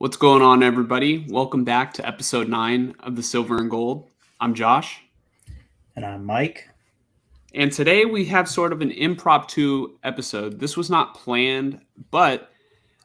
What's going on, everybody? Welcome back to episode 9 of the Silver and Gold. I'm Josh. And I'm Mike. And today we have sort of an impromptu episode. This was not planned, but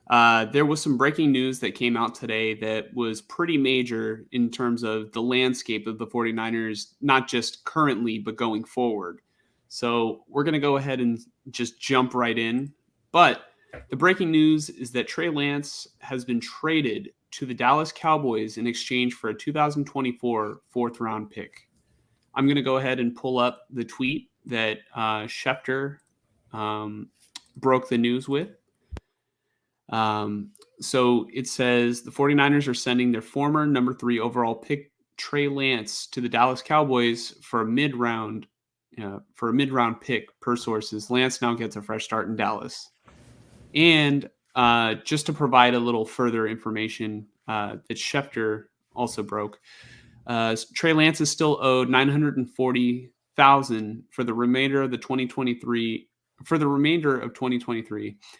there was some breaking news that came out today that was pretty major in terms of the landscape of the 49ers, not just currently, but going forward. So we're going to go ahead and just jump right in. But the breaking news is that Trey Lance has been traded to the Dallas Cowboys in exchange for a 2024 fourth-round pick. I'm going to go ahead and pull up the tweet that Schefter broke the news with. So it says the 49ers are sending their former number 3 overall pick Trey Lance to the Dallas Cowboys for a mid-round pick per sources. Lance now gets a fresh start in Dallas. And just to provide a little further information that Schefter also broke, Trey Lance is still owed $940,000 for the remainder of 2023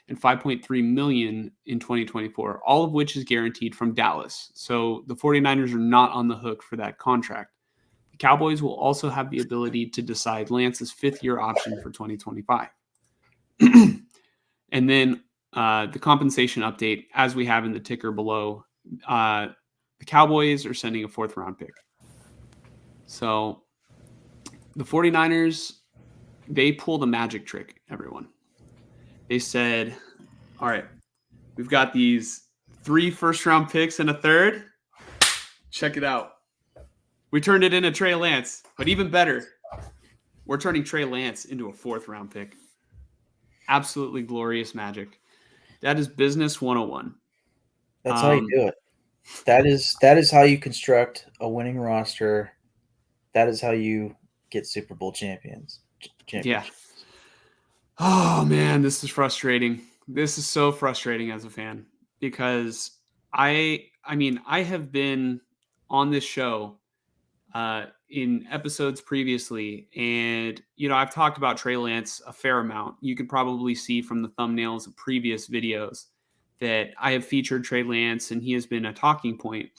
and $5.3 million in 2024, all of which is guaranteed from Dallas. So the 49ers are not on the hook for that contract. The Cowboys will also have the ability to decide Lance's fifth-year option for 2025. And then the compensation update, as we have in the ticker below, the Cowboys are sending a fourth-round pick. So the 49ers, they pulled a magic trick, everyone. They said, all right, we've got these 3 first-round picks and a third. Check it out. We turned it into Trey Lance, but even better, we're turning Trey Lance into a fourth-round pick. Absolutely glorious magic. That is business 101. That's how you do it. That is how you construct a winning roster. That is how you get Super Bowl champions. Yeah. Oh, man, this is frustrating. This is so frustrating as a fan because I have been on this show in episodes previously, and I've talked about Trey Lance a fair amount. You could probably see from the thumbnails of previous videos that I have featured Trey Lance, and he has been a talking point.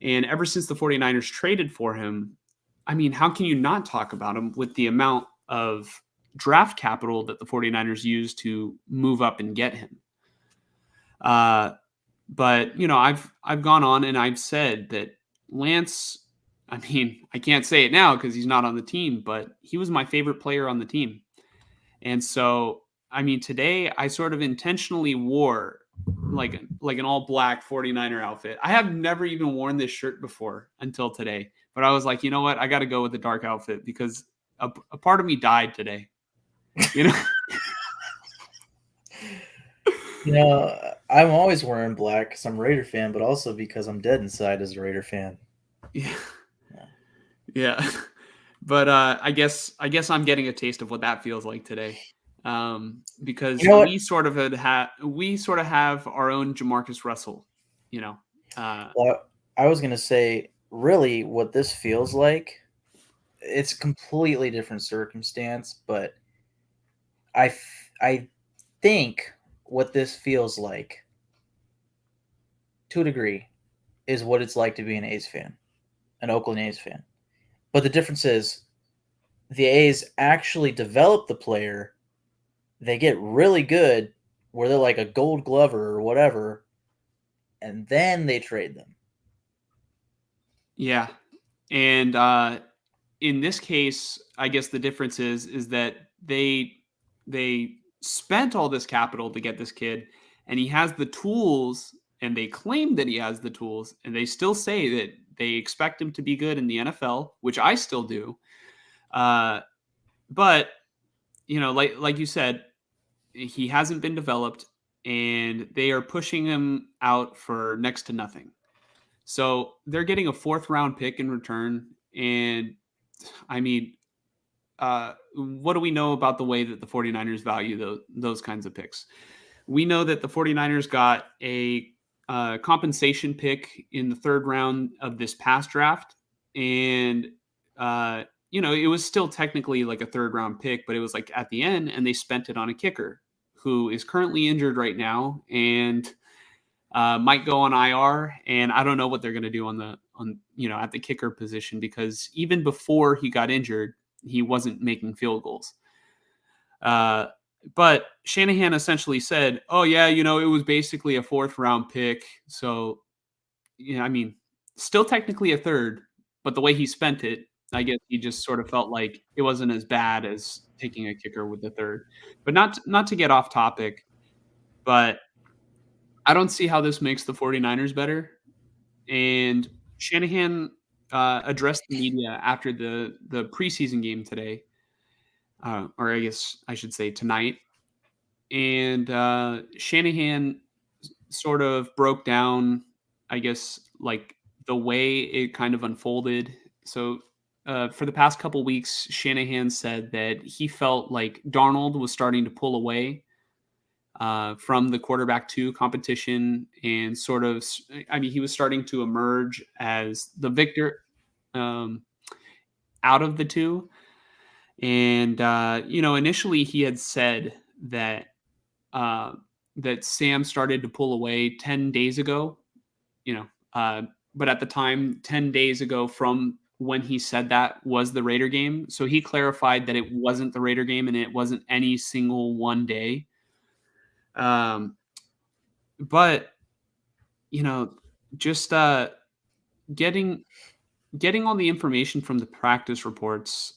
And ever since the 49ers traded for him, how can you not talk about him with the amount of draft capital that the 49ers used to move up and get him? But I've gone on and I've said that Lance, I can't say it now because he's not on the team, but he was my favorite player on the team. And so, today I sort of intentionally wore like an all black 49er outfit. I have never even worn this shirt before until today, but I was like, you know what? I got to go with the dark outfit because a part of me died today. I'm always wearing black because I'm a Raider fan, but also because I'm dead inside as a Raider fan. Yeah. But I guess I'm getting a taste of what that feels like today, because we sort of have our own Jamarcus Russell. Well, I was gonna say, really, what this feels like, it's a completely different circumstance, but I think what this feels like, to a degree, is what it's like to be an A's fan, an Oakland A's fan. But the difference is the A's actually develop the player. They get really good where they're like a gold glover or whatever, and then they trade them. Yeah. And in this case, I guess the difference is that they spent all this capital to get this kid, and he has the tools, and they claim that he has the tools, and they still say that they expect him to be good in the NFL, which I still do. But like you said, he hasn't been developed, and they are pushing him out for next to nothing. So they're getting a fourth-round pick in return, and what do we know about the way that the 49ers value those kinds of picks? We know that the 49ers got a compensation pick in the third round of this past draft. And, it was still technically like a third round pick, but it was like at the end, and they spent it on a kicker who is currently injured right now. And might go on IR, and I don't know what they're going to do at the kicker position, because even before he got injured, he wasn't making field goals. But Shanahan essentially said, "Oh yeah, it was basically a 4th-round pick, so I mean, still technically a 3rd, but the way he spent it, I guess he just sort of felt like it wasn't as bad as taking a kicker with the 3rd." But not to get off topic, but I don't see how this makes the 49ers better. And Shanahan addressed the media after the preseason game today, or I guess I should say tonight. And Shanahan sort of broke down, I guess, like the way it kind of unfolded. So for the past couple weeks, Shanahan said that he felt like Darnold was starting to pull away from the quarterback 2 competition, and sort of, I mean, he was starting to emerge as the victor um, out of the 2. And, initially he had said that uh, that Sam started to pull away 10 days ago, you know, uh, but at the time, 10 days ago from when he said that was the Raider game. So he clarified that it wasn't the Raider game and it wasn't any single one day. Um, but, you know, just getting getting all the information from the practice reports,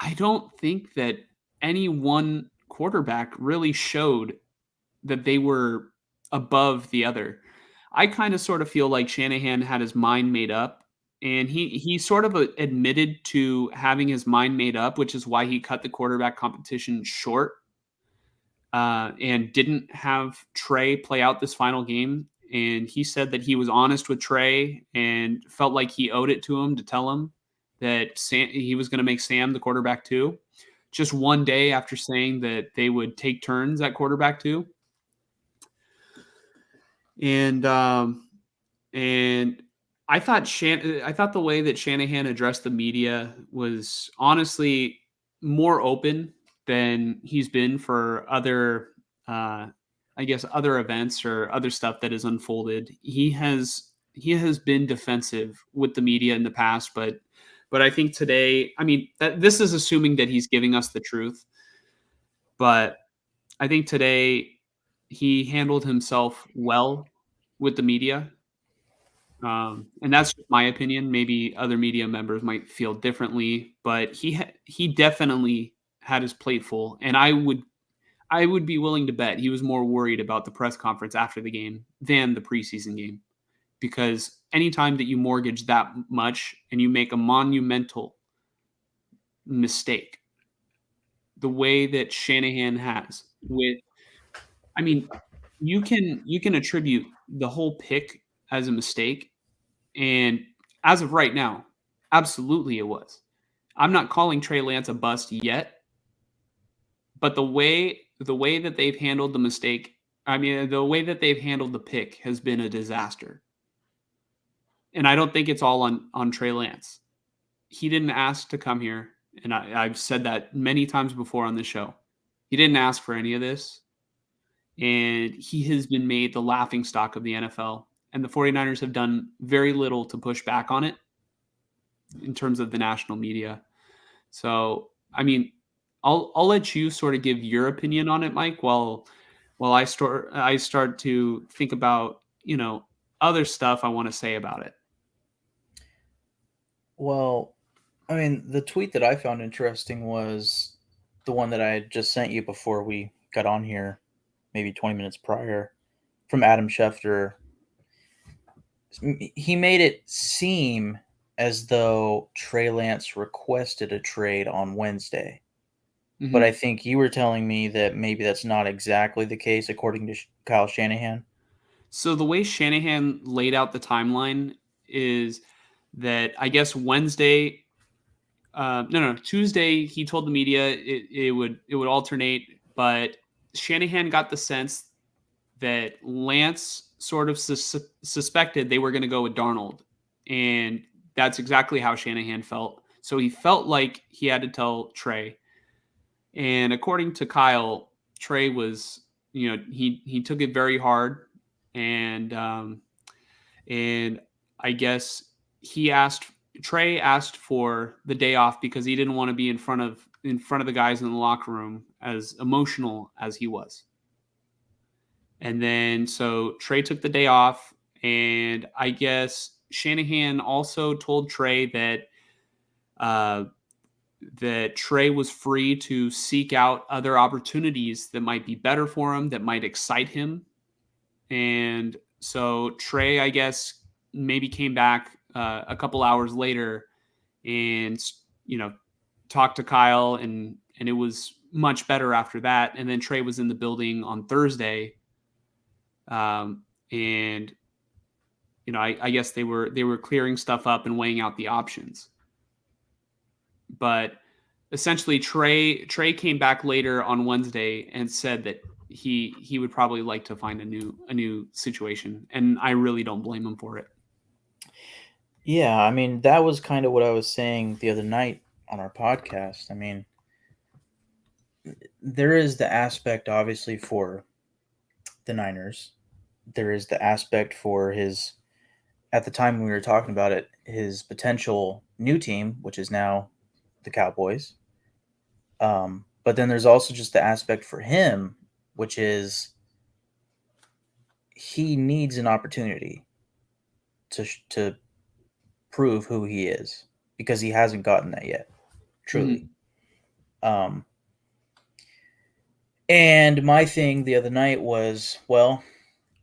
I don't think that any one quarterback really showed that they were above the other. I kind of sort of feel like Shanahan had his mind made up, and he sort of admitted to having his mind made up, which is why he cut the quarterback competition short, and didn't have Trey play out this final game. And he said that he was honest with Trey and felt like he owed it to him to tell him that he was going to make Sam the quarterback too. Just one day after saying that they would take turns at quarterback too. And and I thought the way that Shanahan addressed the media was honestly more open than he's been for other, uh, I guess, other events or other stuff that has unfolded. He has been defensive with the media in the past, but I think today, I mean, this is assuming that he's giving us the truth, but I think today he handled himself well with the media. And that's just my opinion. Maybe other media members might feel differently, but he definitely had his plate full, and I would be willing to bet he was more worried about the press conference after the game than the preseason game, because anytime that you mortgage that much and you make a monumental mistake, the way that Shanahan has with, I mean, you can attribute the whole pick as a mistake. And as of right now, absolutely it was. I'm not calling Trey Lance a bust yet, but the way that they've handled the mistake, I mean, the way that they've handled the pick has been a disaster. And I don't think it's all on Trey Lance. He didn't ask to come here, and I've said that many times before on the show. He didn't ask for any of this, and he has been made the laughing stock of the NFL. And the 49ers have done very little to push back on it in terms of the national media. So, I mean, I'll let you sort of give your opinion on it, Mike, while I start to think about, other stuff I want to say about it. Well, I mean, the tweet that I found interesting was the one that I had just sent you before we got on here, maybe 20 minutes prior, from Adam Schefter. He made it seem as though Trey Lance requested a trade on Wednesday. But I Mhm. think you were telling me that maybe that's not exactly the case, according to Kyle Shanahan. So the way Shanahan laid out the timeline is that, I guess, Wednesday, no, Tuesday, he told the media it would alternate, but Shanahan got the sense that Lance sort of suspected they were going to go with Darnold, and that's exactly how Shanahan felt. So he felt like he had to tell Trey, and according to Kyle, Trey was, he took it very hard. and I guess Trey asked for the day off because he didn't want to be in front of the guys in the locker room as emotional as he was. And then so Trey took the day off, and I guess Shanahan also told Trey that uh, that Trey was free to seek out other opportunities that might be better for him, that might excite him. And so Trey, I guess, maybe came back a couple hours later and talked to Kyle, and it was much better after that. And then Trey was in the building on Thursday, and I guess they were clearing stuff up and weighing out the options. But essentially, Trey came back later on Wednesday and said that he would probably like to find a new situation, and I really don't blame him for it. Yeah, I mean, that was kind of what I was saying the other night on our podcast. I mean, there is the aspect, obviously, for the Niners. There is the aspect for his, at the time we were talking about it, his potential new team, which is now the Cowboys. But then there's also just the aspect for him, which is he needs an opportunity to prove who he is, because he hasn't gotten that yet, truly. Mm-hmm. And my thing the other night was, well,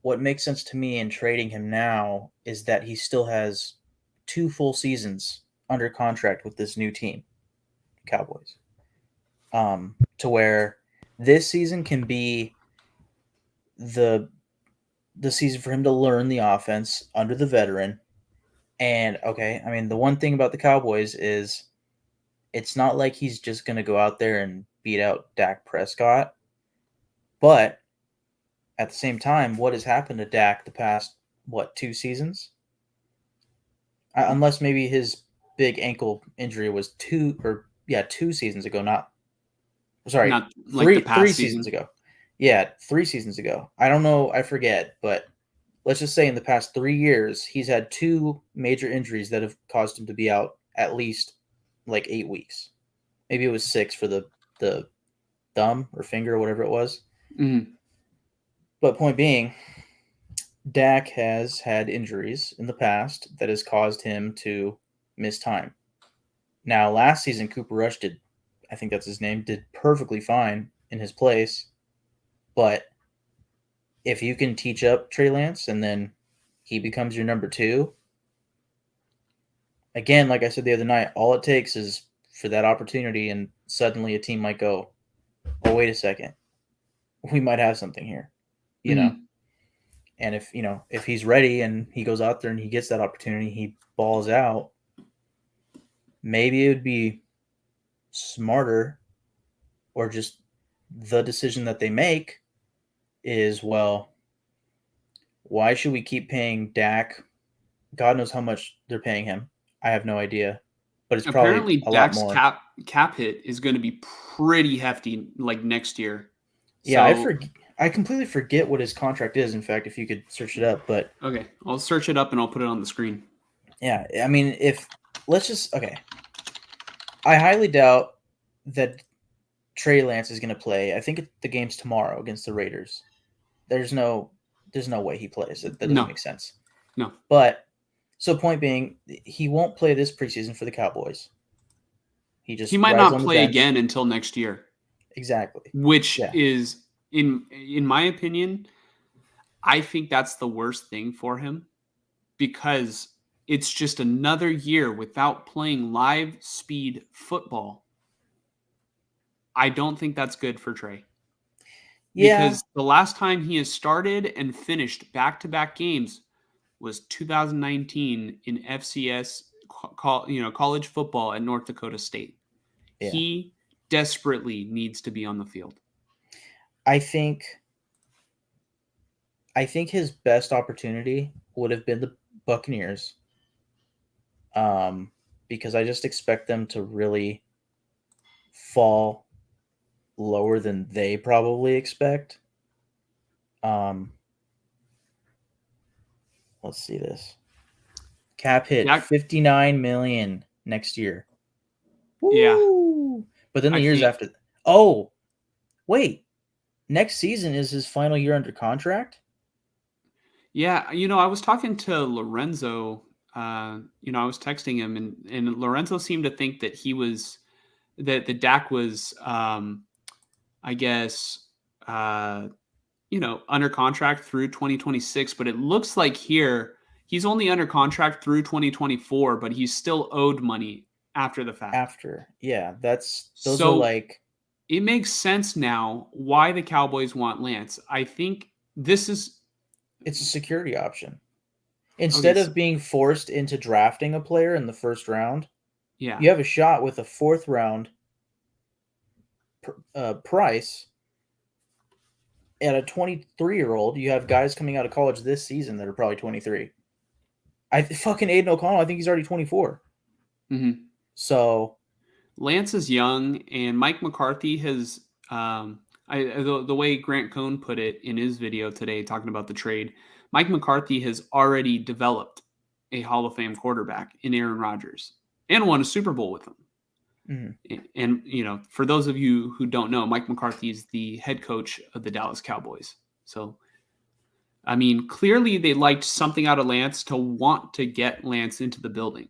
what makes sense to me in trading him now is that he still has 2 full seasons under contract with this new team, Cowboys. To where this season can be the season for him to learn the offense under the veteran. And okay, I mean, the one thing about the Cowboys is it's not like he's just going to go out there and beat out Dak Prescott. But at the same time, what has happened to Dak the past, 2 seasons? Unless maybe his big ankle injury was 2 seasons ago, Not like the three past seasons season. ago. Yeah, 3 seasons ago. I don't know, I forget, but let's just say in the past 3 years, he's had 2 major injuries that have caused him to be out at least like 8 weeks. Maybe it was 6 for the thumb or finger or whatever it was. Mm-hmm. But point being, Dak has had injuries in the past that has caused him to miss time. Now, last season, Cooper Rush did, I think that's his name, did perfectly fine in his place. But if you can teach up Trey Lance and then he becomes your number 2, again, like I said the other night, all it takes is for that opportunity, and suddenly a team might go, oh, wait a second, we might have something here, you know? Mm-hmm. And if he's ready and he goes out there and he gets that opportunity, he balls out, maybe it would be smarter, or just the decision that they make is, well, why should we keep paying Dak? God knows how much they're paying him. I have no idea, but it's probably Apparently, a lot Dak's more. cap hit is going to be pretty hefty, like next year. Yeah, So I completely forget what his contract is. In fact, if you could search it up, but okay, I'll search it up and I'll put it on the screen. yeah, I mean, okay, I highly doubt that Trey Lance is going to play. I think the game's tomorrow against the Raiders. There's no way he plays. That doesn't No, make sense. no. But so point being, he won't play this preseason for the Cowboys. He He just might rides not on the play bench. again until next year, Exactly. which Yeah. is in my opinion, I think that's the worst thing for him because it's just another year without playing live speed football. I don't think that's good for Trey. Yeah. Because the last time he has started and finished back-to-back games was 2019 in FCS college football at North Dakota State. Yeah. He desperately needs to be on the field. I think his best opportunity would have been the Buccaneers. Because I just expect them to really fall lower than they probably expect. Um, Let's see this. Cap hit Dak, $59 million next year. yeah, Woo! But then the I years think, after. Oh, wait. Next season is his final year under contract? yeah, I was talking to Lorenzo. I was texting him, and Lorenzo seemed to think that the Dak was, I guess, uh, under contract through 2026, but it looks like here he's only under contract through 2024, but he's still owed money after the fact. After. Yeah, those are So like it makes sense now why the Cowboys want Lance. I think this is it's a security option. okay. Instead So, of being forced into drafting a player in the first round, yeah, you have a shot with a fourth round price at a 23-year-old. You have guys coming out of college this season that are probably 23. Fucking Aiden O'Connell, I think he's already 24. hmm So Lance is young, and Mike McCarthy has. The way Grant Cohn put it in his video today, talking about the trade, Mike McCarthy has already developed a Hall of Fame quarterback in Aaron Rodgers and won a Super Bowl with him. mhm. And for those of you who don't know, Mike McCarthy is the head coach of the Dallas Cowboys. So, I mean, clearly they liked something out of Lance to want to get Lance into the building.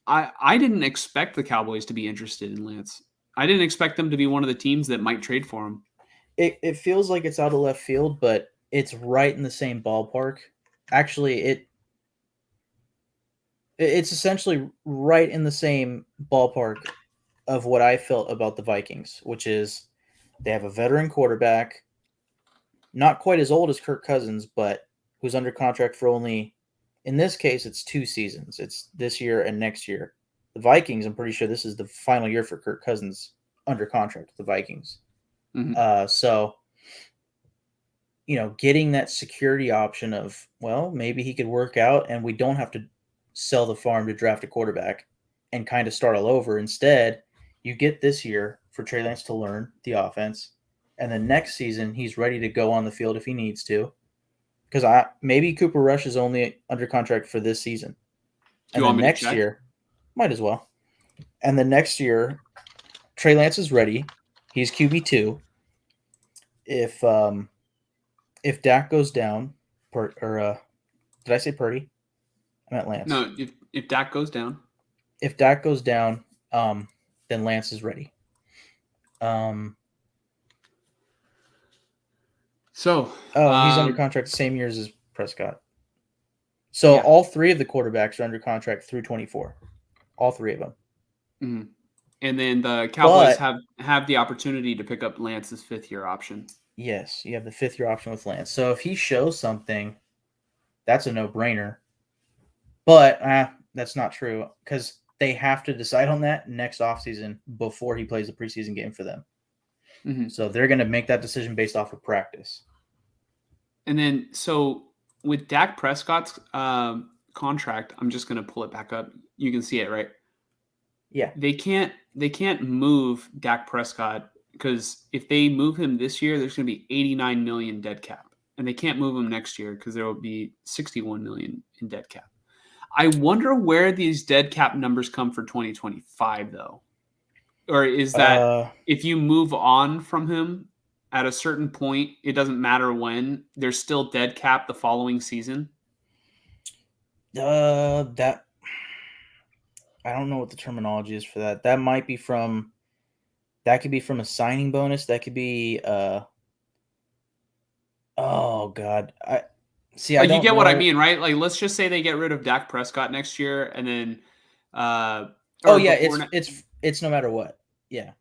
I didn't expect the Cowboys to be interested in Lance. I didn't expect them to be one of the teams that might trade for him. It feels like it's out of left field, but it's right in the same ballpark. Actually, it's essentially right in the same ballpark of what I felt about the Vikings, which is they have a veteran quarterback, not quite as old as Kirk Cousins, but who's under contract for only, in this case, it's 2 seasons. It's this year and next year. The Vikings, I'm pretty sure this is the final year for Kirk Cousins under contract with the Vikings. Mm-hmm. So, getting that security option of, well, maybe he could work out and we don't have to sell the farm to draft a quarterback and kind of start all over. Instead, you get this year for Trey Lance to learn the offense. And then next season, he's ready to go on the field if he needs to. Because maybe Cooper Rush is only under contract for this season. Do you And want then me to next check? year, might as well. And then next year, Trey Lance is ready. He's QB2. If if Dak goes down, did I say Purdy? I meant Lance. No, if Dak goes down. If Dak goes down, then Lance is ready. Um, So, he's under contract the same years as Prescott. So yeah. all three of the quarterbacks are under contract through 24. All three of them. Mhm. And then the Cowboys But have the opportunity to pick up Lance's fifth year option. yes, you have the fifth year option with Lance. So if he shows something, that's a no brainer. But that's not true because they have to decide on that next offseason before he plays the preseason game for them. Mm-hmm. So they're going to make that decision based off of practice. And then, so with Dak Prescott's contract, I'm just going to pull it back up. You can see it, right? Yeah. They can't move Dak Prescott because if they move him this year, there's going to be 89 million dead cap, and they can't move him next year because there will be 61 million in dead cap. I wonder where these dead cap numbers come for 2025 though, or is that if you move on from him at a certain point, it doesn't matter when, there's still dead cap the following season? That I don't know what the terminology is for that. That could be from a signing bonus. That could be oh god. I Like, you don't get what I know. mean, right? Like, let's just say they get rid of Dak Prescott next year, and then, Oh or yeah, before, it's no matter what. Yeah.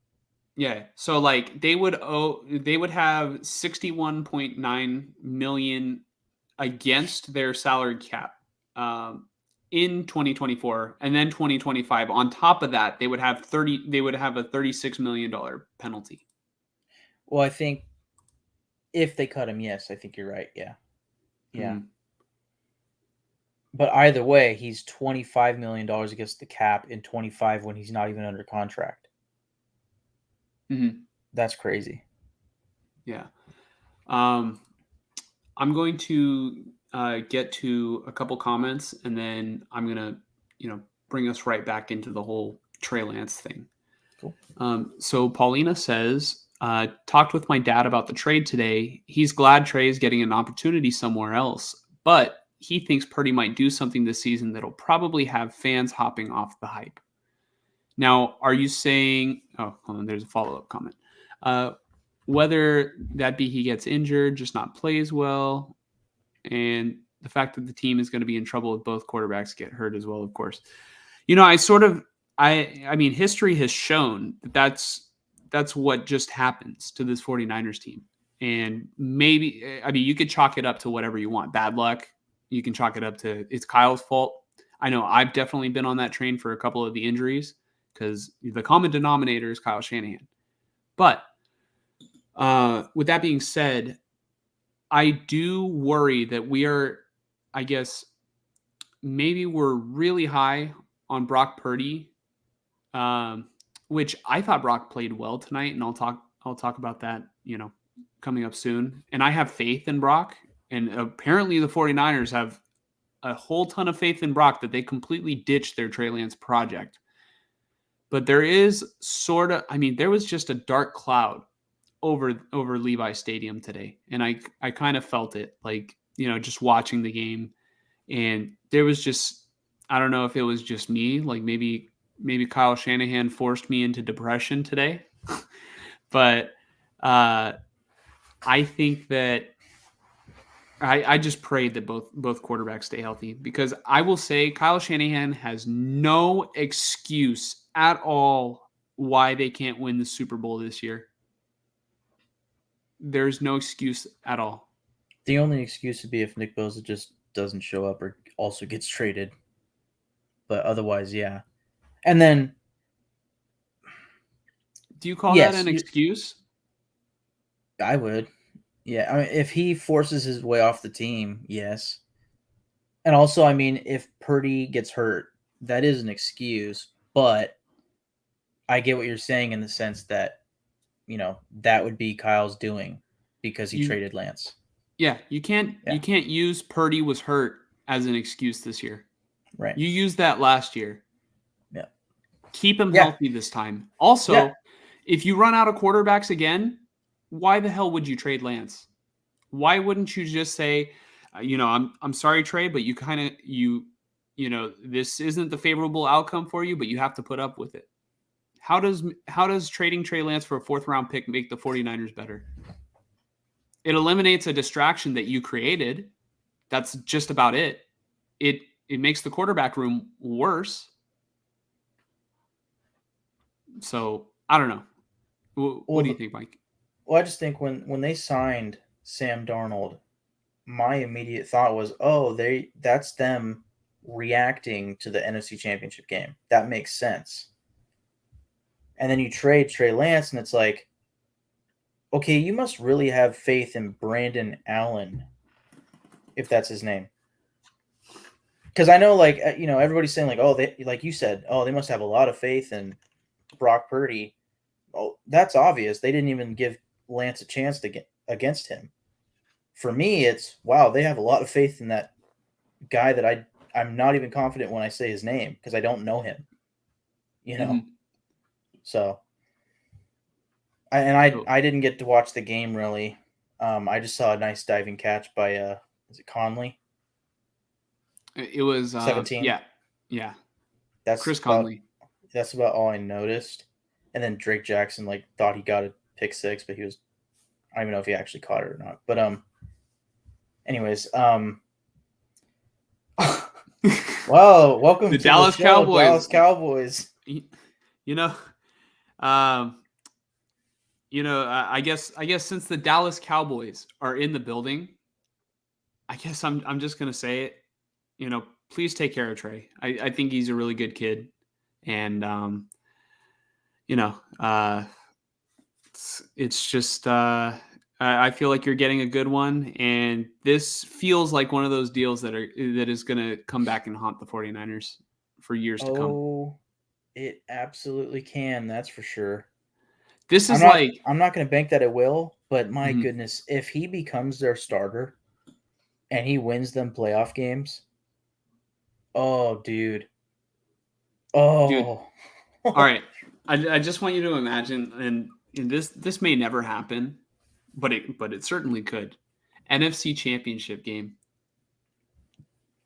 yeah. So like they would have 61.9 million against their salary cap, um, in 2024, and then 2025. On top of that, they would have a $36 million penalty. Well, I think if they cut him, yes, I think you're right. Yeah. Yeah. Mhm. But either way, he's $25 million against the cap in 25 when he's not even under contract. Mhm. That's crazy. Yeah. Um, I'm going to get to a couple comments, and then I'm gonna, bring us right back into the whole Trey Lance thing. Cool. So Paulina says, talked with my dad about the trade today. He's glad Trey is getting an opportunity somewhere else, but he thinks Purdy might do something this season that'll probably have fans hopping off the hype. Now, are you saying? Oh, hold on. There's a follow-up comment. Whether that be he gets injured, just not plays well, and the fact that the team is going to be in trouble if both quarterbacks get hurt as well, of course. I mean, history has shown that that's what just happens to this 49ers team. And maybe, I mean, you could chalk it up to whatever you want. Bad luck. You can chalk it up to it's Kyle's fault. I know I've definitely been on that train for a couple of the injuries because the common denominator is Kyle Shanahan. But with that being said, I do worry that we are, I guess, maybe we're really high on Brock Purdy, which I thought Brock played well tonight, and I'll talk about that, coming up soon. And I have faith in Brock, and apparently the 49ers have a whole ton of faith in Brock that they completely ditched their Trey Lance project. But there is there was just a dark cloud over Levi Stadium today, and I kind of felt it, like, just watching the game, and there was just, I don't know if it was just me, like maybe Kyle Shanahan forced me into depression today, but I think that I just prayed that both quarterbacks stay healthy, because I will say Kyle Shanahan has no excuse at all why they can't win the Super Bowl this year. There's no excuse at all. The only excuse would be if Nick Bosa just doesn't show up or also gets traded. But otherwise, yeah. And then, do you call that an excuse? I would. Yeah, I mean, if he forces his way off the team, yes. And also, I mean, if Purdy gets hurt, that is an excuse. But I get what you're saying in the sense that, that would be Kyle's doing because he traded Lance. Yeah, you can't use Purdy was hurt as an excuse this year. Right. You used that last year. Yeah. Keep him healthy this time. Also, if you run out of quarterbacks again, why the hell would you trade Lance? Why wouldn't you just say, I'm sorry, Trey, but you kind of this isn't the favorable outcome for you, but you have to put up with it. How does trading Trey Lance for a 4th round pick make the 49ers better? It eliminates a distraction that you created. That's just about it. It makes the quarterback room worse. So I don't know. What do you think, Mike? Well, I just think when they signed Sam Darnold, my immediate thought was, that's them reacting to the NFC Championship game. That makes sense. And then you trade Trey Lance, and it's like, okay, you must really have faith in Brandon Allen, if that's his name. Because I know, like, everybody's saying, like, they, like you said, they must have a lot of faith in Brock Purdy. Oh, that's obvious. They didn't even give Lance a chance to get against him. For me, it's, wow, they have a lot of faith in that guy that I'm not even confident when I say his name because I don't know him. Mm-hmm. So, I didn't get to watch the game really. I just saw a nice diving catch by is it Conley? It was 17. Yeah. That's Chris Conley. That's about all I noticed. And then Drake Jackson thought he got a pick 6, but I don't even know if he actually caught it or not. But anyways, wow, welcome to Dallas the show, Cowboys. Dallas Cowboys. I guess since the Dallas Cowboys are in the building, I guess I'm just gonna say it. Please take care of Trey. I think he's a really good kid, and it's just I feel like you're getting a good one, and this feels like one of those deals that is going to come back and haunt the 49ers for years to come. Oh, it absolutely can. That's for sure. This is I'm not going to bank that it will, but my goodness, if he becomes their starter and he wins them playoff games. Oh, dude. Dude. Oh. All right. I just want you to imagine, and this may never happen, but it certainly could. NFC Championship game.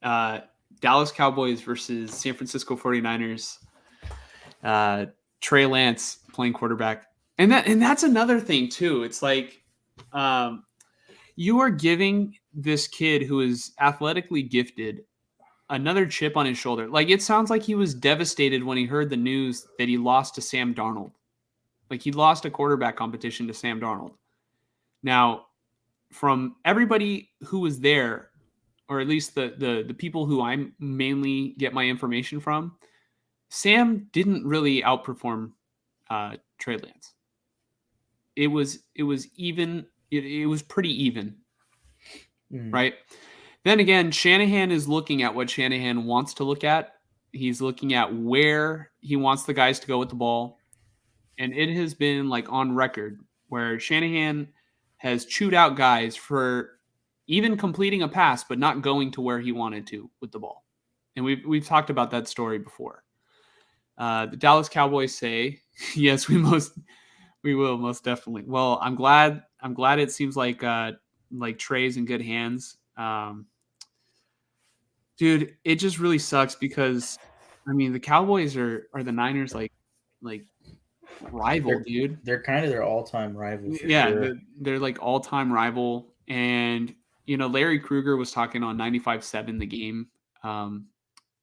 Dallas Cowboys versus San Francisco 49ers. Trey Lance playing quarterback. And that's another thing too. It's like you are giving this kid who is athletically gifted another chip on his shoulder. Like, it sounds like he was devastated when he heard the news that he lost to Sam Darnold. Like, he lost a quarterback competition to Sam Darnold. Now, from everybody who was there, or at least the people who I mainly get my information from, Sam didn't really outperform Trey Lance. It was even. It was pretty even, right? Then again, Shanahan is looking at what Shanahan wants to look at. He's looking at where he wants the guys to go with the ball. And it has been like on record where Shanahan has chewed out guys for even completing a pass, but not going to where he wanted to with the ball. And we've talked about that story before. The Dallas Cowboys say, yes, we will most definitely. Well, I'm glad it seems like Trey's in good hands. Dude, it just really sucks because I mean the Cowboys are the Niners like rival, dude. They're kind of their all-time rival for Yeah, sure. they're like all-time rival. And Larry Krueger was talking on 95.7 The Game.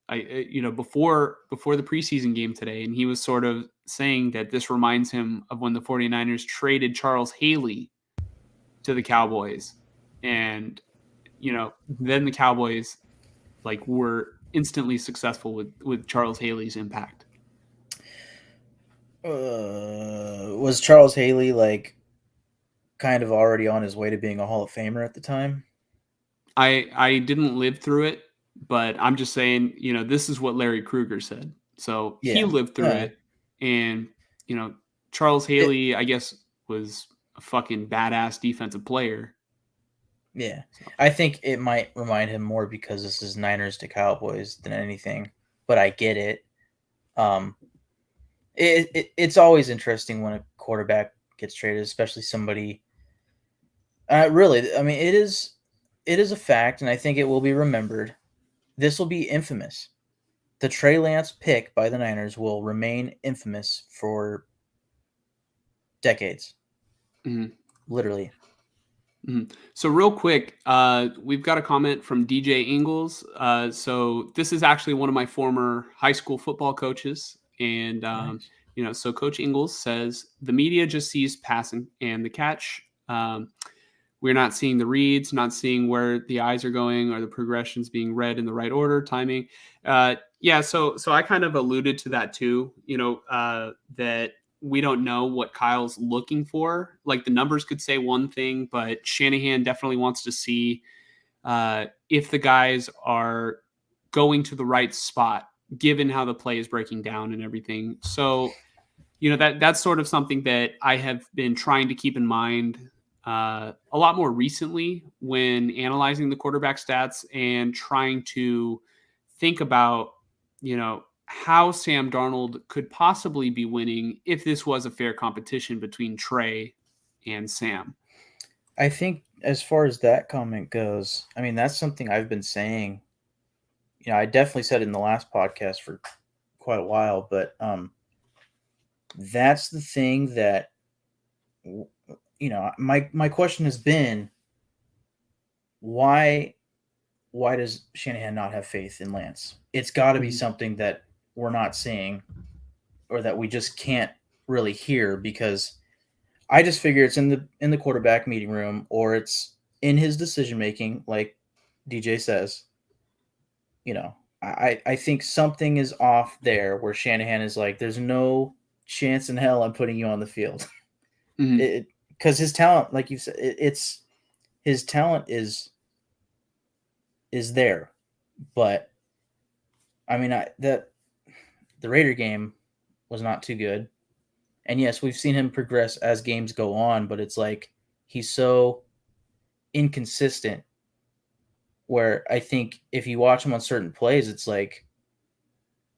Before the preseason game today, and he was sort of saying that this reminds him of when the 49ers traded Charles Haley to the Cowboys. And then the Cowboys were instantly successful with Charles Haley's impact. Was Charles Haley kind of already on his way to being a Hall of Famer at the time? I didn't live through it, but I'm just saying, this is what Larry Krueger said. So he lived through it. And, Charles Haley, I guess, was a fucking badass defensive player. Yeah. So I think it might remind him more because this is Niners to Cowboys than anything, but I get it. It's always interesting when a quarterback gets traded, especially somebody. Really, I mean, it is a fact, and I think it will be remembered. This will be infamous. The Trey Lance pick by the Niners will remain infamous for decades. Mm-hmm. Literally. Mm-hmm. So real quick, we've got a comment from DJ Ingles. So this is actually one of my former high school football coaches. And, nice. So Coach Ingles says, the media just sees passing and the catch. We're not seeing the reads, not seeing where the eyes are going or the progressions being read in the right order, timing. So I kind of alluded to that too, that we don't know what Kyle's looking for. Like, the numbers could say one thing, but Shanahan definitely wants to see if the guys are going to the right spot, given how the play is breaking down and everything. So, that's sort of something that I have been trying to keep in mind a lot more recently when analyzing the quarterback stats and trying to think about, how Sam Darnold could possibly be winning if this was a fair competition between Trey and Sam. I think as far as that comment goes, I mean, that's something I've been saying. I definitely said it in the last podcast for quite a while, but that's the thing that, my question has been, why does Shanahan not have faith in Lance? It's got to be something that we're not seeing or that we just can't really hear, because I just figure it's in the quarterback meeting room or it's in his decision making, like DJ says. I think something is off there where Shanahan is like, there's no chance in hell I'm putting you on the field. Because his talent, like you said, it's his talent is there. But I mean, the Raider game was not too good. And yes, we've seen him progress as games go on, but it's like he's so inconsistent where I think if you watch him on certain plays, it's like,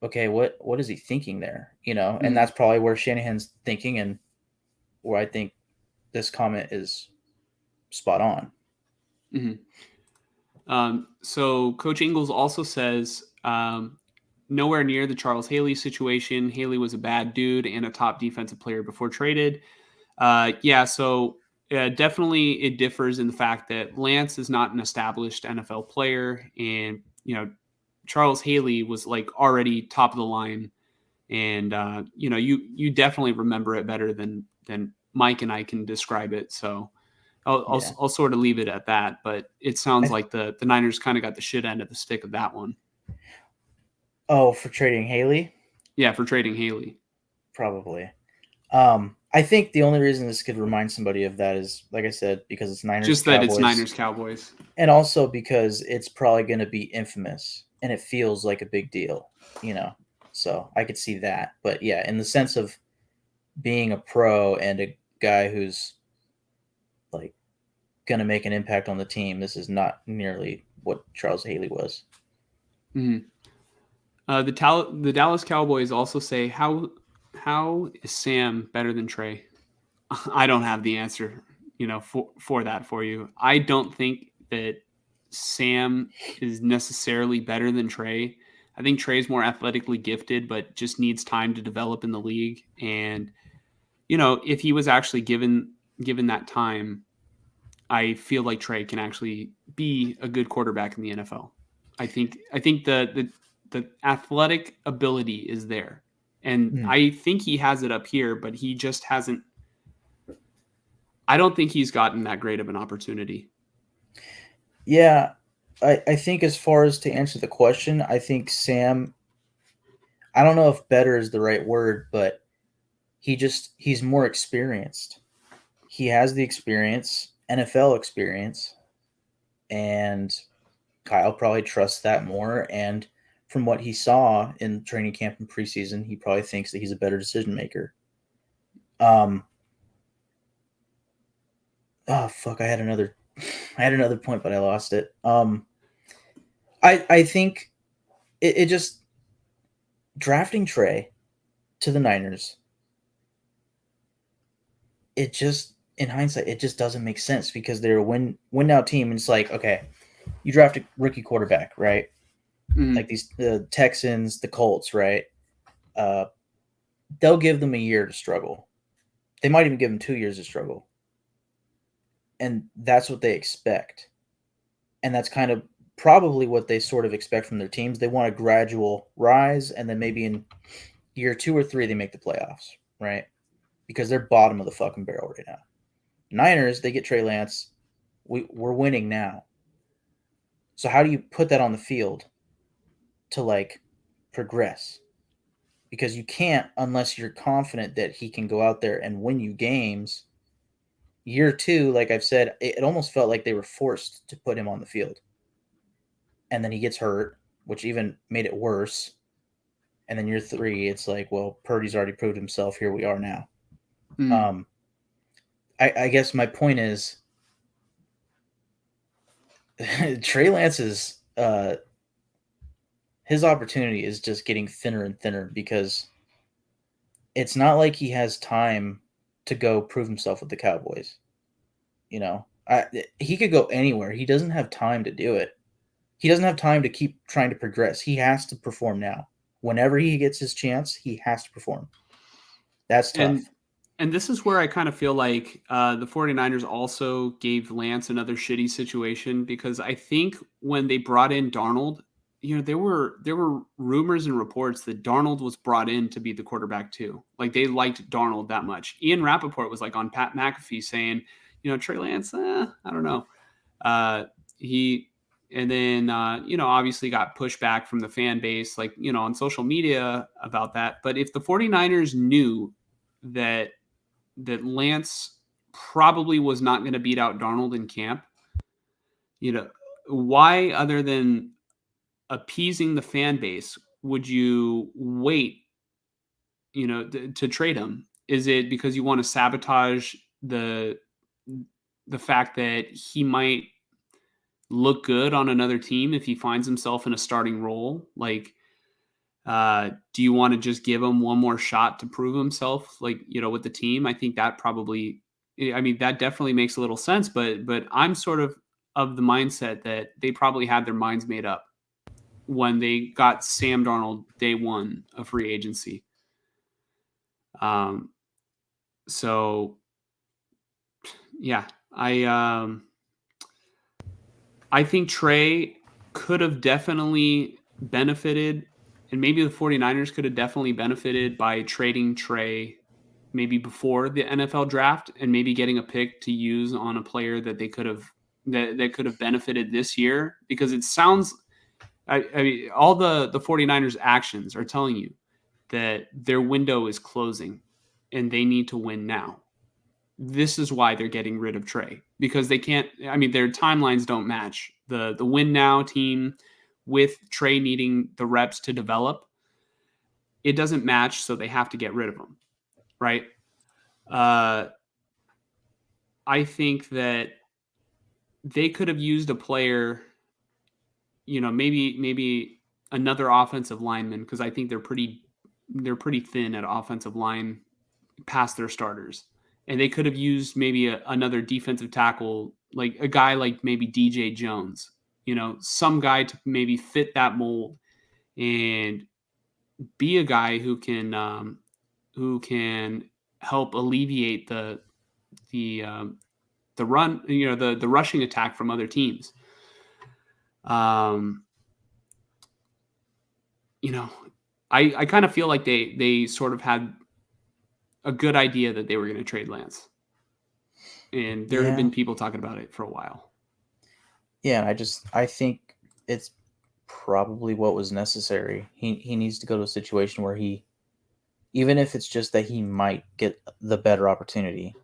okay, what is he thinking there? And Mm, that's probably where Shanahan's thinking, and where I think this comment is spot on. mhm. So Coach Ingles also says nowhere near the Charles Haley situation. Haley was a bad dude and a top defensive player before traded. Yeah, so definitely it differs in the fact that Lance is not an established NFL player, and Charles Haley was like already top of the line, and you definitely remember it better than Mike and I can describe it. So Yeah. I'll sort of leave it at that. But it sounds I, like the Niners kind of got the shit end of the stick of that one. for trading Haley, Yeah, for trading Haley. probably. I think the only reason this could remind somebody of that is, like I said, because it's Niners Just that it's Cowboys, Niners Cowboys. and also because it's probably going to be infamous and it feels like a big deal, you know. So I could see that, but yeah, in the sense of being a pro and a guy who's like going to make an impact on the team, this is not nearly what Charles Haley was. Mhm. The Dallas Cowboys also say how is Sam better than Trey? I don't have the answer, for that for you. I don't think that Sam is necessarily better than Trey. I think Trey's more athletically gifted, but just needs time to develop in the league. And if he was actually given that time, I feel like Trey can actually be a good quarterback in the NFL. I think the athletic ability is there. And Mm. I think he has it up here, but he just hasn't. I don't think he's gotten that great of an opportunity. Yeah, I think as far as to answer the question, I think Sam, I don't know if better is the right word, but he's more experienced. He has the experience, NFL experience, and Kyle probably trusts that more. And from what he saw in training camp and preseason, he probably thinks that he's a better decision maker. Um, oh fuck, I had another point, but I lost it. I think it just drafting Trey to the Niners. It just in hindsight, it just doesn't make sense because they're a win now team, and it's like, okay, you draft a rookie quarterback, right? Like Mm, these the Texans, the Colts, right? Uh, they'll give them a year to struggle. They might even give them 2 years to struggle, and that's what they expect. And that's kind of probably what they sort of expect from their teams. They want a gradual rise, and then maybe in year 2 or 3 they make the playoffs, right? Because they're bottom of the fucking barrel right now. Niners, they get Trey Lance. We're winning now. So how do you put that on the field to like progress? Because you can't unless you're confident that he can go out there and win you games. Year 2, like I've said, it almost felt like they were forced to put him on the field. And then he gets hurt, which even made it worse. And then year 3, it's like, well, Purdy's already proved himself. Here we are now. mm. Um, I guess my point is Trey Lance's his opportunity is just getting thinner and thinner because it's not like he has time to go prove himself with the Cowboys. You know, he could go anywhere. He doesn't have time to do it. He doesn't have time to keep trying to progress. He has to perform now. Whenever he gets his chance, he has to perform. That's And tough. and this is where I kind of feel like the 49ers also gave Lance another shitty situation because I think when they brought in Darnold, there were rumors and reports that Darnold was brought in to be the quarterback too. Like they liked Darnold that much. Ian Rappaport was like on Pat McAfee saying, Trey Lance, I don't know. He and then obviously got pushback from the fan base, like on social media about that. But if the 49ers knew that Lance probably was not going to beat out Darnold in camp, why, other than appeasing the fan base, would you wait, to trade him? Is it because you want to sabotage the fact that he might look good on another team if he finds himself in a starting role? Like, do you want to just give him one more shot to prove himself, like, with the team? I think that probably, I mean, that definitely makes a little sense, but I'm sort of the mindset that they probably had their minds made up when they got Sam Darnold day one of free agency. So yeah, I think Trey could have definitely benefited, and maybe the 49ers could have definitely benefited by trading Trey maybe before the NFL draft and maybe getting a pick to use on a player that they could have that could have benefited this year, because it sounds, I mean, all the 49ers actions are telling you that their window is closing and they need to win now. This is why they're getting rid of Trey, because they can't, I mean, their timelines don't match. The win now team with Trey needing the reps to develop, it doesn't match, so they have to get rid of him, right? I think that they could have used a player, maybe another offensive lineman, because I think they're pretty thin at offensive line past their starters. And they could have used maybe another defensive tackle, like a guy like maybe DJ Jones, some guy to maybe fit that mold and be a guy who can help alleviate the run, the rushing attack from other teams. I kind of feel like they sort of had a good idea that they were going to trade Lance. And there have been people talking about it for a while. Yeah, I think it's probably what was necessary. He needs to go to a situation where even if it's just that he might get the better opportunity,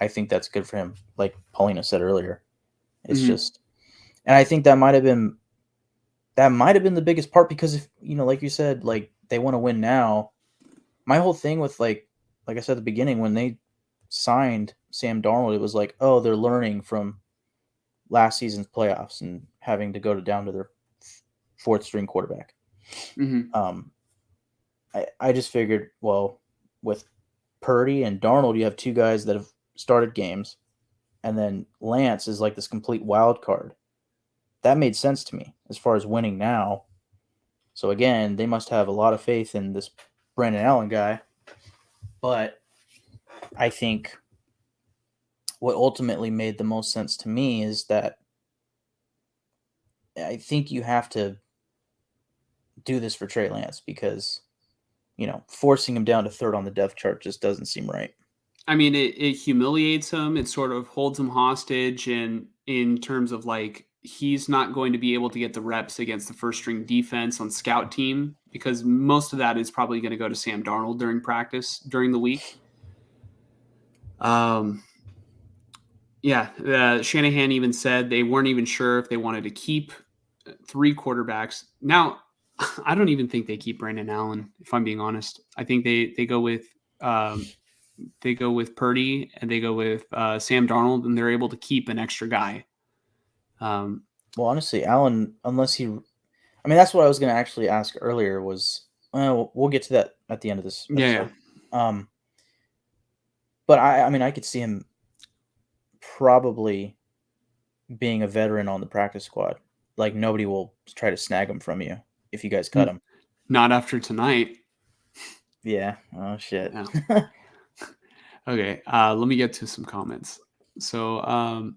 I think that's good for him. Like Paulina said earlier, it's just, and I think that might have been the biggest part, because if, like you said, like they want to win now. My whole thing with like I said at the beginning, when they signed Sam Darnold, it was like, oh, they're learning from last season's playoffs and having to go down to their fourth string quarterback. I just figured, well, with Purdy and Darnold, you have two guys that have started games, and then Lance is like this complete wild card. That made sense to me as far as winning now. So again, they must have a lot of faith in this Brandon Allen guy. But I think what ultimately made the most sense to me is that I think you have to do this for Trey Lance, because, forcing him down to third on the depth chart just doesn't seem right. I mean, it humiliates him. It sort of holds him hostage, and in terms of like, he's not going to be able to get the reps against the first string defense on scout team, because most of that is probably going to go to Sam Darnold during practice during the week. Shanahan even said they weren't even sure if they wanted to keep three quarterbacks. Now, I don't even think they keep Brandon Allen, if I'm being honest. I think they go with Purdy, and they go with Sam Darnold, and they're able to keep an extra guy. Well, honestly, Allen, unless that's what I was going to actually ask earlier was, we'll get to that at the end of this episode. Yeah. But I could see him probably being a veteran on the practice squad. Like, nobody will try to snag him from you if you guys cut him. Not after tonight. Yeah. Oh, shit. Yeah. Okay. Let me get to some comments. So,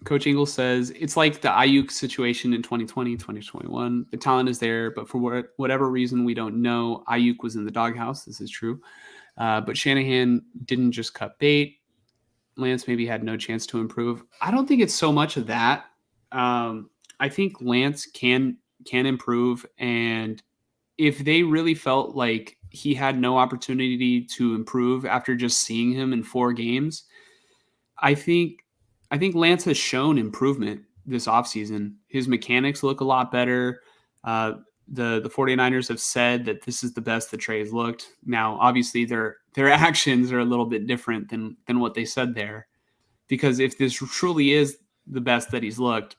Coach Ingle says, it's like the Ayuk situation in 2020, 2021. The talent is there, but for whatever reason, we don't know. Ayuk was in the doghouse. This is true. But Shanahan didn't just cut bait. Lance maybe had no chance to improve. I don't think it's so much of that. I think Lance can improve, and if they really felt like he had no opportunity to improve after just seeing him in 4 games, I think Lance has shown improvement this offseason. His mechanics look a lot better. The 49ers have said that this is the best that Trey has looked. Now, obviously, their actions are a little bit different than what they said there, because if this truly is the best that he's looked,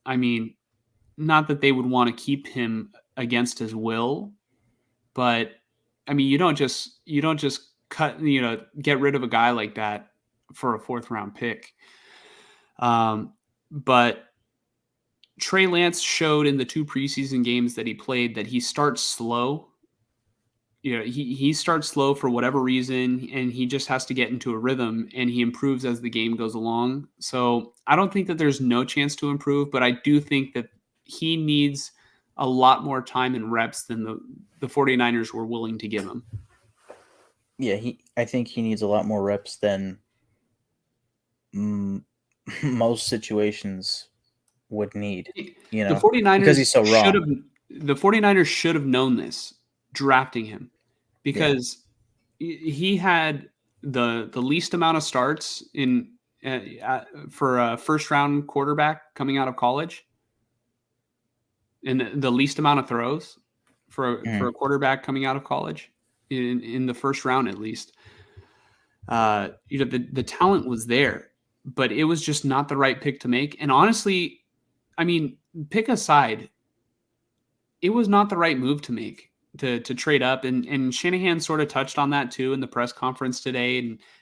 I mean, not that they would want to keep him against his will, but I mean, you don't just cut, get rid of a guy like that for a 4th round pick. But Trey Lance showed in the 2 preseason games that he played that he starts slow. He starts slow for whatever reason, and he just has to get into a rhythm, and he improves as the game goes along. So I don't think that there's no chance to improve, but I do think that he needs a lot more time and reps than the 49ers were willing to give him. Yeah, I think he needs a lot more reps than most situations would need, The 49ers because he's so raw. The 49ers should have known this drafting him, because he had the least amount of starts in for a 1st round quarterback coming out of college, and the least amount of throws for a quarterback coming out of college in the 1st round, at least. The talent was there, but it was just not the right pick to make. And honestly, I mean, pick aside, it was not the right move to make, to trade up. And Shanahan sort of touched on that too in the press conference today.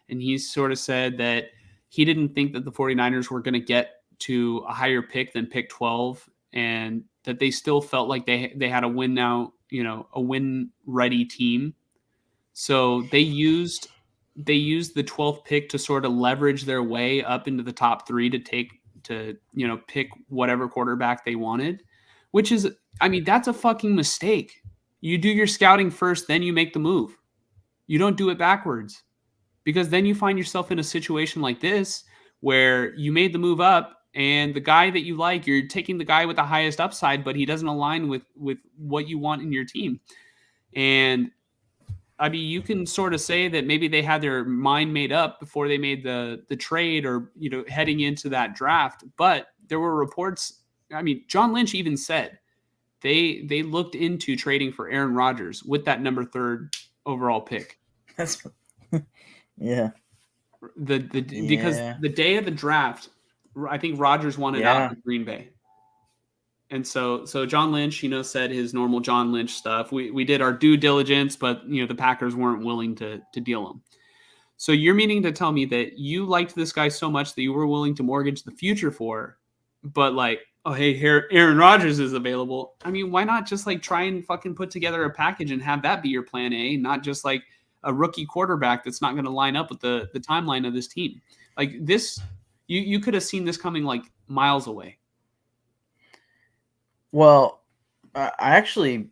And he sort of said that he didn't think that the 49ers were going to get to a higher pick than pick 12, and that they still felt like they had a win now, a win ready team. So they used the 12th pick to sort of leverage their way up into the top 3 to pick whatever quarterback they wanted, which is, I mean, that's a fucking mistake. You do your scouting first, then you make the move. You don't do it backwards, because then you find yourself in a situation like this where you made the move up, and the guy that you like, you're taking the guy with the highest upside, but he doesn't align with what you want in your team. And I mean, you can sort of say that maybe they had their mind made up before they made the trade, or heading into that draft. But there were reports. I mean, John Lynch even said they looked into trading for Aaron Rodgers with that number 3rd overall pick. That's yeah. Because the day of the draft, I think Rodgers wanted out of Green Bay. And so John Lynch, said his normal John Lynch stuff. We did our due diligence, but the Packers weren't willing to deal him. So you're meaning to tell me that you liked this guy so much that you were willing to mortgage the future for, but like, oh hey, here Aaron Rodgers is available. I mean, why not just like try and fucking put together a package and have that be your plan A, not just like a rookie quarterback that's not going to line up with the timeline of this team. Like this, you could have seen this coming like miles away. Well, I actually,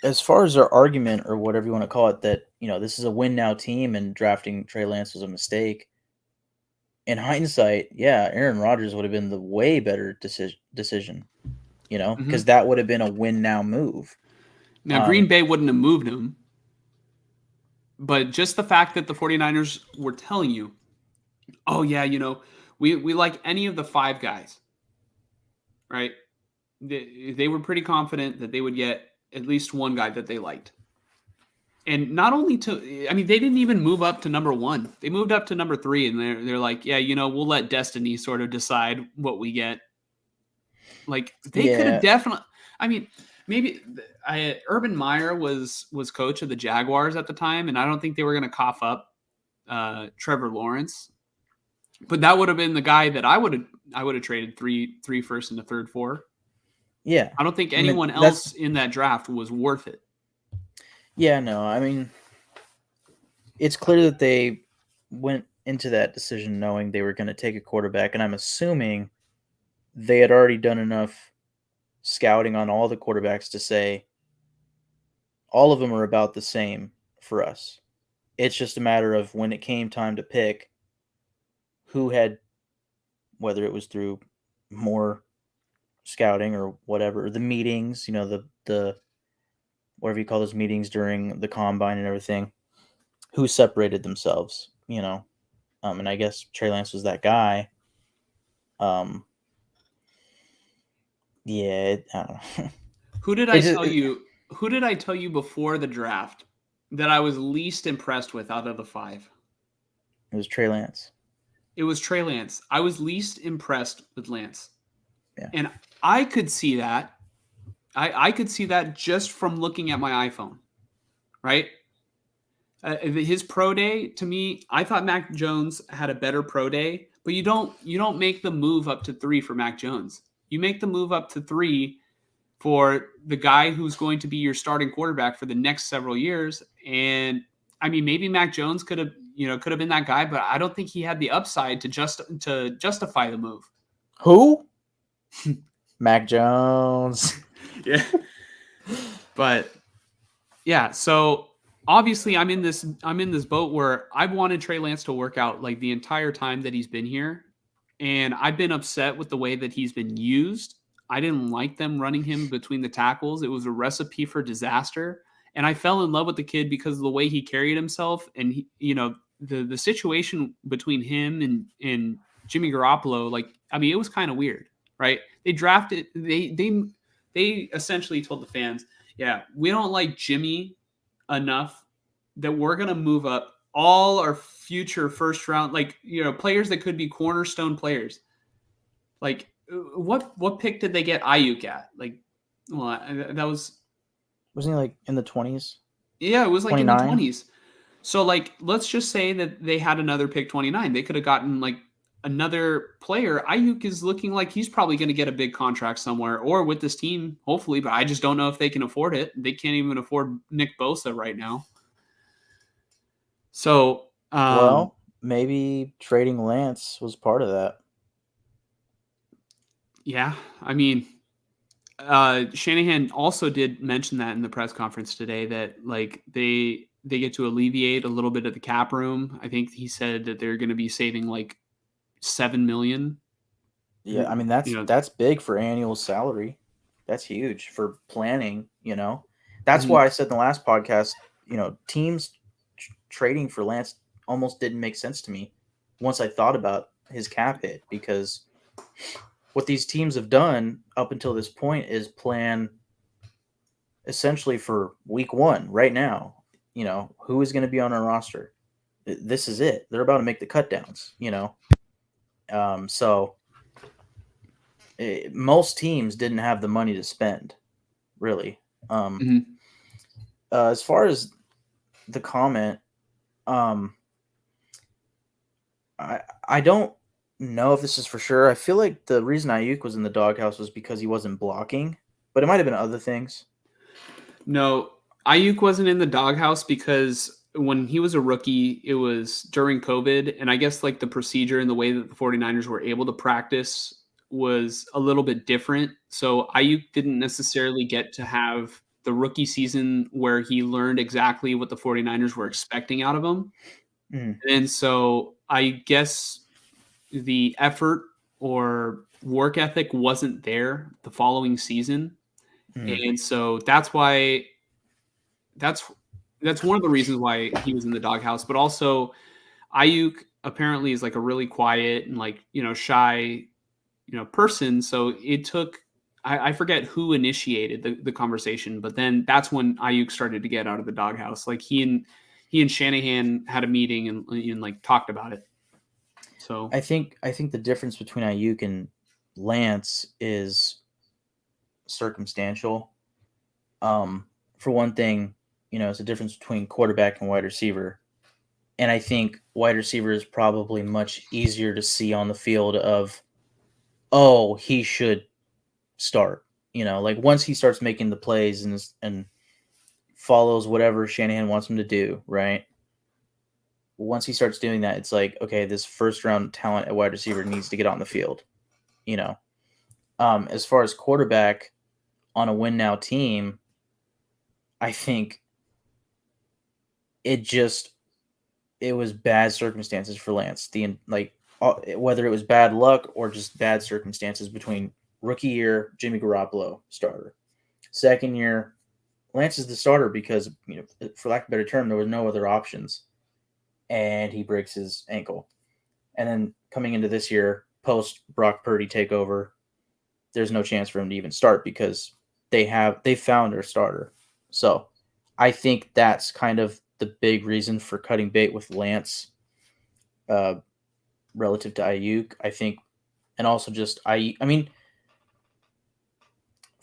as far as their argument, or whatever you want to call it, that this is a win now team and drafting Trey Lance was a mistake. In hindsight, yeah, Aaron Rodgers would have been the way better decision, because that would have been a win now move. Now, Green Bay wouldn't have moved him, but just the fact that the 49ers were telling you, oh yeah, we like any of the 5 guys, right? They were pretty confident that they would get at least one guy that they liked. And not only they didn't even move up to number 1. They moved up to number 3, and they're like, yeah, we'll let destiny sort of decide what we get. Like they could have definitely. I mean, maybe Urban Meyer was coach of the Jaguars at the time, and I don't think they were going to cough up Trevor Lawrence, but that would have been the guy that I would have traded three first and a third for. Yeah, I don't think anyone else in that draft was worth it. Yeah, no, I mean, it's clear that they went into that decision knowing they were going to take a quarterback, and I'm assuming they had already done enough scouting on all the quarterbacks to say all of them are about the same for us. It's just a matter of when it came time to pick who had, whether it was through more scouting or whatever, the meetings, the whatever you call those meetings during the combine and everything, who separated themselves, and I guess Trey Lance was that guy. Yeah, I don't know. Who did I tell you before the draft that I was least impressed with out of the 5? It was Trey Lance. It was Trey Lance. I was least impressed with Lance. Yeah. And I could see that. I could see that just from looking at my iPhone, right? His pro day, to me, I thought Mac Jones had a better pro day, but you don't make the move up to 3 for Mac Jones. You make the move up to 3 for the guy who's going to be your starting quarterback for the next several years. And I mean, maybe Mac Jones could have been that guy, but I don't think he had the upside to justify the move. Who? Mac Jones. Yeah. But yeah, so obviously I'm in this boat where I've wanted Trey Lance to work out like the entire time that he's been here. And I've been upset with the way that he's been used. I didn't like them running him between the tackles. It was a recipe for disaster. And I fell in love with the kid because of the way he carried himself. And the situation between him and Jimmy Garoppolo, like, I mean, it was kind of weird, right? They essentially told the fans, yeah, we don't like Jimmy enough that we're gonna move up all our future first round, like, players that could be cornerstone players. Like, what pick did they get Ayuk at? Like, well, that was Wasn't he like in the 20s? yeah, it was like in the 29? 20s. So like, let's just say that they had another pick 29. They could have gotten like another player. Ayuk is looking like he's probably going to get a big contract somewhere or with this team, hopefully. But I just don't know if they can afford it. They can't even afford Nick Bosa right now. So, Well, maybe trading Lance was part of that. yeah, I mean, Shanahan also did mention that in the press conference today that like they get to alleviate a little bit of the cap room. I think he said that they're going to be saving like 7 million. Yeah, I mean You know, that's big for annual salary. That's huge for planning, you know. That's mhm. why I said in the last podcast, teams trading for Lance almost didn't make sense to me once I thought about his cap hit, because what these teams have done up until this point is plan essentially for week 1 right now, who is going to be on our roster. This is it. They're about to make the cut downs, so most teams didn't have the money to spend, really. Mhm. As far as the comment, um, I don't know if this is for sure. I feel like the reason Ayuk was in the doghouse was because he wasn't blocking, but it might have been other things. No, Ayuk wasn't in the doghouse because when he was a rookie, it was during COVID. And I guess like the procedure and the way that the 49ers were able to practice was a little bit different. So Ayuk didn't necessarily get to have the rookie season where he learned exactly what the 49ers were expecting out of him. Mm, And so I guess the effort or work ethic wasn't there the following season. mm. And so that's that's one of the reasons why he was in the doghouse. But also, Ayuk apparently is like a really quiet and like shy person. So it took I forget who initiated the conversation, but then that's when Ayuk started to get out of the doghouse. Like he and Shanahan had a meeting and like talked about it. So I think the difference between Ayuk and Lance is circumstantial. For one thing, it's a difference between quarterback and wide receiver. And I think wide receiver is probably much easier to see on the field of, oh, he should start. Like once he starts making the plays and follows whatever Shanahan wants him to do, right? Once he starts doing that, it's like, okay, this first round talent at wide receiver needs to get on the field. You know, as far as quarterback on a win now team, I think it just it was bad circumstances for Lance. Whether it was bad luck or just bad circumstances between rookie year Jimmy Garoppolo starter, second year Lance is the starter because for lack of a better term there was no other options, and he breaks his ankle, and then coming into this year post Brock Purdy takeover, there's no chance for him to even start because they found their starter. So I think that's kind of the big reason for cutting bait with Lance, uh, relative to Ayuk. I think, and also just I mean,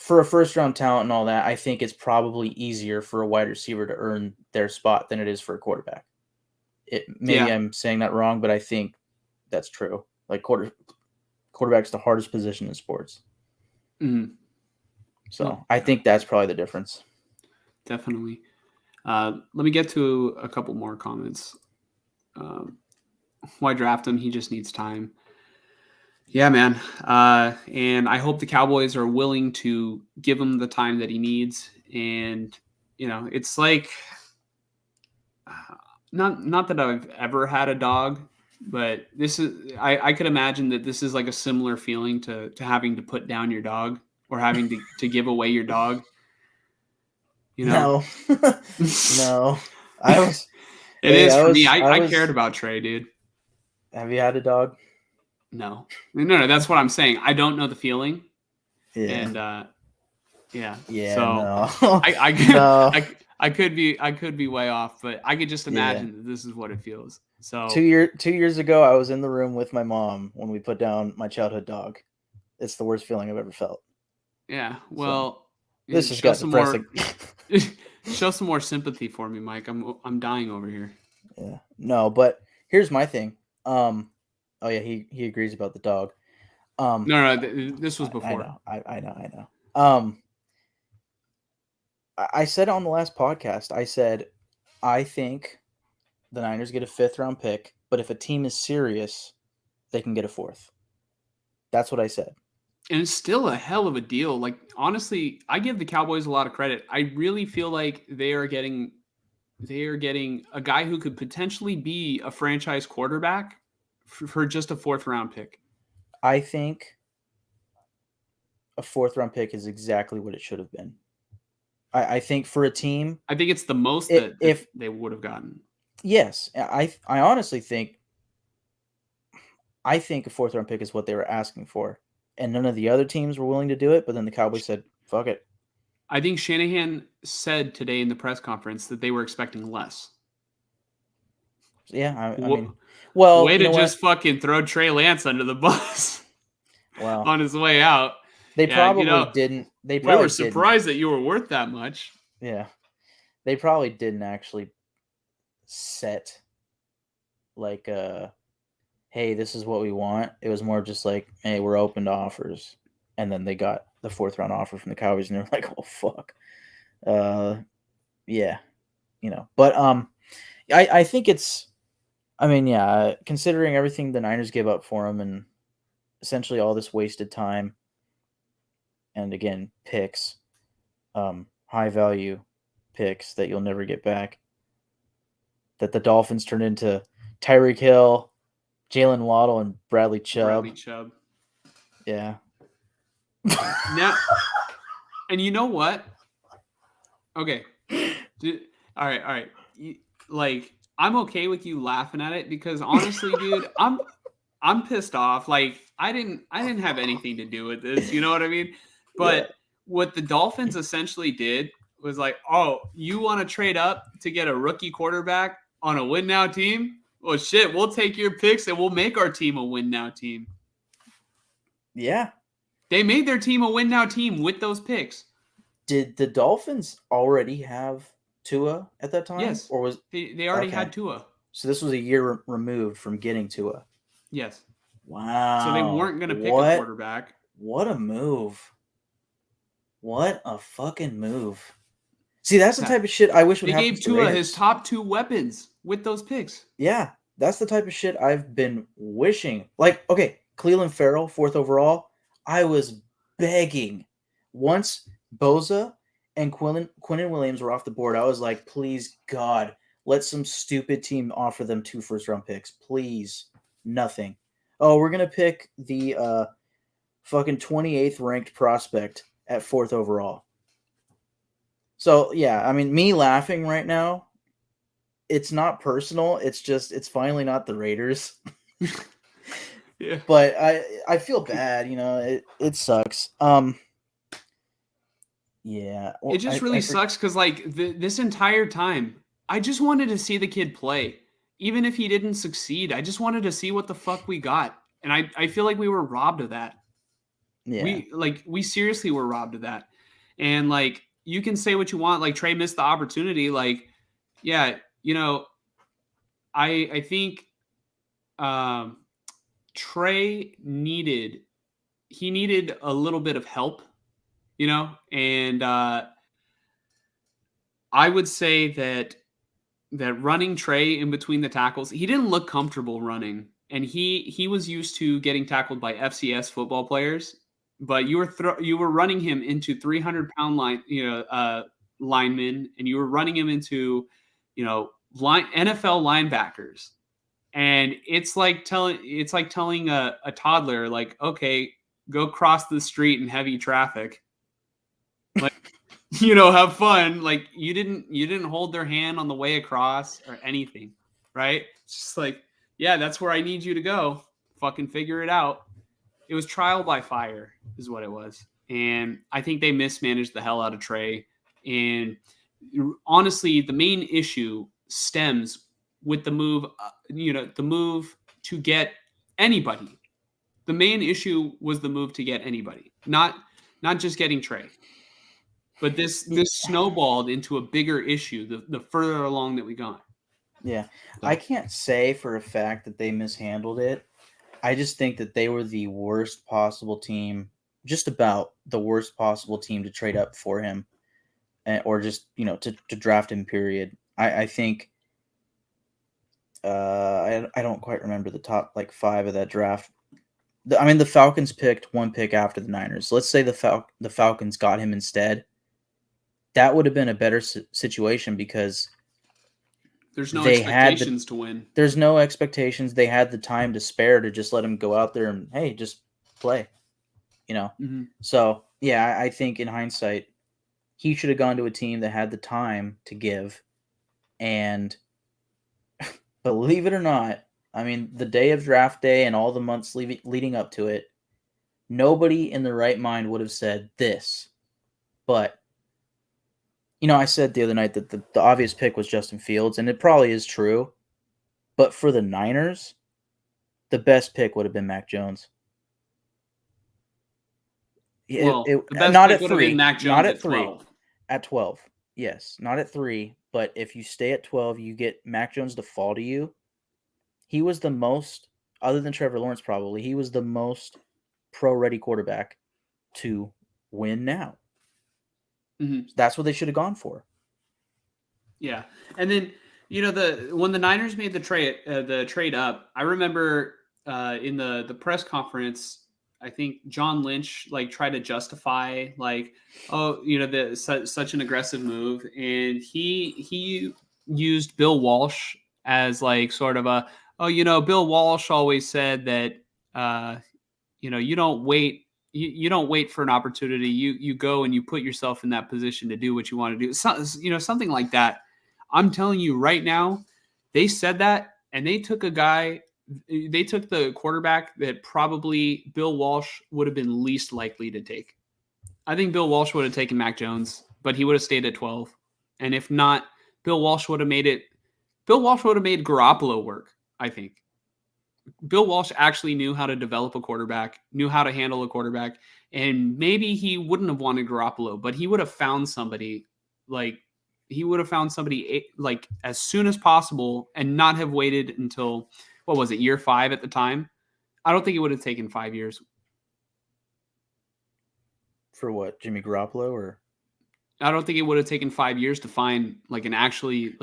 for a first round talent and all that, I think it's probably easier for a wide receiver to earn their spot than it is for a quarterback. Maybe I'm saying that wrong, but I think that's true. Like quarterback's the hardest position in sports. Mm-hmm. So I think that's probably the difference. Definitely. Let me get to a couple more comments. Why draft him? He just needs time. Yeah, man. And I hope the Cowboys are willing to give him the time that he needs. And, it's like, not that I've ever had a dog, but I could imagine that this is like a similar feeling to having to put down your dog or having to give away your dog. No. No. It is for me. I cared about Trey, dude. Have you had a dog? No. That's what I'm saying. I don't know the feeling. Yeah. And yeah. So no. I could be way off, but I could just imagine that this is what it feels. So 2 years ago, I was in the room with my mom when we put down my childhood dog. It's the worst feeling I've ever felt. Yeah. Well, this just got depressing. Show some more sympathy for me, Mike. I'm dying over here. Yeah. No, but here's my thing. Oh yeah, he agrees about the dog. No, this was before. I know. I said on the last podcast, I said I think the Niners get a 5th round pick, but if a team is serious, they can get a 4th. That's what I said. And it's still a hell of a deal. Like, honestly, I give the Cowboys a lot of credit. I really feel like they are getting a guy who could potentially be a franchise quarterback for just a 4th round pick. I think a 4th round pick is exactly what it should have been. I think for a team, I think it's the most that they would have gotten. Yes, I honestly think a 4th round pick is what they were asking for, and none of the other teams were willing to do it. But then the Cowboys said, "Fuck it." I think Shanahan said today in the press conference that they were expecting less. Yeah, I mean, well, way to just fucking throw Trey Lance under the bus. Well, on his way out. They probably didn't. We were surprised that you were worth that much. Yeah, they probably didn't actually set like hey, this is what we want. It was more just like, hey, we're open to offers, and then they got the 4th round offer from the Cowboys, and they're like, oh fuck, yeah, But I think it's, considering everything the Niners gave up for him, and essentially all this wasted time. And again, picks, high value picks that you'll never get back. That the Dolphins turned into Tyreek Hill, Jalen Waddle, and Bradley Chubb. Yeah. Now, and you know what? Okay. All right. Like, I'm okay with you laughing at it because honestly, dude, I'm pissed off. Like, I didn't have anything to do with this. You know what I mean? But what the Dolphins essentially did was like, oh, you want to trade up to get a rookie quarterback on a win now team? Well, shit, we'll take your picks and we'll make our team a win now team. Yeah. They made their team a win now team with those picks. Did the Dolphins already have Tua at that time? Yes. Or was they already had Tua. So this was a year removed from getting Tua. Yes. Wow. So they weren't going to pick a quarterback. What a move. What a fucking move. See, that's the type of shit I wish would happen. They gave Tua his top 2 weapons with those picks. Yeah, that's the type of shit I've been wishing. Like, okay, Cleveland Farrell, 4th overall. I was begging. Once Boza and Quinnen Williams were off the board, I was like, please, God, let some stupid team offer them 2 first-round picks. Please. Nothing. Oh, we're going to pick the fucking 28th ranked prospect at 4th overall. So, yeah, I mean, me laughing right now, it's not personal. It's just, it's finally not the Raiders. Yeah. But I feel bad, it sucks. Yeah. Well, it just really sucks because, like, this entire time, I just wanted to see the kid play. Even if he didn't succeed, I just wanted to see what the fuck we got. And I feel like we were robbed of that. Yeah. We seriously were robbed of that. And like, you can say what you want. Like, Trey missed the opportunity. Like, yeah, I think Trey needed a little bit of help, and I would say that running Trey in between the tackles, he didn't look comfortable running, and he was used to getting tackled by FCS football players, but you were running him into 300-pound linemen, and you were running him into NFL linebackers. And it's like telling a toddler, like, okay, go cross the street in heavy traffic, like, have fun. Like, you didn't hold their hand on the way across or anything, right? It's just like, yeah, that's where I need you to go. Fucking figure it out. It was trial by fire, is what it was. And I think they mismanaged the hell out of Trey. And honestly, the main issue stems with the move, the move to get anybody. The main issue was the move to get anybody, not just getting Trey. But this snowballed into a bigger issue the further along that we got. Yeah. So, I can't say for a fact that they mishandled it. I just think that they were the worst possible team, just about the worst possible team to trade up for him, or just, to draft him, period. I think I don't quite remember the top, 5 of that draft. The Falcons picked one pick after the Niners. So let's say the Falcons got him instead. That would have been a better situation because there's no expectations to win. There's no expectations. They had the time to spare to just let him go out there and, hey, just play, Mm-hmm. So, yeah, I think in hindsight, he should have gone to a team that had the time to give. And believe it or not, I mean, the day of draft day and all the months leading up to it, nobody in their right mind would have said this. But I said the other night that the obvious pick was Justin Fields, and it probably is true. But for the Niners, the best pick would have been Mac Jones. Well, the best not pick at 3. Mac Jones not at 3. 12. At 12. Yes, not at 3. But if you stay at 12, you get Mac Jones to fall to you. He was the most, other than Trevor Lawrence probably, he was the most pro-ready quarterback to win now. Mm-hmm. That's what they should have gone for. Yeah, and then when the Niners made the trade up, I remember in the press conference, I think John Lynch tried to justify such an aggressive move, and he used Bill Walsh as sort of a Bill Walsh always said that you don't wait. You don't wait for an opportunity. You go and you put yourself in that position to do what you want to do. Something like that. I'm telling you right now, they said that, and they took the quarterback that probably Bill Walsh would have been least likely to take. I think Bill Walsh would have taken Mac Jones, but he would have stayed at 12. And if not, Bill Walsh would have made Garoppolo work, I think. Bill Walsh actually knew how to develop a quarterback, knew how to handle a quarterback, and maybe he wouldn't have wanted Garoppolo, but he would have found somebody as soon as possible and not have waited until, what was it, year 5 at the time? I don't think it would have taken 5 years. For what, Jimmy Garoppolo? Or I don't think it would have taken 5 years to find an actually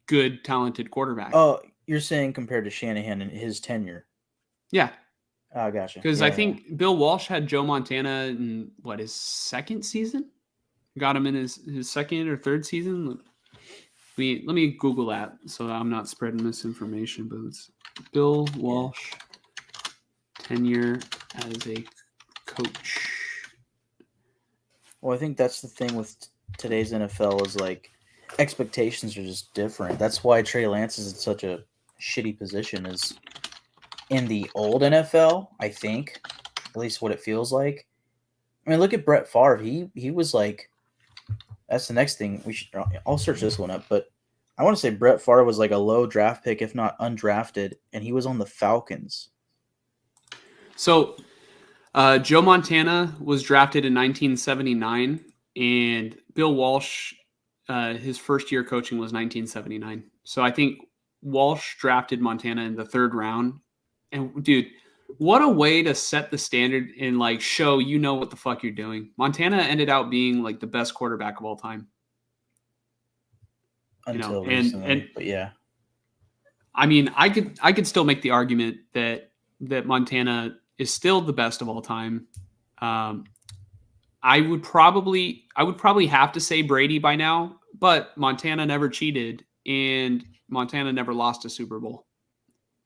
good, talented quarterback. Oh, you're saying compared to Shanahan and his tenure? Yeah. Oh, gotcha. Because I think Bill Walsh had Joe Montana in his second season? Got him in his second or third season. Let me Google that so that I'm not spreading misinformation. But it's Bill Walsh tenure as a coach. Well, I think that's the thing with today's NFL is expectations are just different. That's why Trey Lance is in such a shitty position. Is in the old NFL, I think, at least what it feels like. I mean, look at Brett Favre. He was that's the next thing I'll search this one up, but I want to say Brett Favre was a low draft pick, if not undrafted, and he was on the Falcons. So Joe Montana was drafted in 1979, and Bill Walsh, his first year coaching was 1979. So I think Walsh drafted Montana in the 3rd round. And dude, what a way to set the standard and like show you know what the fuck you're doing. Montana ended up being like the best quarterback of all time. Until and recently, but yeah. I mean, I could still make the argument that Montana is still the best of all time. I would probably have to say Brady by now, but Montana never cheated and Montana never lost a Super Bowl.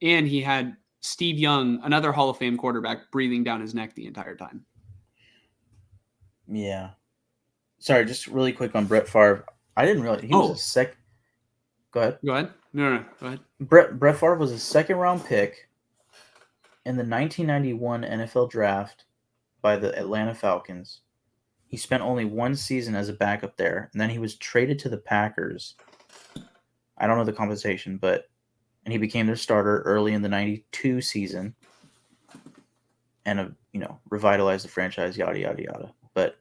And he had Steve Young, another Hall of Fame quarterback, breathing down his neck the entire time. Yeah. Sorry, just really quick on Brett Favre. I didn't realize he was a second. Go ahead. Go ahead. No, go ahead. Brett Favre was a 2nd round pick in the 1991 NFL draft by the Atlanta Falcons. He spent only 1 season as a backup there, and then he was traded to the Packers. I don't know the compensation, and he became their starter early in the 92 season and revitalized the franchise, yada yada yada. But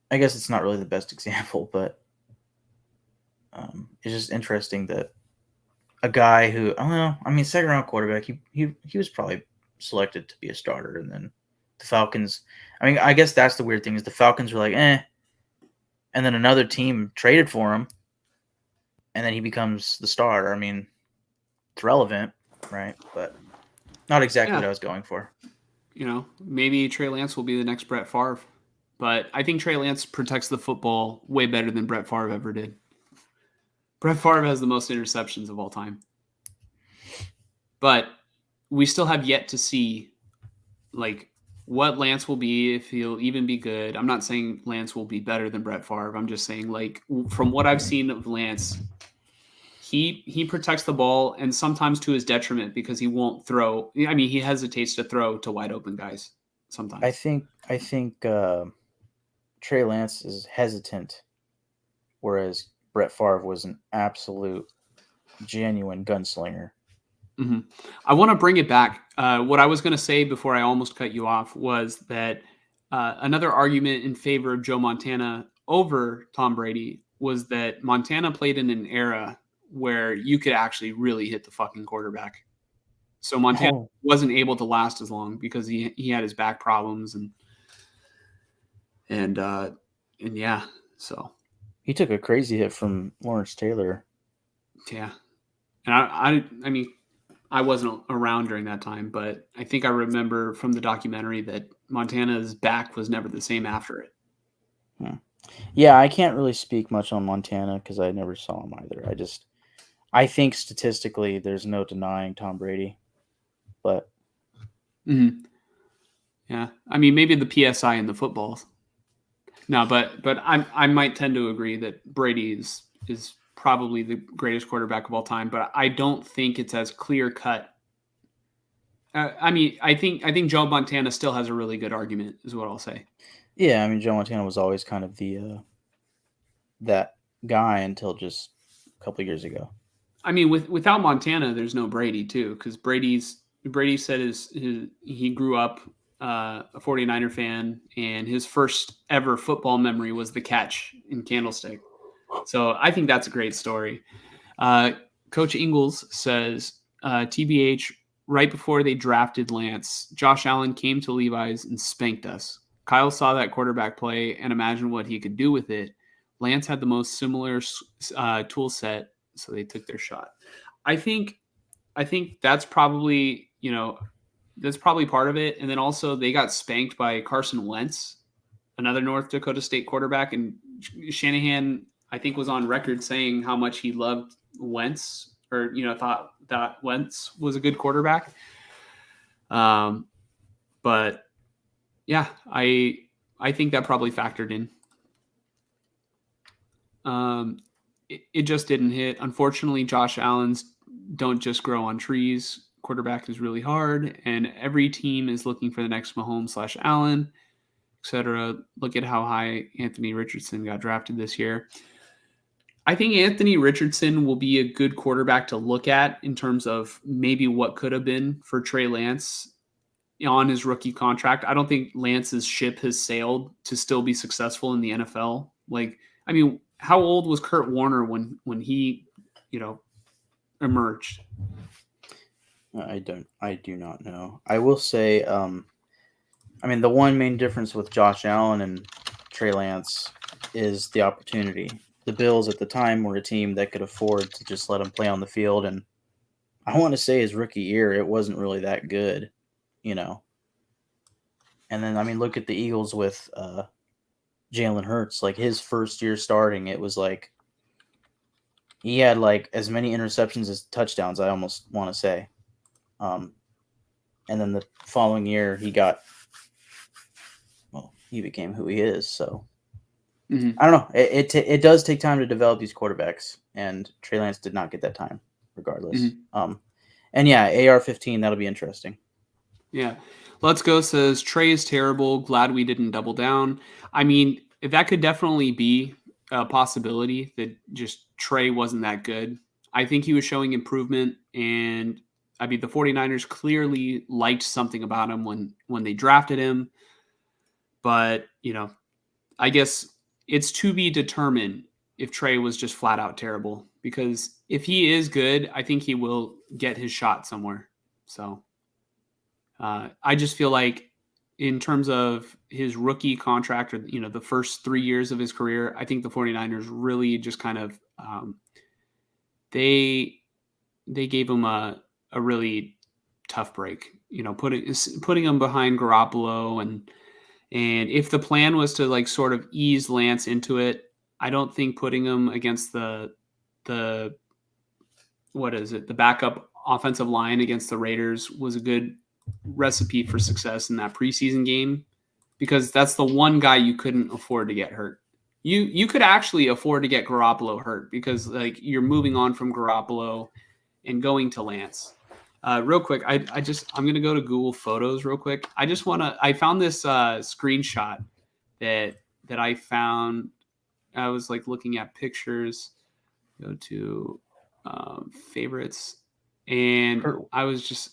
I guess it's not really the best example, but it's just interesting that a guy who, I don't know, I mean, 2nd round quarterback, he was probably selected to be a starter, and then the Falcons, I mean, I guess that's the weird thing is the Falcons were like, and then another team traded for him, and then he becomes the starter. I mean, it's relevant, right? But not exactly what I was going for. Maybe Trey Lance will be the next Brett Favre, but I think Trey Lance protects the football way better than Brett Favre ever did. Brett Favre has the most interceptions of all time. But we still have yet to see, like, what Lance will be, if he'll even be good. I'm not saying Lance will be better than Brett Favre. I'm just saying, like, from what I've seen of Lance, he protects the ball, and sometimes to his detriment because he won't throw. I mean, he hesitates to throw to wide open guys sometimes. I think Trey Lance is hesitant, whereas Brett Favre was an absolute, genuine gunslinger. Mm-hmm. I want to bring it back. What I was going to say before I almost cut you off was that another argument in favor of Joe Montana over Tom Brady was that Montana played in an era where you could actually really hit the fucking quarterback. So Montana wasn't able to last as long because he had his back problems and yeah. So he took a crazy hit from Lawrence Taylor. Yeah, and I mean, I wasn't around during that time, but I think I remember from the documentary that Montana's back was never the same after it. Yeah, I can't really speak much on Montana because I never saw him either. I think statistically there's no denying Tom Brady, but yeah, I mean maybe the PSI in the footballs. No, but I might tend to agree that Brady is probably the greatest quarterback of all time, but I don't think it's as clear cut. I mean, I think Joe Montana still has a really good argument, is what I'll say. Yeah, I mean, Joe Montana was always kind of the that guy until just a couple of years ago. I mean, without Montana, there's no Brady too, because Brady said he grew up a 49er fan, and his first ever football memory was the catch in Candlestick. So I think that's a great story. Coach Ingalls says, TBH, right before they drafted Lance, Josh Allen came to Levi's and spanked us. Kyle saw that quarterback play and imagined what he could do with it. Lance had the most similar tool set, so they took their shot. I think that's probably, that's probably part of it. And then also they got spanked by Carson Wentz, another North Dakota State quarterback, and Shanahan, I think, was on record saying how much he loved Wentz, or thought that Wentz was a good quarterback. But yeah, I think that probably factored in. It just didn't hit. Unfortunately, Josh Allen's don't just grow on trees. Quarterback is really hard, and every team is looking for the next Mahomes / Allen, etc. Look at how high Anthony Richardson got drafted this year. I think Anthony Richardson will be a good quarterback to look at in terms of maybe what could have been for Trey Lance. on his rookie contract. I don't think Lance's ship has sailed to still be successful in the NFL. Like, I mean, how old was Kurt Warner when he, emerged? I do not know. I will say, I mean, the one main difference with Josh Allen and Trey Lance is the opportunity. The Bills at the time were a team that could afford to just let him play on the field, and I want to say his rookie year, it wasn't really that good, you know. And then, I mean, look at the Eagles with Jalen Hurts. Like, his first year starting, it was like he had like as many interceptions as touchdowns, I almost want to say. And then the following year, he became who he is. So Mm-hmm. I don't know. It does take time to develop these quarterbacks, and Trey Lance did not get that time, regardless. Mm-hmm. And yeah, AR-15, that'll be interesting. Yeah. Let's Go says Trey is terrible. Glad we didn't double down. I mean, that could definitely be a possibility that just Trey wasn't that good. I think he was showing improvement, and I mean the 49ers clearly liked something about him when they drafted him. But, I guess it's to be determined if Trey was just flat out terrible, because if he is good, I think he will get his shot somewhere. So I just feel like in terms of his rookie contract, or the first 3 years of his career, I think the 49ers really just kind of they gave him a really tough break. Putting him behind Garoppolo, and if the plan was to like sort of ease Lance into it, I don't think putting him against the what is it, the backup offensive line against the Raiders was a good recipe for success in that preseason game, because that's the one guy you couldn't afford to get hurt. You could actually afford to get Garoppolo hurt, because like you're moving on from Garoppolo and going to Lance. Real quick, I'm gonna go to Google Photos real quick. I found this screenshot that I found. I was like looking at pictures. Go to favorites, and I was just.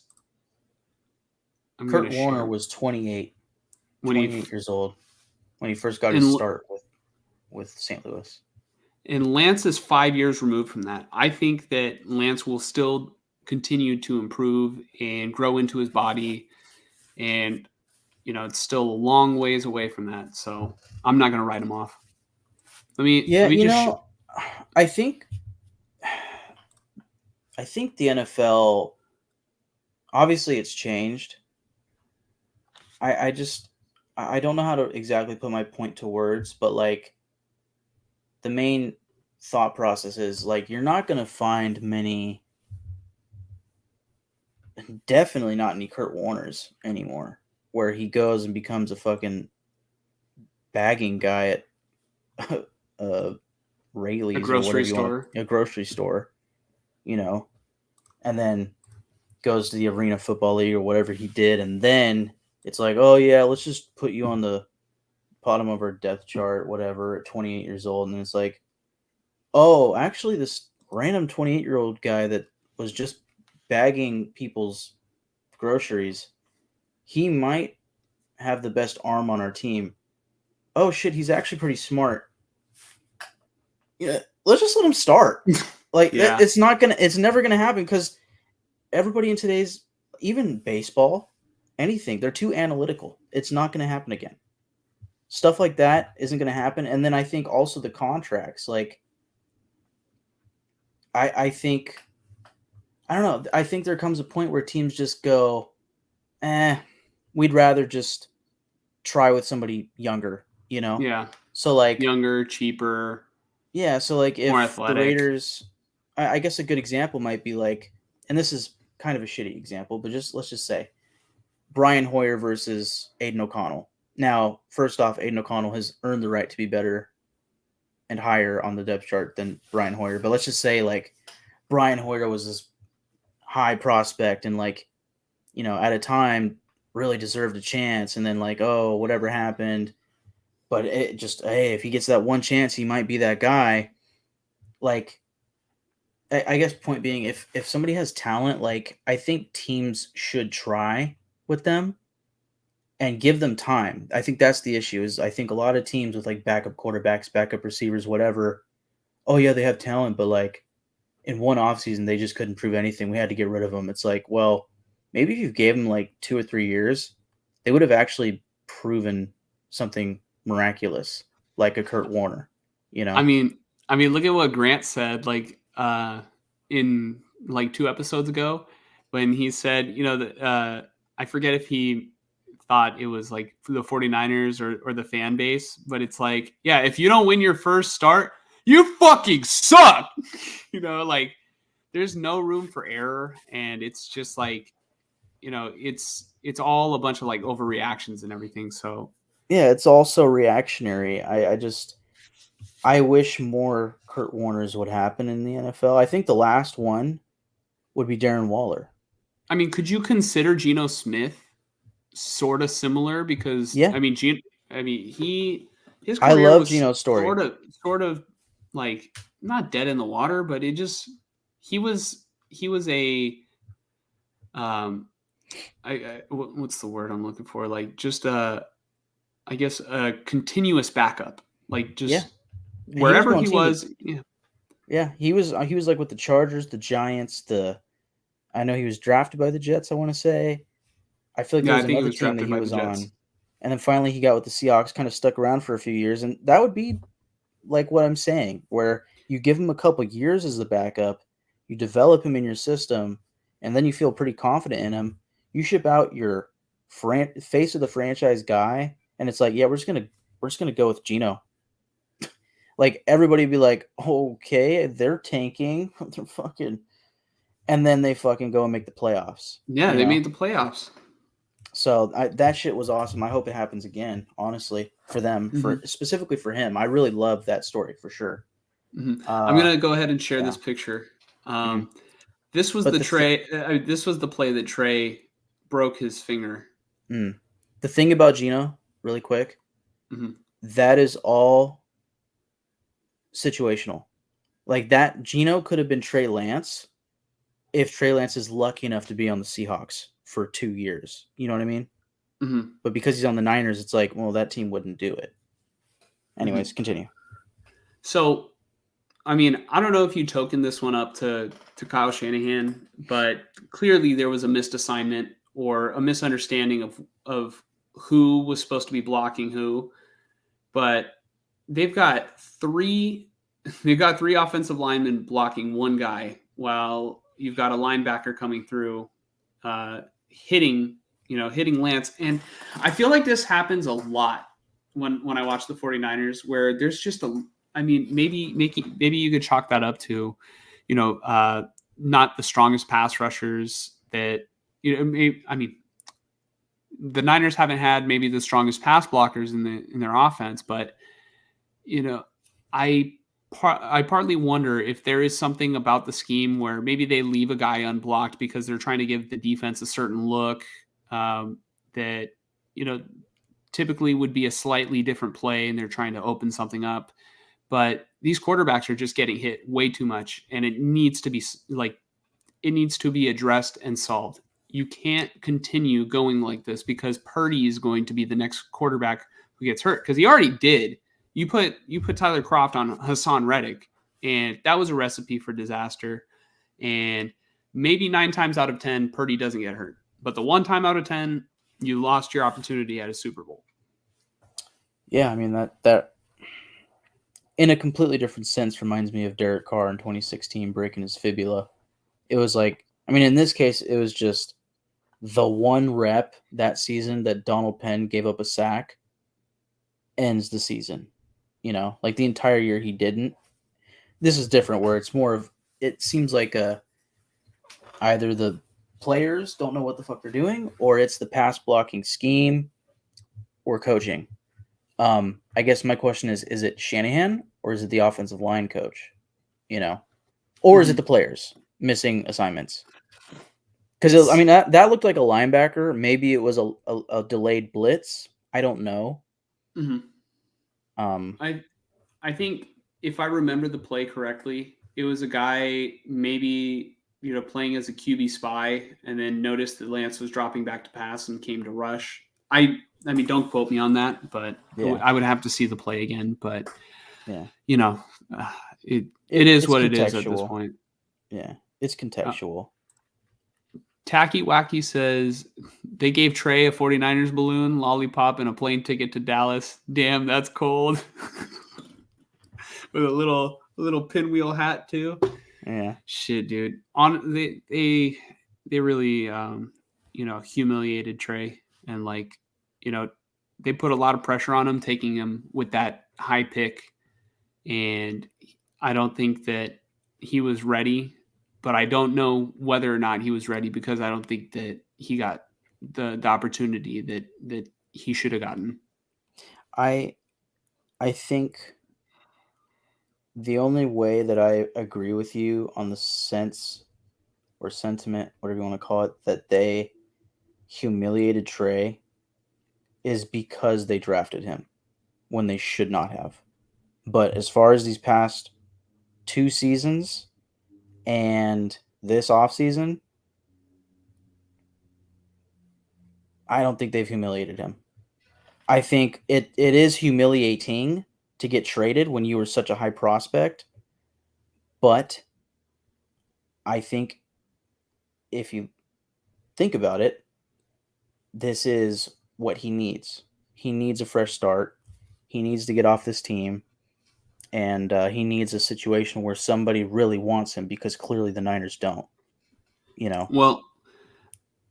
Kurt Warner was 28 years old when he first got his start with St. Louis. And Lance is 5 years removed from that. I think that Lance will still continue to improve and grow into his body, and it's still a long ways away from that. So I'm not going to write him off. Let me just. I think the NFL, obviously it's changed. I don't know how to exactly put my point to words, but like the main thought process is like you're not going to find many, definitely not any Kurt Warners anymore, where he goes and becomes a fucking bagging guy at Rayleigh's, A grocery store. A grocery store, and then goes to the Arena Football League or whatever he did, and then it's like, oh yeah, let's just put you on the bottom of our depth chart, whatever, at 28 years old, and it's like, oh, actually, this random 28-year-old guy that was just bagging people's groceries, he might have the best arm on our team. Oh shit, he's actually pretty smart. Yeah, let's just let him start. Like, Yeah. it's never gonna happen, because everybody in today's, even baseball, anything, they're too analytical. It's not gonna happen again. Stuff like that isn't gonna happen. And then I think also the contracts, like, I think, I don't know, I think there comes a point where teams just go, we'd rather just try with somebody younger, Yeah. So like Younger, cheaper. Yeah, so like if more athletic. The Raiders, I guess a good example might be like, and this is kind of a shitty example, but let's just say Brian Hoyer versus Aiden O'Connell. Now, first off, Aiden O'Connell has earned the right to be better and higher on the depth chart than Brian Hoyer. But let's just say like Brian Hoyer was this high prospect and like, at a time really deserved a chance, and then like, oh, whatever happened. But it just, hey, if he gets that one chance, he might be that guy. Like, I guess point being, if somebody has talent, like, I think teams should try with them. and give them time. I think that's the issue. Is I think a lot of teams with like backup quarterbacks, backup receivers, whatever. Oh yeah, they have talent, but like in one offseason, they just couldn't prove anything. We had to get rid of them. It's like, well, maybe if you gave them like 2 or 3 years, they would have actually proven something miraculous, like a Kurt Warner. You I know? mean, look at what Grant said, like in like 2 episodes ago, when he said, that I forget if he thought it was like for the 49ers or the fan base, but it's like, yeah, if you don't win your first start, you fucking suck. Like there's no room for error, and it's just like, it's all a bunch of like overreactions and everything. So Yeah, it's also reactionary. I wish more Kurt Warners would happen in the NFL. I think the last one would be Darren Waller. I mean, could you consider Geno Smith sort of similar? Because Yeah, his I career love was Geno's story. sort of like not dead in the water, but he was a what's the word I'm looking for? Like just I guess a continuous backup. Like Yeah, just and he was wherever going he team to was, yeah. yeah, he was like with the Chargers, the Giants, I know he was drafted by the Jets, I want to say. I feel like there Yeah, was I think he another was team that drafted he by the was Jets. on. And then finally he got with the Seahawks, kind of stuck around for a few years, and that would be like what I'm saying, where you give him a couple years as the backup, you develop him in your system, and then you feel pretty confident in him. You ship out your face of the franchise guy, and it's like, yeah, we're just gonna go with Geno. Like everybody be like, okay, they're tanking, they're fucking, and then they fucking go and make the playoffs. Yeah, You they know, made the playoffs. so that shit was awesome. I hope it happens again. Honestly, for them, for Mm-hmm. specifically for him, I really love that story for sure. Mm-hmm. I'm Uh, gonna go ahead and share yeah. this picture. Mhm. This was But the Trey. This was the play that Trey broke his finger. the thing about Gino, really quick, Mm-hmm. that is all situational. Like that, Gino could have been Trey Lance if Trey Lance is lucky enough to be on the Seahawks for 2 years. You know what I mean? Mm-hmm. But because he's on the Niners, it's like, well, that team wouldn't do it. Mm-hmm. Anyways, continue. So, I mean, I don't know if you token this one up to Kyle Shanahan, but clearly there was a missed assignment or a misunderstanding of who was supposed to be blocking who. But they've got three they've got three offensive linemen blocking one guy, while you've got a linebacker coming through, hitting Lance. And I feel like this happens a lot when I watch the 49ers, where there's just maybe you could chalk that up to, not the strongest pass rushers that, the Niners haven't had maybe the strongest pass blockers in their offense, but you know, I I partly wonder if there is something about the scheme where maybe they leave a guy unblocked because they're trying to give the defense a certain look, that you know typically would be a slightly different play, and they're trying to open something up. But these quarterbacks are just getting hit way too much, and it needs to be addressed and solved. You can't continue going like this, because Purdy is going to be the next quarterback who gets hurt, because he already did. You put Tyler Croft on Hassan Reddick, and that was a recipe for disaster. And maybe 9 times out of 10, Purdy doesn't get hurt, but the 1 time out of 10, you lost your opportunity at a Super Bowl. Yeah, I mean that in a completely different sense reminds me of Derek Carr in 2016 breaking his fibula. It was like, I mean, in this case, it was just the one rep that season that Donald Penn gave up a sack ends the season. You know, like the entire year he didn't. This is different where it's more of, it seems like either the players don't know what the fuck they're doing, or it's the pass blocking scheme or coaching. I guess my question is it Shanahan or is it the offensive line coach? You know, or is it the Mm-hmm. players missing assignments? Because I mean that looked like a linebacker. Maybe it was a delayed blitz. I don't know. Mm-hmm. Um, I think if I remember the play correctly, it was a guy maybe playing as a QB spy, and then noticed that Lance was dropping back to pass and came to rush. I mean, don't quote me on that, but Yeah. I would have to see the play again. But Yeah. It is what it is at this contextual. point. Yeah, it's contextual. Tacky Wacky says they gave Trey a 49ers balloon, lollipop, and a plane ticket to Dallas. Damn, that's cold. With a little pinwheel hat too. Yeah. Shit, dude. They really humiliated Trey, and they put a lot of pressure on him, taking him with that high pick, and I don't think that he was ready. But I don't know whether or not he was ready, because I don't think that he got the opportunity that he should have gotten. I think the only way that I agree with you on the sense or sentiment, whatever you want to call it, that they humiliated Trey is because they drafted him when they should not have. But as far as these past 2 seasons and this offseason, I don't think they've humiliated him. I think it is humiliating to get traded when you were such a high prospect, but I think if you think about it, this is what he needs. He needs a fresh start. He needs to get off this team, and he needs a situation where somebody really wants him, because clearly the Niners don't. Well,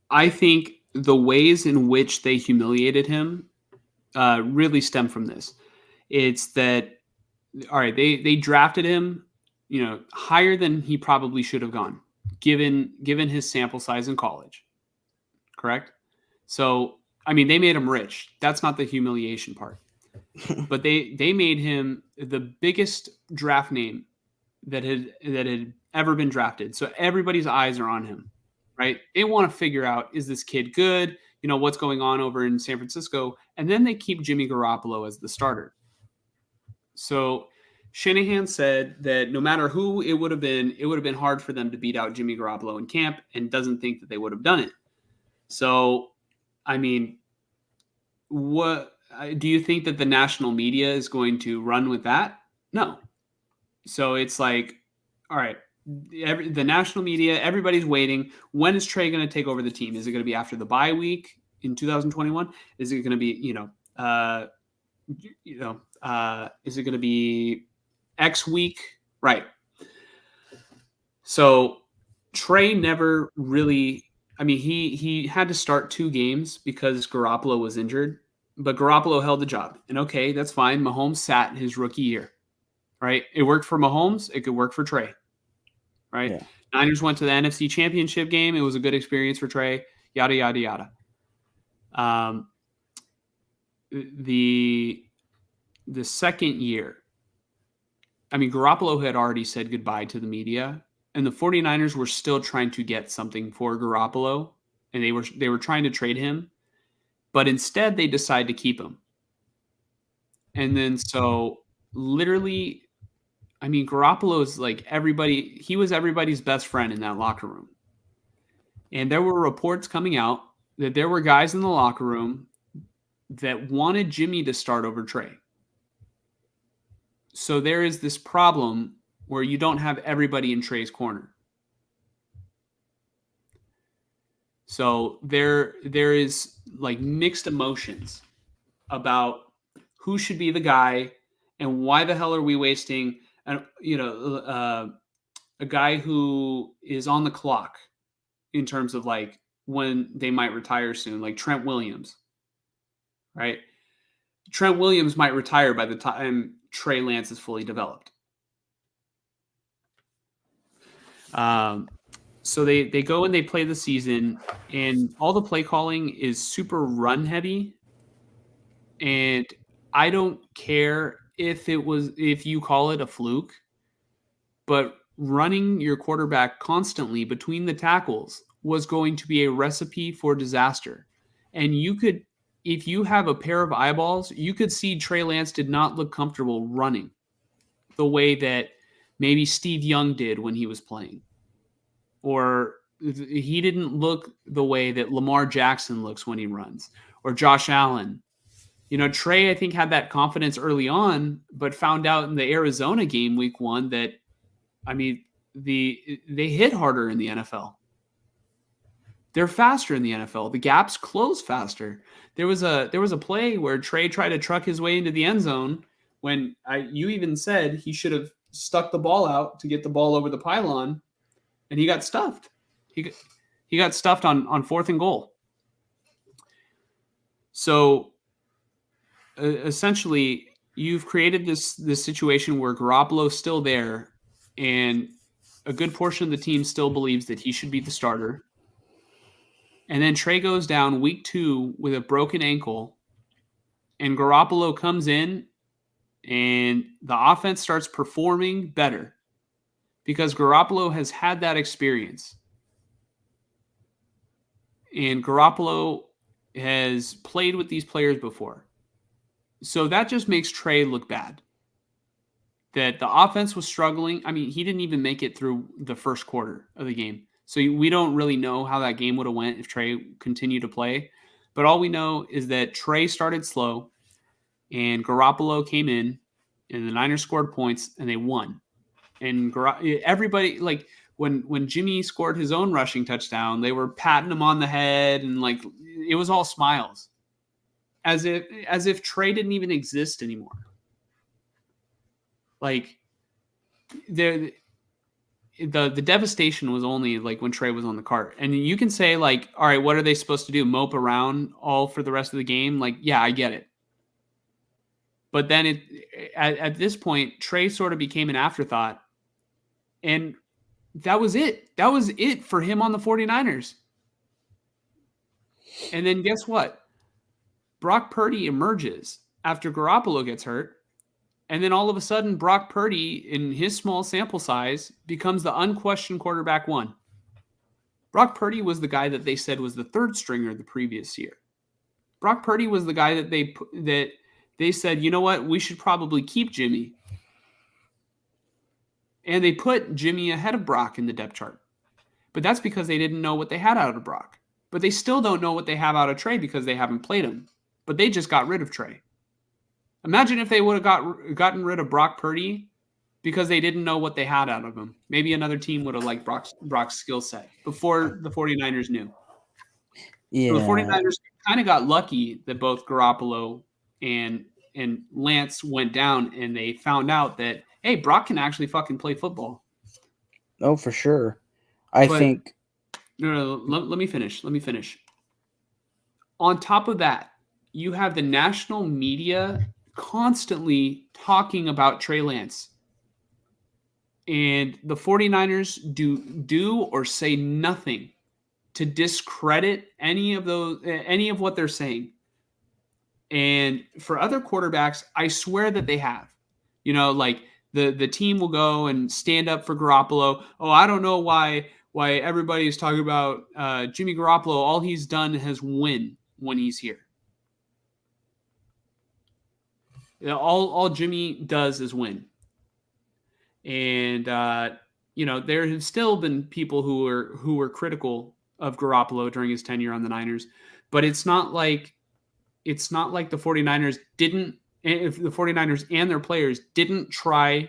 I think the ways in which they humiliated him really stem from this. It's that, all right, they drafted him, higher than he probably should have gone, given his sample size in college. Correct? So, I mean, they made him rich. That's not the humiliation part. But they made him the biggest draft name that had ever been drafted. So everybody's eyes are on him, right? They want to figure out, is this kid good? What's going on over in San Francisco? And then they keep Jimmy Garoppolo as the starter. So Shanahan said that no matter who it would have been hard for them to beat out Jimmy Garoppolo in camp, and doesn't think that they would have done it. So, I mean, what do you think that the national media is going to run with that? No. So it's like, all right, the national media, everybody's waiting. When is Trey going to take over the team? Is it going to be after the bye week in 2021? Is it going to be, is it going to be X week? Right. So Trey never really, I mean, he had to start 2 games because Garoppolo was injured, but Garoppolo held the job. And okay, that's fine. Mahomes sat his rookie year, right? It worked for Mahomes. It could work for Trey, right? Yeah. Niners went to the NFC Championship game. It was a good experience for Trey, yada, yada, yada. The second year, I mean, Garoppolo had already said goodbye to the media, and the 49ers were still trying to get something for Garoppolo, and they were trying to trade him, but instead they decided to keep him. And then so literally, I mean, Garoppolo is like he was everybody's best friend in that locker room. And there were reports coming out that there were guys in the locker room that wanted Jimmy to start over Trey. So there is this problem where you don't have everybody in Trey's corner. So there is like mixed emotions about who should be the guy, and why the hell are we wasting a guy who is on the clock in terms of like when they might retire soon, like Trent Williams, right? Trent Williams might retire by the time Trey Lance is fully developed. So they go and they play the season, and all the play calling is super run heavy. And I don't care if you call it a fluke, but running your quarterback constantly between the tackles was going to be a recipe for disaster. And if you have a pair of eyeballs, you could see Trey Lance did not look comfortable running the way that maybe Steve Young did when he was playing. Or he didn't look the way that Lamar Jackson looks when he runs. or Josh Allen. Trey, I think, had that confidence early on, but found out in the Arizona game week 1 that, they hit harder in the NFL. They're faster in the NFL. The gaps close faster. There was a play where Trey tried to truck his way into the end zone when you even said he should have stuck the ball out to get the ball over the pylon, and he got stuffed. He got stuffed on 4th and goal. So essentially, you've created this situation where Garoppolo's still there, and a good portion of the team still believes that he should be the starter. And then Trey goes down week 2 with a broken ankle, and Garoppolo comes in, and the offense starts performing better because Garoppolo has had that experience. And Garoppolo has played with these players before. So that just makes Trey look bad. That the offense was struggling. He didn't even make it through the first quarter of the game. So we don't really know how that game would have went if Trey continued to play. But all we know is that Trey started slow, and Garoppolo came in, and the Niners scored points, and they won. And everybody, like, when Jimmy scored his own rushing touchdown, they were patting him on the head, and like it was all smiles, as if Trey didn't even exist anymore. Like the devastation was only like when Trey was on the cart. And you can say, like, all right, what are they supposed to do? Mope around all for the rest of the game? Like, yeah, I get it. But then at this point, Trey sort of became an afterthought. And that was it. That was it for him on the 49ers. And then guess what? Brock Purdy emerges after Garoppolo gets hurt. And then all of a sudden, Brock Purdy, in his small sample size, becomes the unquestioned quarterback 1. Brock Purdy was the guy that they said was the third stringer the previous year. Brock Purdy was the guy that they said, you know what, we should probably keep Jimmy. And they put Jimmy ahead of Brock in the depth chart. But that's because they didn't know what they had out of Brock. But they still don't know what they have out of Trey because they haven't played him. But they just got rid of Trey. Imagine if they would have gotten rid of Brock Purdy because they didn't know what they had out of him. Maybe another team would have liked Brock's skill set before the 49ers knew. Yeah. So the 49ers kind of got lucky that both Garoppolo and Lance went down, and they found out that, hey, Brock can actually fucking play football. Oh, for sure. I think. No, let me finish. On top of that, you have the national media constantly talking about Trey Lance. And the 49ers do or say nothing to discredit any of what they're saying. And for other quarterbacks, I swear that they have. Like the team will go and stand up for Garoppolo. Oh, I don't know why everybody's talking about Jimmy Garoppolo. All he's done is win when he's here. All Jimmy does is win. And there have still been people who were critical of Garoppolo during his tenure on the Niners, but it's not like the 49ers didn't, if the 49ers and their players didn't try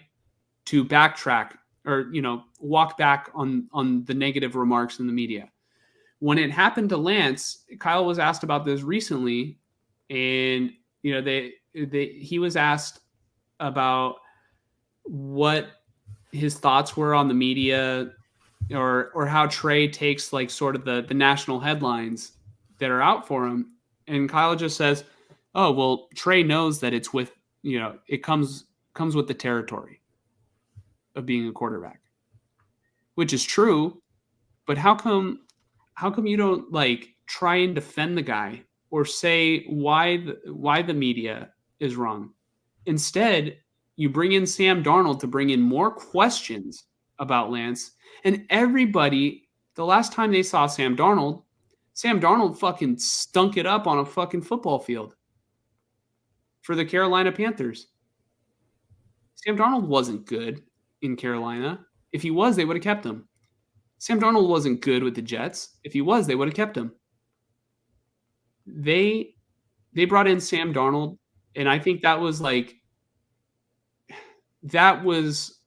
to backtrack or walk back on the negative remarks in the media. When it happened to Lance, Kyle was asked about this recently, and he was asked about what his thoughts were on the media or how Trey takes like sort of the national headlines that are out for him. And Kyle just says, oh, well, Trey knows that it's with, it comes with the territory of being a quarterback, which is true. But how come you don't like try and defend the guy or say why the media is wrong? Instead, you bring in Sam Darnold to bring in more questions about Lance. And everybody, the last time they saw Sam Darnold fucking stunk it up on a fucking football field for the Carolina Panthers. Sam Darnold wasn't good in Carolina. If he was, they would have kept him. Sam Darnold wasn't good with the Jets. If he was, they would have kept him. They They brought in Sam Darnold, and I think that was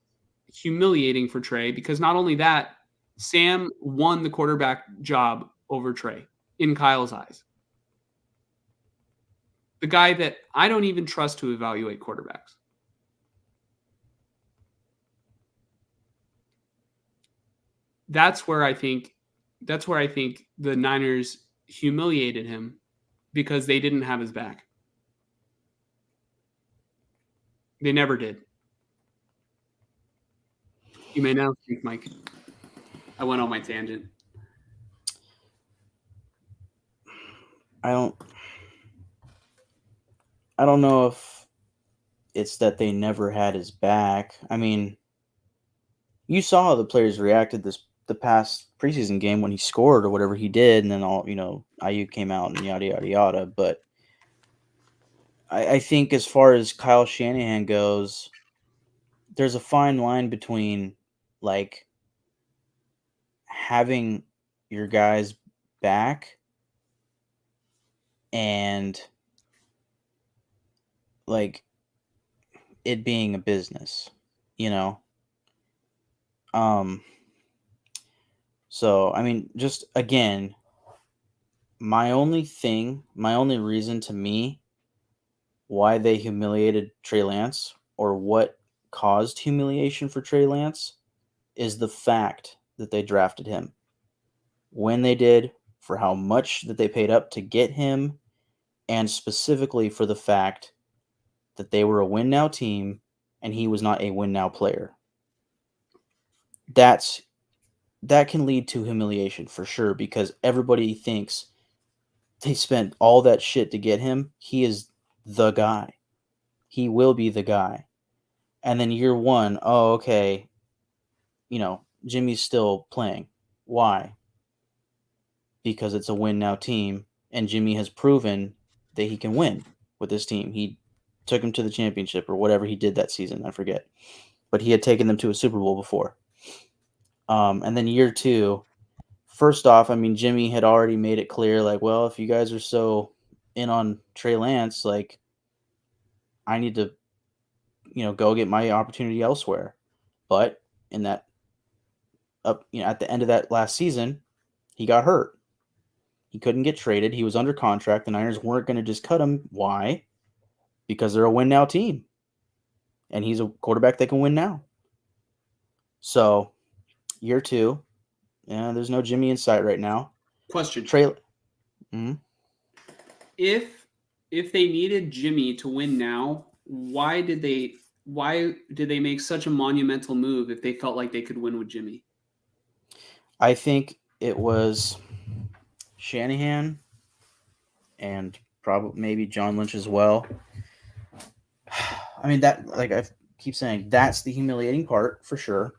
humiliating for Trey, because not only that, Sam won the quarterback job over Trey in Kyle's eyes. The guy that I don't even trust to evaluate quarterbacks. That's where I think the Niners humiliated him, because they didn't have his back. They never did. You may now speak, Mike. I went on my tangent. I don't know if it's that they never had his back. I mean, you saw how the players reacted the past preseason game when he scored or whatever he did, and then Ayuk came out and yada yada yada. But I think as far as Kyle Shanahan goes, there's a fine line between like having your guys back and like it being a business, you know. So I mean, just again, my only reason to me why they humiliated Trey Lance, or what caused humiliation for Trey Lance, is the fact that they drafted him when they did, for how much that they paid up to get him, and specifically for the fact that they were a win now team and he was not a win now player. That can lead to humiliation for sure, because everybody thinks they spent all that shit to get him. He is the guy. He will be the guy. And then year one, oh, okay, Jimmy's still playing. Why? Because it's a win now team, and Jimmy has proven that he can win with this team. He took him to the championship or whatever he did that season. I forget. But he had taken them to a Super Bowl before. And then year two, first off, I mean, Jimmy had already made it clear, like, well, if you guys are so in on Trey Lance, like, I need to, go get my opportunity elsewhere. But in that, at the end of that last season, he got hurt. He couldn't get traded. He was under contract. The Niners weren't going to just cut him. Why? Because they're a win now team, and he's a quarterback that can win now. So, year two, there's no Jimmy in sight right now. Question. Trey. If they needed Jimmy to win now, why did they make such a monumental move if they felt like they could win with Jimmy? I think it was Shanahan and probably maybe John Lynch as well. I mean, that, like I keep saying, that's the humiliating part for sure.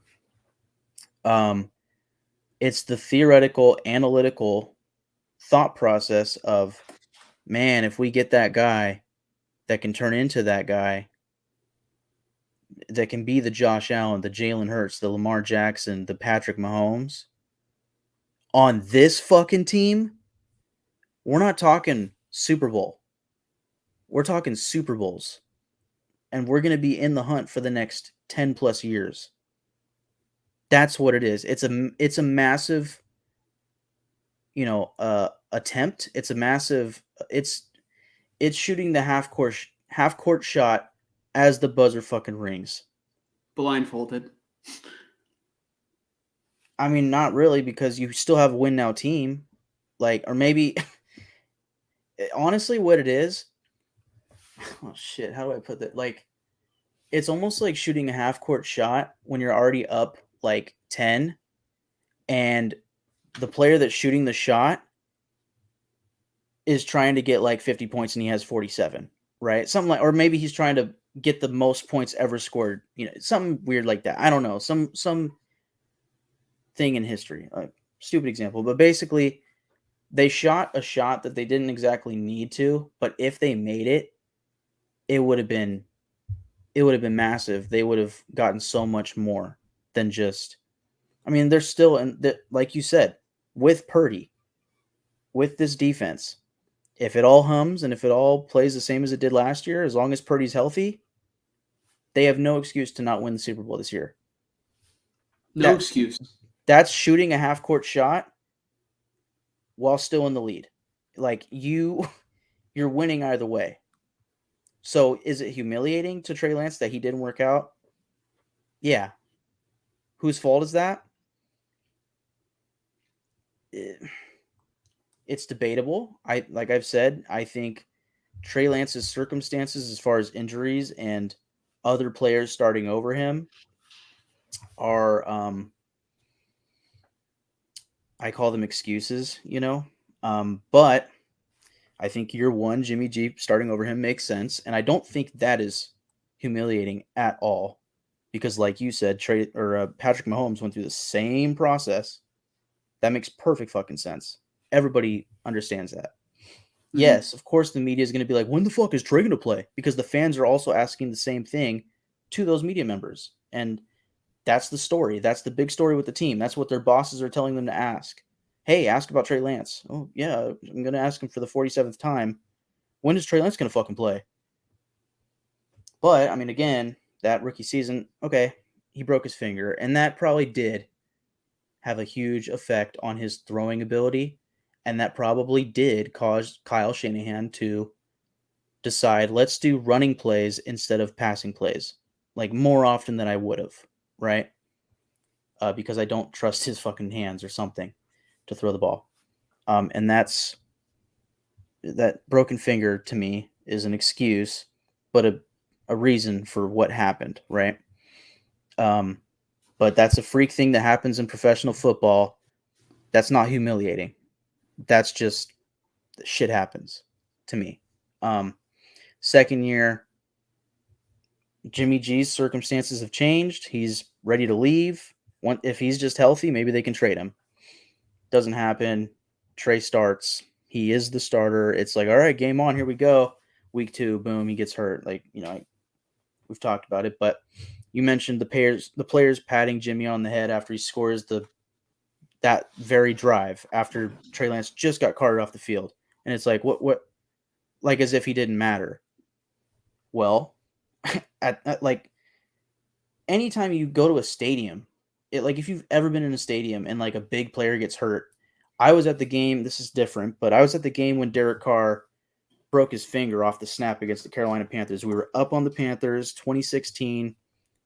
It's the theoretical, analytical thought process of, man, if we get that guy that can turn into that guy, that can be the Josh Allen, the Jalen Hurts, the Lamar Jackson, the Patrick Mahomes, on this fucking team, we're not talking Super Bowl. We're talking Super Bowls. And we're going to be in the hunt for the next 10 plus years. That's what it is. It's a massive, attempt. It's a massive, it's shooting the half court shot as the buzzer fucking rings. Blindfolded. I mean, not really, because you still have a win now team. Like, or maybe, honestly, what it is, oh shit, how do I put that? Like, it's almost like shooting a half court shot when you're already up like 10, and the player that's shooting the shot is trying to get like 50 points and he has 47, right? Something like, or maybe he's trying to get the most points ever scored, something weird like that. I don't know, some thing in history, stupid example, but basically they shot a shot that they didn't exactly need to, but if they made it, it would have been massive. They would have gotten so much more than just, I mean, they're still in, like you said, with Purdy, with this defense, If it all hums and if it all plays the same as it did last year, as long as Purdy's healthy, they have no excuse to not win the Super Bowl this year. No excuse. That's shooting a half-court shot while still in the lead. Like you're winning either way. So is it humiliating to Trey Lance that he didn't work out? Yeah. Whose fault is that? It's debatable. Like I've said, I think Trey Lance's circumstances as far as injuries and other players starting over him are I call them excuses, but I think year one, Jimmy G starting over him makes sense. And I don't think that is humiliating at all because, like you said, Patrick Mahomes went through the same process. That makes perfect fucking sense. Everybody understands that. Mm-hmm. Yes, of course, the media is going to be like, when the fuck is Trey going to play? Because the fans are also asking the same thing to those media members. And that's the story. That's the big story with the team. That's what their bosses are telling them to ask. Hey, ask about Trey Lance. Oh, yeah, I'm going to ask him for the 47th time. When is Trey Lance going to fucking play? But, I mean, again, that rookie season, okay, he broke his finger. And that probably did have a huge effect on his throwing ability. And that probably did cause Kyle Shanahan to decide, let's do running plays instead of passing plays. Like, more often than I would have, right? Because I don't trust his fucking hands or something to throw the ball. And that broken finger to me is an excuse, but a reason for what happened, right? But that's a freak thing that happens in professional football. That's not humiliating. That's just shit happens to me. Second year, Jimmy G's circumstances have changed. He's ready to leave. If he's just healthy, maybe they can trade him. Doesn't happen. Trey starts. He is the starter. It's like, all right, game on. Here we go. Week 2, boom, he gets hurt. Like, we've talked about it. But you mentioned the players patting Jimmy on the head after he scores that very drive after Trey Lance just got carted off the field. And it's like, what, like as if he didn't matter. Well, like anytime you go to a stadium, if you've ever been in a stadium and like a big player gets hurt, I was at the game. This is different, but I was at the game when Derek Carr broke his finger off the snap against the Carolina Panthers. We were up on the Panthers, 2016.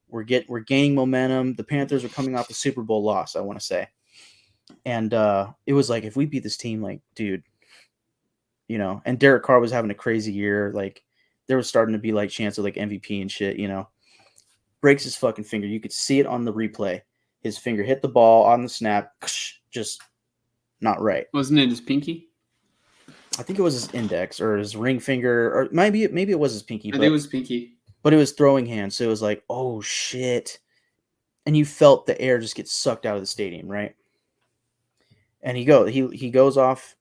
We're gaining momentum. The Panthers are coming off a Super Bowl loss, I want to say. And it was like, if we beat this team, like, dude, and Derek Carr was having a crazy year. Like, there was starting to be like chance of like MVP and shit, breaks his fucking finger. You could see it on the replay. His finger hit the ball on the snap, just not right. Wasn't it his pinky? I think it was his index or his ring finger, or maybe it was his pinky. I think it was pinky. But it was throwing hand, so it was like, oh shit. And you felt the air just get sucked out of the stadium, right? And he goes off,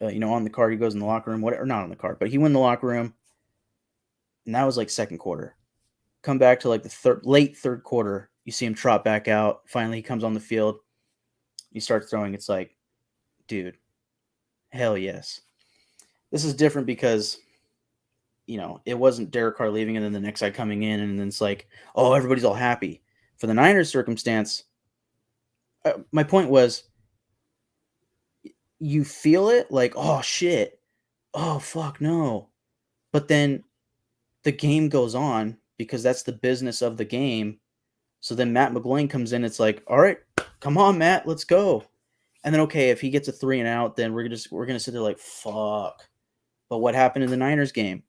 on the card. He goes in the locker room, whatever, not on the card, but he went in the locker room. And that was like second quarter. Come back to like the late third quarter. You see him trot back out. Finally, he comes on the field. He starts throwing. It's like, dude, hell yes. This is different because, it wasn't Derek Carr leaving and then the next guy coming in. And then it's like, oh, everybody's all happy. For the Niners circumstance, my point was, you feel it like, oh, shit. Oh, fuck, no. But then the game goes on because that's the business of the game. So then Matt McGloin comes in. It's like, all right, come on, Matt, let's go. And then, okay, if he gets a 3 and out, then we're gonna sit there like, fuck. But what happened in the Niners game?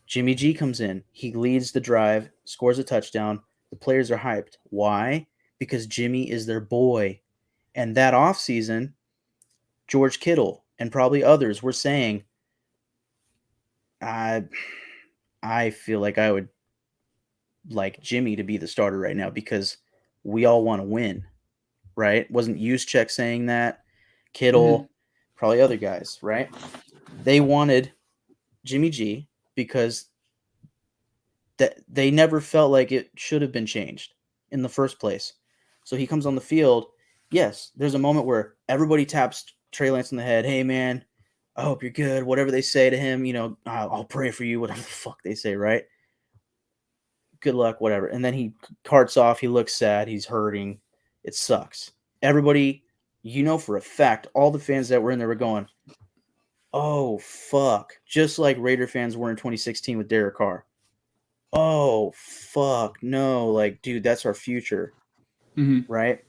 Jimmy G comes in. He leads the drive, scores a touchdown. The players are hyped. Why? Because Jimmy is their boy. And that offseason, George Kittle and probably others were saying, I feel like I would like Jimmy to be the starter right now because we all want to win, right? Wasn't Juszczyk saying that? Kittle, probably other guys, right? They wanted Jimmy G because that they never felt like it should have been changed in the first place. So he comes on the field. Yes, there's a moment where everybody taps Trey Lance in the head. Hey, man, I hope you're good. Whatever they say to him, I'll pray for you. Whatever the fuck they say, right? Good luck, whatever. And then he carts off. He looks sad. He's hurting. It sucks. Everybody, for a fact, all the fans that were in there were going, oh, fuck. Just like Raider fans were in 2016 with Derek Carr. Oh, fuck. No. Like, dude, that's our future. Mm-hmm. Right?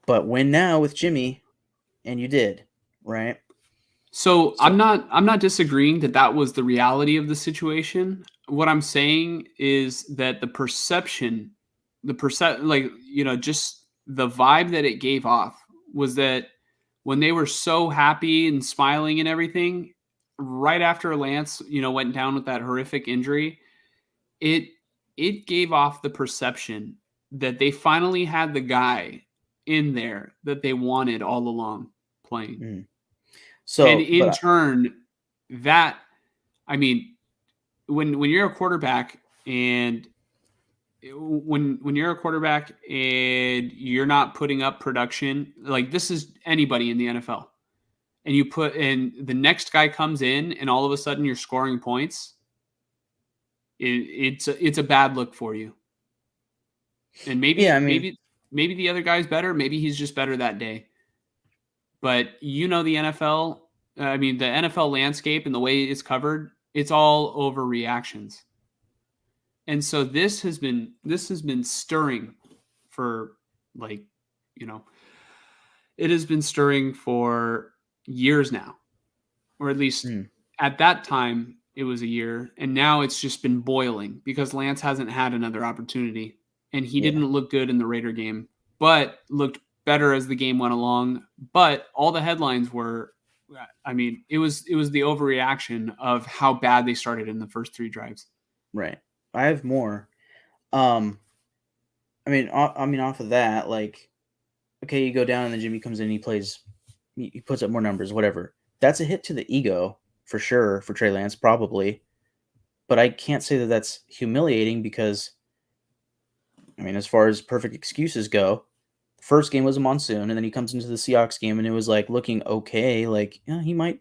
But win now with Jimmy, and you did. Right? So I'm not disagreeing that was the reality of the situation. What I'm saying is that just the vibe that it gave off was that when they were so happy and smiling and everything, right after Lance, went down with that horrific injury, it gave off the perception that they finally had the guy in there that they wanted all along playing. Mm. And in turn, when you're a quarterback and when you're a quarterback and you're not putting up production, like this is anybody in the NFL, and the next guy comes in and all of a sudden you're scoring points, it's a bad look for you. And maybe the other guy's better, maybe he's just better that day. But the NFL, the NFL landscape and the way it's covered, it's all overreactions. And so this has been stirring for it has been stirring for years now, or at least at that time it was a year, and now it's just been boiling because Lance hasn't had another opportunity, and he didn't look good in the Raider game, but looked better as the game went along. But all the headlines were, it was the overreaction of how bad they started in the first 3 drives. Right. I have more. Off of that, like, okay, you go down and then Jimmy comes in, he puts up more numbers, whatever. That's a hit to the ego for sure for Trey Lance, probably. But I can't say that that's humiliating because, as far as perfect excuses go, the first game was a monsoon, and then he comes into the Seahawks game and it was like looking okay, like, yeah, he might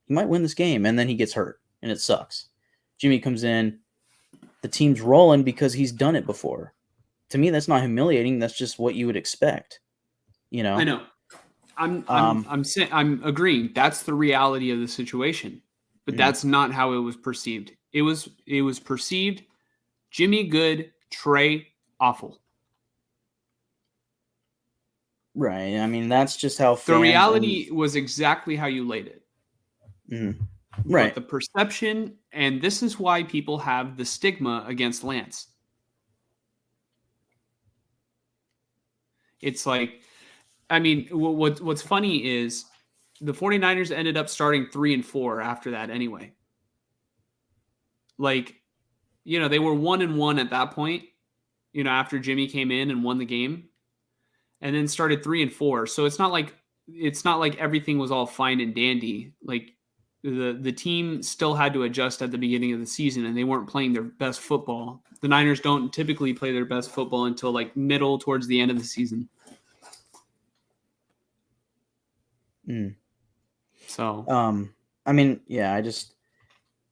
win this game, and then he gets hurt and it sucks. Jimmy comes in, the team's rolling because he's done it before. To me, that's not humiliating. That's just what you would expect. I know. I'm agreeing. That's the reality of the situation, but that's not how it was perceived. It was perceived Jimmy good, Trey awful. Right. That's just how the reality was exactly how you laid it. Right. But the perception, and this is why people have the stigma against Lance. It's like, what's funny is the 49ers ended up starting 3-4 after that anyway. Like, they were 1-1 at that point, after Jimmy came in and won the game, and then started 3-4. So it's not like everything was all fine and dandy. Like the team still had to adjust at the beginning of the season, and they weren't playing their best football. The Niners don't typically play their best football until like middle towards the end of the season. So,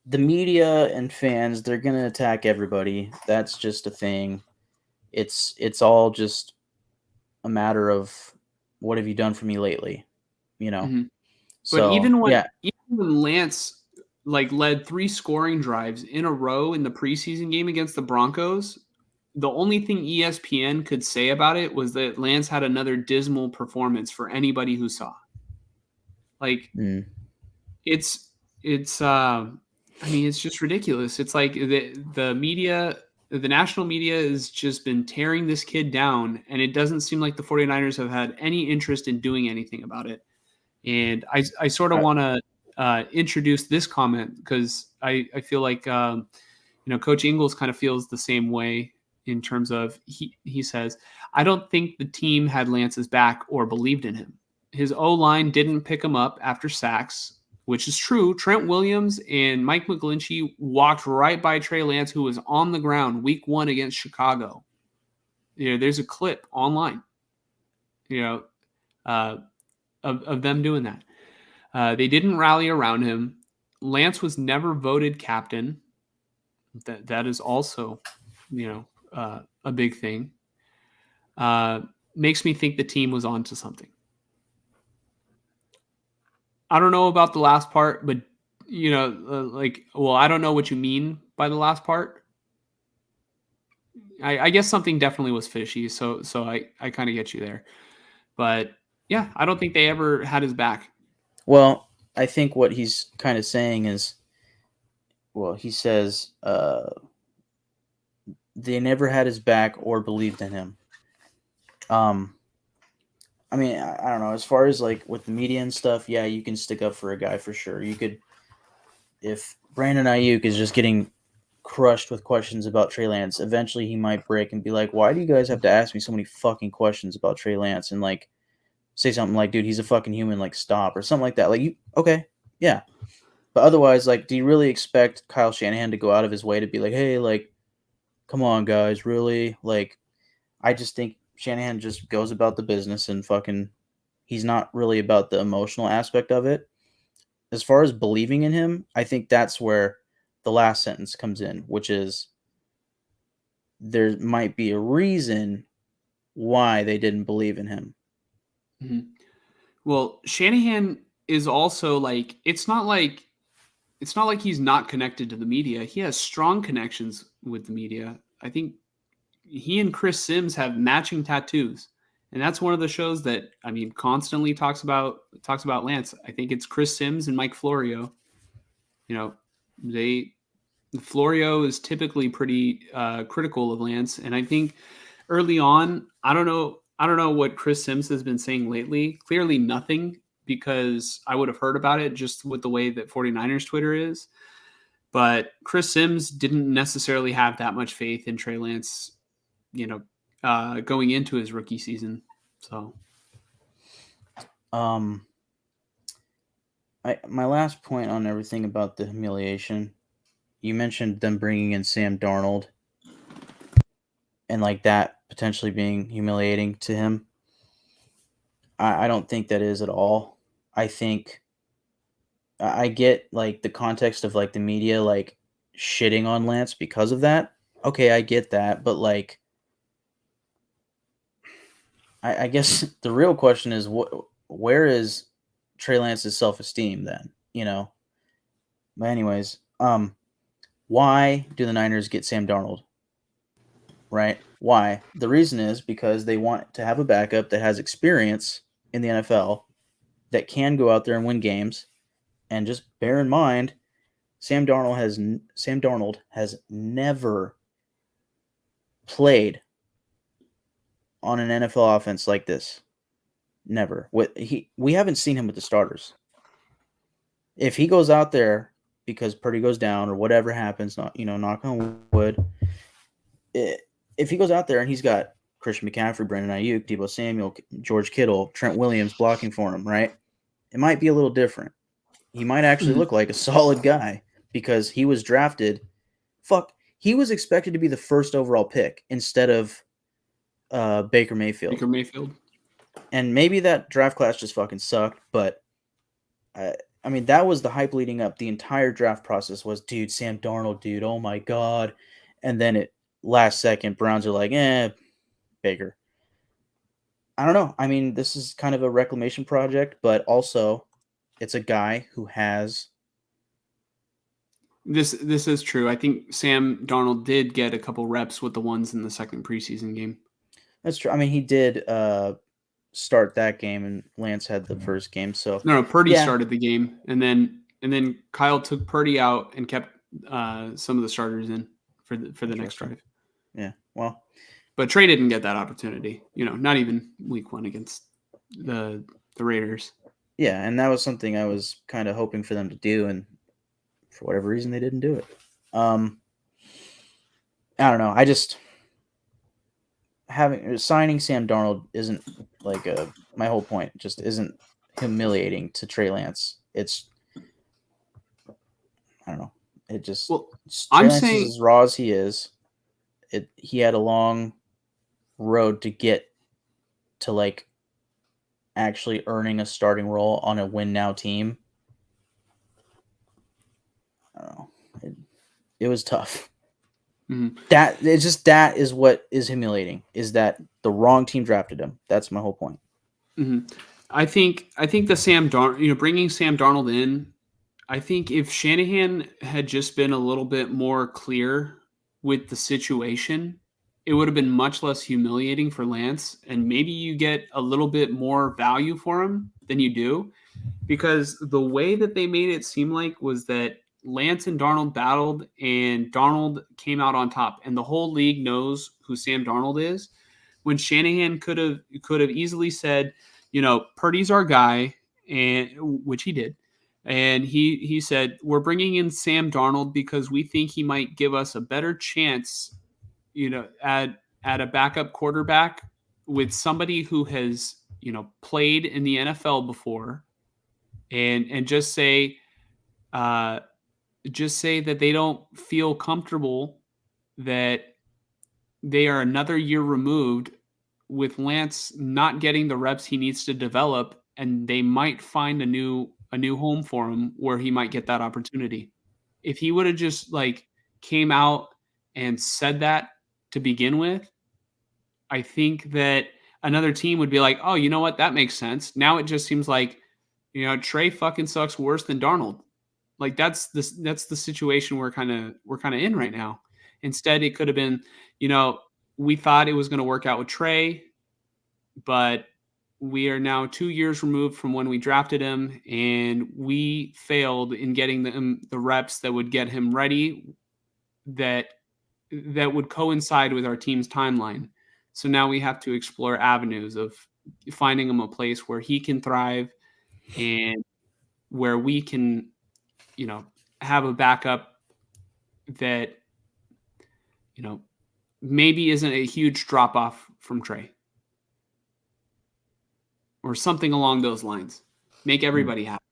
the media and fans, they're going to attack everybody. That's just a thing. It's all just a matter of what have you done for me lately, So, but even when Lance led 3 scoring drives in a row in the preseason game against the Broncos, the only thing ESPN could say about it was that Lance had another dismal performance for anybody who saw. Like, it's just ridiculous. It's like the media, the national media has just been tearing this kid down, and it doesn't seem like the 49ers have had any interest in doing anything about it. And I sort of want to introduce this comment because I feel like, Coach Ingles kind of feels the same way in terms of he says, I don't think the team had Lance's back or believed in him. His O-line didn't pick him up after sacks, which is true. Trent Williams and Mike McGlinchey walked right by Trey Lance, who was on the ground week 1 against Chicago. There's a clip online, of them doing that. They didn't rally around him. Lance was never voted captain. That is also, a big thing. Makes me think the team was onto something. I don't know about the last part, but I don't know what you mean by the last part. I guess something definitely was fishy, so I kind of get you there. But yeah, I don't think they ever had his back. Well, I think what he's kind of saying is, well, he says they never had his back or believed in him. I mean, I don't know. As far as like with the media and stuff, yeah, you can stick up for a guy for sure. You could, if Brandon Ayuk is just getting crushed with questions about Trey Lance, eventually he might break and be like, "Why do you guys have to ask me so many fucking questions about Trey Lance?" And like say something like, "Dude, he's a fucking human. Like, stop," or something like that. Like, okay, yeah. But otherwise, like, do you really expect Kyle Shanahan to go out of his way to be like, "Hey, like, come on, guys, really?" Like, I just think Shanahan just goes about the business and fucking he's not really about the emotional aspect of it. As far as believing in him, I think that's where the last sentence comes in, which is there might be a reason why they didn't believe in him. Mm-hmm. Well, Shanahan is also like it's not like he's not connected to the media. He has strong connections with the media. I think he and Chris Sims have matching tattoos. And that's one of the shows that constantly talks about Lance. I think it's Chris Sims and Mike Florio. They Florio is typically pretty critical of Lance, and I think early on, I don't know what Chris Sims has been saying lately. Clearly nothing, because I would have heard about it just with the way that 49ers Twitter is. But Chris Sims didn't necessarily have that much faith in Trey Lance, going into his rookie season. So, My last point on everything about the humiliation, you mentioned them bringing in Sam Darnold and like that potentially being humiliating to him. I don't think that is at all. I think I get like the context of like the media like shitting on Lance because of that. Okay, I get that, but like I guess the real question is where is Trey Lance's self esteem then? But anyways, why do the Niners get Sam Darnold? Right? Why? The reason is because they want to have a backup that has experience in the NFL that can go out there and win games. And just bear in mind, Sam Darnold has never played on an NFL offense like this. Never. We haven't seen him with the starters. If he goes out there because Purdy goes down or whatever happens, knock on wood. If he goes out there and he's got Christian McCaffrey, Brandon Ayuk, Deebo Samuel, George Kittle, Trent Williams blocking for him, right? It might be a little different. He might actually look like a solid guy because he was drafted. He was expected to be the first overall pick instead of Baker Mayfield. And maybe that draft class just fucking sucked, but that was the hype leading up. The entire draft process was, dude, Sam Darnold, dude, oh my god. And then last second, Browns are like, Baker. I don't know. This is kind of a reclamation project, but also it's a guy who has. This is true. I think Sam Darnold did get a couple reps with the ones in the second preseason game. That's true. He did start that game, and Lance had the first game. So no, Purdy started the game, and then Kyle took Purdy out and kept some of the starters in for the next drive. Yeah, well, but Trey didn't get that opportunity. Not even week 1 against the Raiders. Yeah, and that was something I was kind of hoping for them to do, and for whatever reason, they didn't do it. I don't know. I just signing Sam Darnold isn't like my whole point. Just isn't humiliating to Trey Lance. It's I don't know. It just Trey Lance is as raw as he is. He had a long road to get to like actually earning a starting role on a win now team. I don't know. It was tough. Mm-hmm. That is what is humiliating, is that the wrong team drafted him. That's my whole point. Mm-hmm. I think the Sam Darnold, bringing Sam Darnold in, I think if Shanahan had just been a little bit more clear with the situation, it would have been much less humiliating for Lance, and maybe you get a little bit more value for him than you do, because the way that they made it seem like was that Lance and Darnold battled, and Darnold came out on top, and the whole league knows who Sam Darnold is. When Shanahan could have easily said, Purdy's our guy, and which he did, and he said, we're bringing in Sam Darnold because we think he might give us a better chance, at a backup quarterback with somebody who has played in the NFL before, and uh, just say that they don't feel comfortable that they are another year removed with Lance not getting the reps he needs to develop, and they might find a new home for him where he might get that opportunity. If he would have just came out and said that to begin with, I think that another team would be like, "Oh, you know what? That makes sense." Now it just seems like, Trey fucking sucks worse than Darnold. Like that's the situation we're kind of in right now. Instead, it could have been, we thought it was going to work out with Trey, but we are now 2 years removed from when we drafted him, and we failed in getting the reps that would get him ready, that would coincide with our team's timeline. So now we have to explore avenues of finding him a place where he can thrive, and where we can, have a backup that, maybe isn't a huge drop off from Trey or something along those lines. Make everybody happy.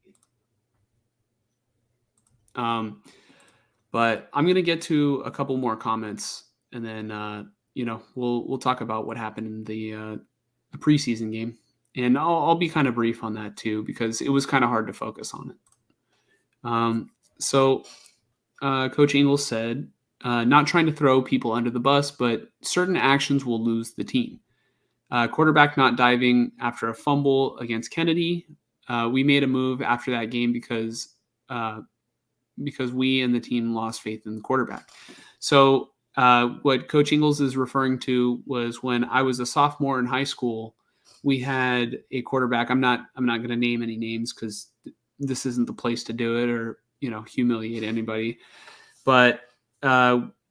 But I'm gonna get to a couple more comments, and then we'll talk about what happened in the preseason game, and I'll be kind of brief on that too, because it was kind of hard to focus on it. So Coach Ingles said, not trying to throw people under the bus, but certain actions will lose the team. Quarterback not diving after a fumble against Kennedy. We made a move after that game because we and the team lost faith in the quarterback. So what Coach Ingles is referring to was when I was a sophomore in high school, we had a quarterback. I'm not going to name any names because this isn't the place to do it, or humiliate anybody. But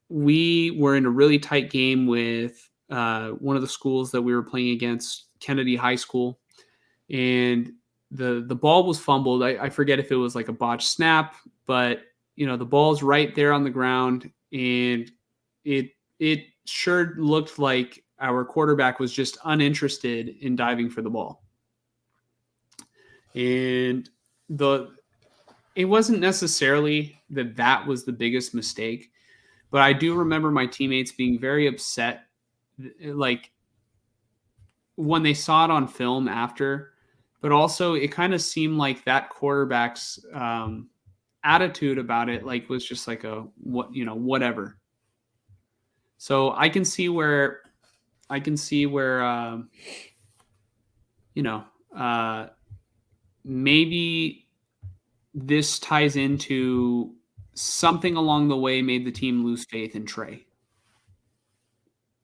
we were in a really tight game with one of the schools that we were playing against, Kennedy High School, and the ball was fumbled. I forget if it was like a botched snap, but the ball's right there on the ground, and it sure looked like our quarterback was just uninterested in diving for the ball. And it wasn't necessarily that was the biggest mistake, but I do remember my teammates being very upset, like when they saw it on film after, but also it kind of seemed like that quarterback's attitude about it was just like a whatever. So I can see where maybe this ties into something along the way made the team lose faith in Trey.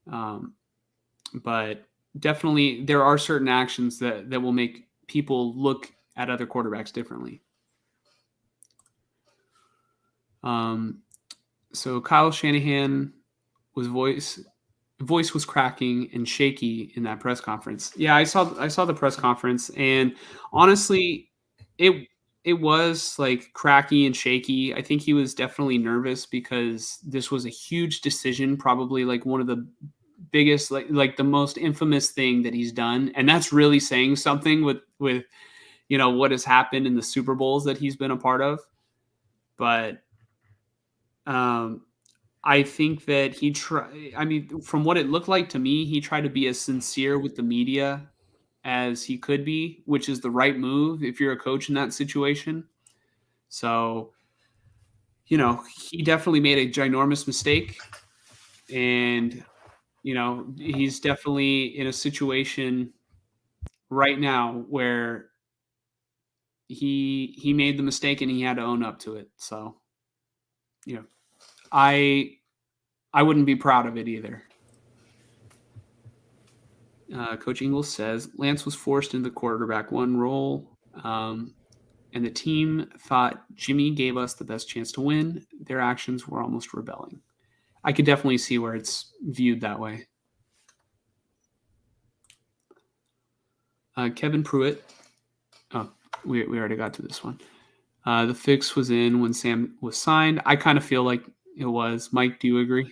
But definitely there are certain actions that will make people look at other quarterbacks differently. So Kyle Shanahan voice was cracking and shaky in that press conference. Yeah, I saw the press conference, and honestly, it was cracky and shaky. I think he was definitely nervous because this was a huge decision, probably one of the biggest, the most infamous thing that he's done, and that's really saying something with what has happened in the Super Bowls that he's been a part of. But I think that from what it looked like to me, he tried to be as sincere with the media as he could be, which is the right move if you're a coach in that situation. So, he definitely made a ginormous mistake. And, he's definitely in a situation right now where he made the mistake and he had to own up to it. So, I wouldn't be proud of it either. Coach Ingles says Lance was forced into the quarterback one role, and the team thought Jimmy gave us the best chance to win. Their actions were almost rebelling. I could definitely see where it's viewed that way. Kevin Pruitt. Oh, we already got to this one. The fix was in when Sam was signed. I kind of feel like it was. Mike, do you agree?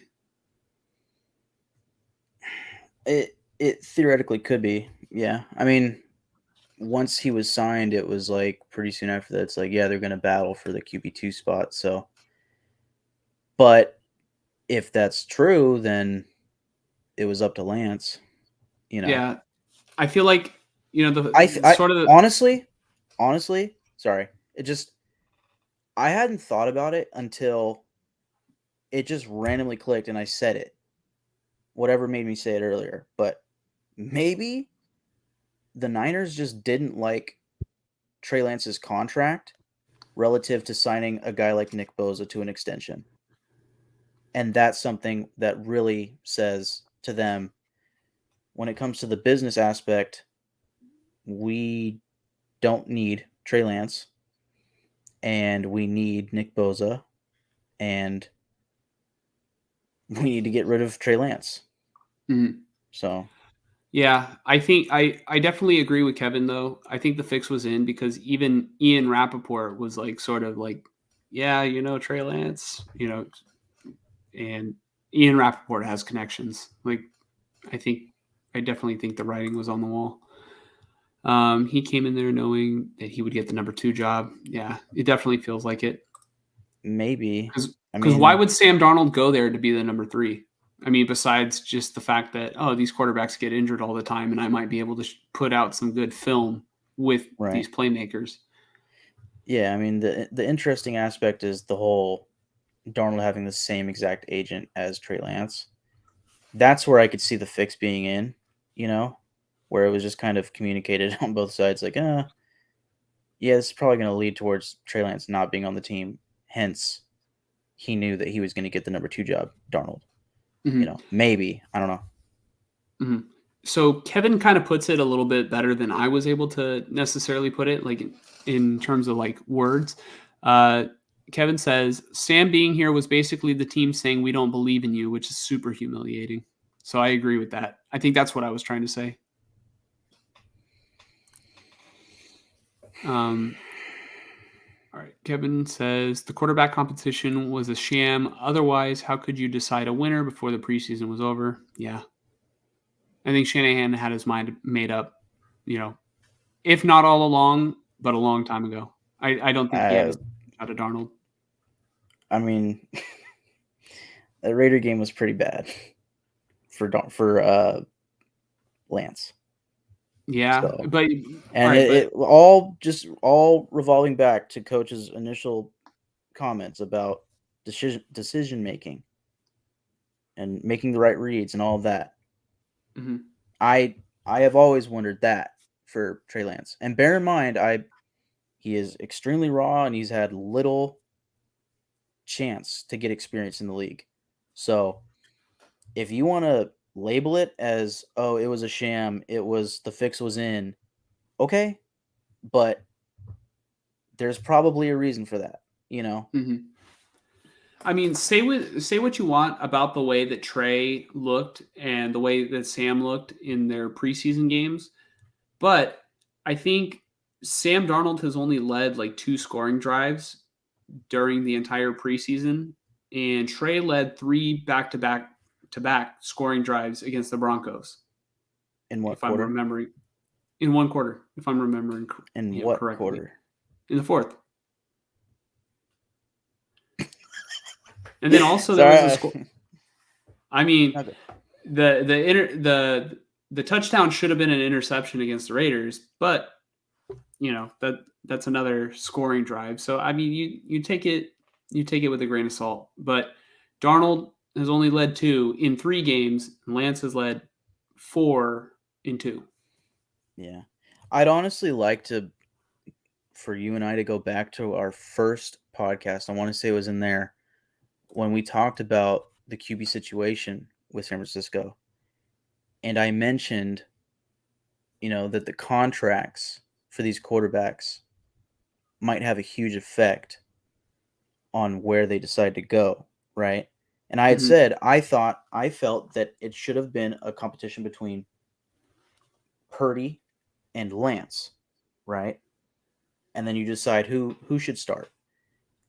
It theoretically could be. Yeah. I mean, once he was signed, it was like pretty soon after that, it's like, yeah, they're going to battle for the QB2 spot. So, but if that's true, then it was up to Lance, Yeah. I feel like, honestly, sorry. I hadn't thought about it until it just randomly clicked and I said it. Whatever made me say it earlier. But maybe the Niners just didn't like Trey Lance's contract relative to signing a guy like Nick Bosa to an extension. And that's something that really says to them, when it comes to the business aspect, we don't need Trey Lance and we need Nick Bosa and we need to get rid of Trey Lance. Mm-hmm. So, yeah, I think I definitely agree with Kevin, though. I think the fix was in because even Ian Rappaport was like, sort of like, yeah, Trey Lance, and Ian Rappaport has connections. Like, I definitely think the writing was on the wall. He came in there knowing that he would get the number 2 job. Yeah, it definitely feels like it. maybe. Because why would Sam Darnold go there to be the number 3? I mean, besides just the fact that, these quarterbacks get injured all the time and I might be able to put out some good film with these playmakers. Yeah, I mean, the interesting aspect is the whole Darnold having the same exact agent as Trey Lance. That's where I could see the fix being in, where it was just kind of communicated on both sides, like, yeah, this is probably going to lead towards Trey Lance not being on the team. Hence, he knew that he was going to get the number 2 job, Darnold. Mm-hmm. Maybe. I don't know. Mm-hmm. So Kevin kind of puts it a little bit better than I was able to necessarily put it, like in terms of like words. Kevin says, Sam being here was basically the team saying, we don't believe in you, which is super humiliating. So I agree with that. I think that's what I was trying to say. All right. Kevin says the quarterback competition was a sham. Otherwise, how could you decide a winner before the preseason was over? Yeah. I think Shanahan had his mind made up, if not all along, but a long time ago. I don't think he had a shot at Darnold. I mean, the Raider game was pretty bad for Lance. Yeah, so, but it all revolving back to Coach's initial comments about decision making and making the right reads and all of that. Mm-hmm. I have always wondered that for Trey Lance. And bear in mind, he is extremely raw and he's had little chance to get experience in the league. So if you want to label it as, oh, it was a sham, the fix was in, okay, but there's probably a reason for that, Mm-hmm. I mean, say what you want about the way that Trey looked and the way that Sam looked in their preseason games, but I think Sam Darnold has only led like 2 scoring drives during the entire preseason, and Trey led 3 back-to-back scoring drives against the Broncos. In what if quarter? I'm remembering, in one quarter, if I'm remembering what correctly. Quarter? In the 4th. And then also there was a score. I mean, okay. the touchdown should have been an interception against the Raiders, but that's another scoring drive. So I mean, you take it with a grain of salt. But Darnold has only led 2 in 3 games, and Lance has led 4 in 2. Yeah, I'd honestly like for you and I to go back to our first podcast. I want to say it was in there when we talked about the QB situation with San Francisco, and I mentioned, that the contracts for these quarterbacks might have a huge effect on where they decide to go, right? And I had said I felt that it should have been a competition between Purdy and Lance, right? And then you decide who should start.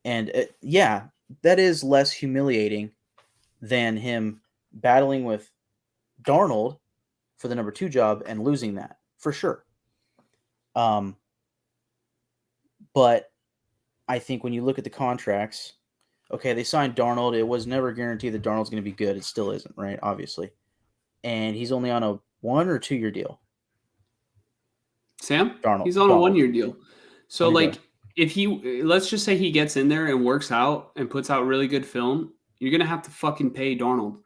And yeah, that is less humiliating than him battling with Darnold for the number 2 job and losing that, for sure. But I think when you look at the contracts, okay, they signed Darnold. It was never guaranteed that Darnold's going to be good. It still isn't, right? Obviously. And he's only on a 1 or 2 year deal. Sam? Darnold. He's on a 1-year deal. So like if let's just say he gets in there and works out and puts out really good film, you're going to have to fucking pay Darnold.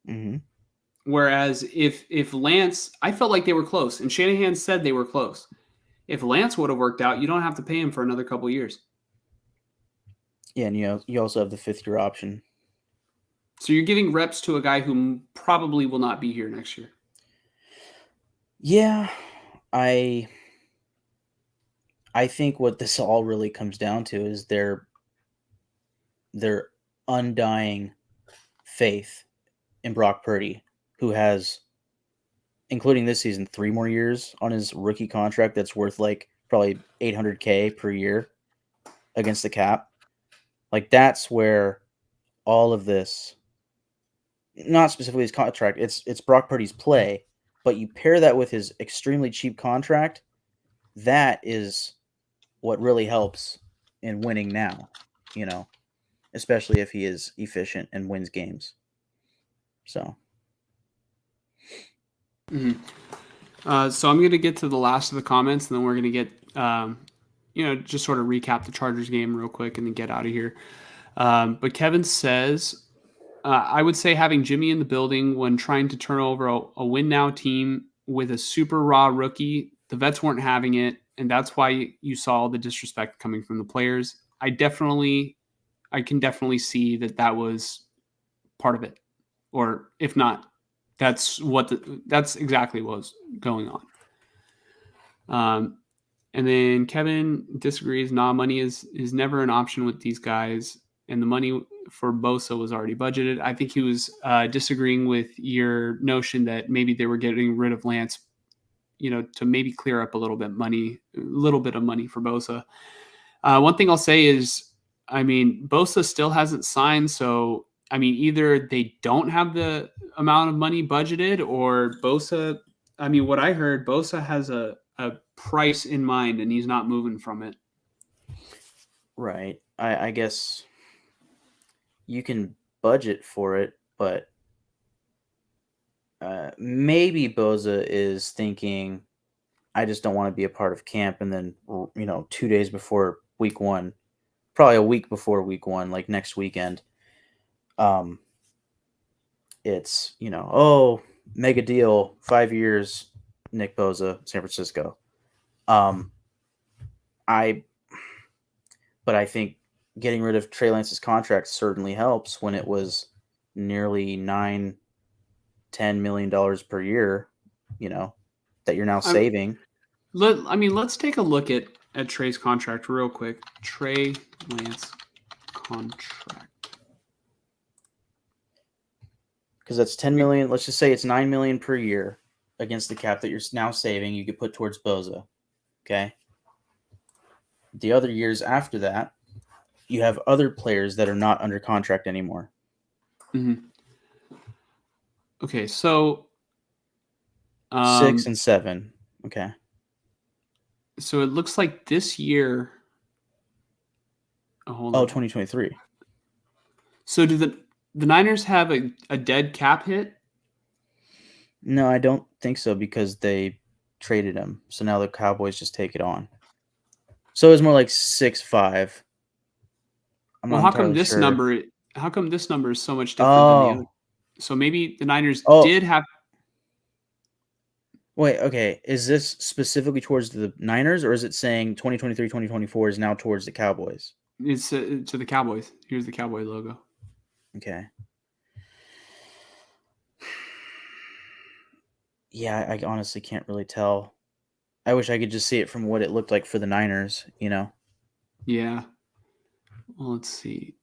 Mm-hmm. Whereas if Lance, I felt like they were close, and Shanahan said they were close. If Lance would have worked out, you don't have to pay him for another couple of years. Yeah, and you also have the 5th-year option. So you're giving reps to a guy who probably will not be here next year. Yeah, I think what this all really comes down to is their undying faith in Brock Purdy, who has, including this season, 3 more years on his rookie contract that's worth like probably $800K per year against the cap. Like that's where all of this, not specifically his contract, it's Brock Purdy's play, but you pair that with his extremely cheap contract, that is what really helps in winning now, especially if he is efficient and wins games. So. Mm-hmm. So I'm going to get to the last of the comments, and then we're going to get, just sort of recap the Chargers game real quick and then get out of here. But Kevin says, I would say having Jimmy in the building when trying to turn over a win now team with a super raw rookie, the vets weren't having it, and that's why you saw all the disrespect coming from the players. I can definitely see that was part of it, or if not, that's exactly what was going on. And then Kevin disagrees. Nah, money is never an option with these guys, and the money for Bosa was already budgeted. I think he was disagreeing with your notion that maybe they were getting rid of Lance, to maybe clear up a little bit of money for Bosa. One thing I'll say is, I mean, Bosa still hasn't signed, so I mean, either they don't have the amount of money budgeted, or Bosa. I mean, what I heard, Bosa has a price in mind, and he's not moving from it. Right. I guess you can budget for it, but maybe Bosa is thinking, I just don't want to be a part of camp, and then 2 days before week 1, probably a week before week 1, like next weekend, it's mega deal, 5 years, Nick Bosa, San Francisco. But I think getting rid of Trey Lance's contract certainly helps when it was nearly $9-10 million per year, that you're now saving. Let's take a look at Trey's contract real quick. Trey Lance contract. Because that's 10 million. Let's just say it's 9 million per year against the cap that you're now saving. You could put towards Bosa. Okay. The other years after that, you have other players that are not under contract anymore. Mm-hmm. Okay, so 6 and 7. Okay. So it looks like this year. Oh, 2023. So do the Niners have a dead cap hit? No, I don't think so because they traded him. So now the Cowboys just take it on. So it's more like 6-5. I'm Well, not entirely sure. how come this number is so much different than the other? Oh, So maybe the Niners oh, did have wait. Okay, is this specifically towards the Niners, or is it saying 2023, 2024 is now towards the Cowboys? it's to the Cowboys. Here's the Cowboy logo. Okay. Yeah, I honestly can't really tell. I wish I could just see it from what it looked like for the Niners. Yeah. Well, let's see.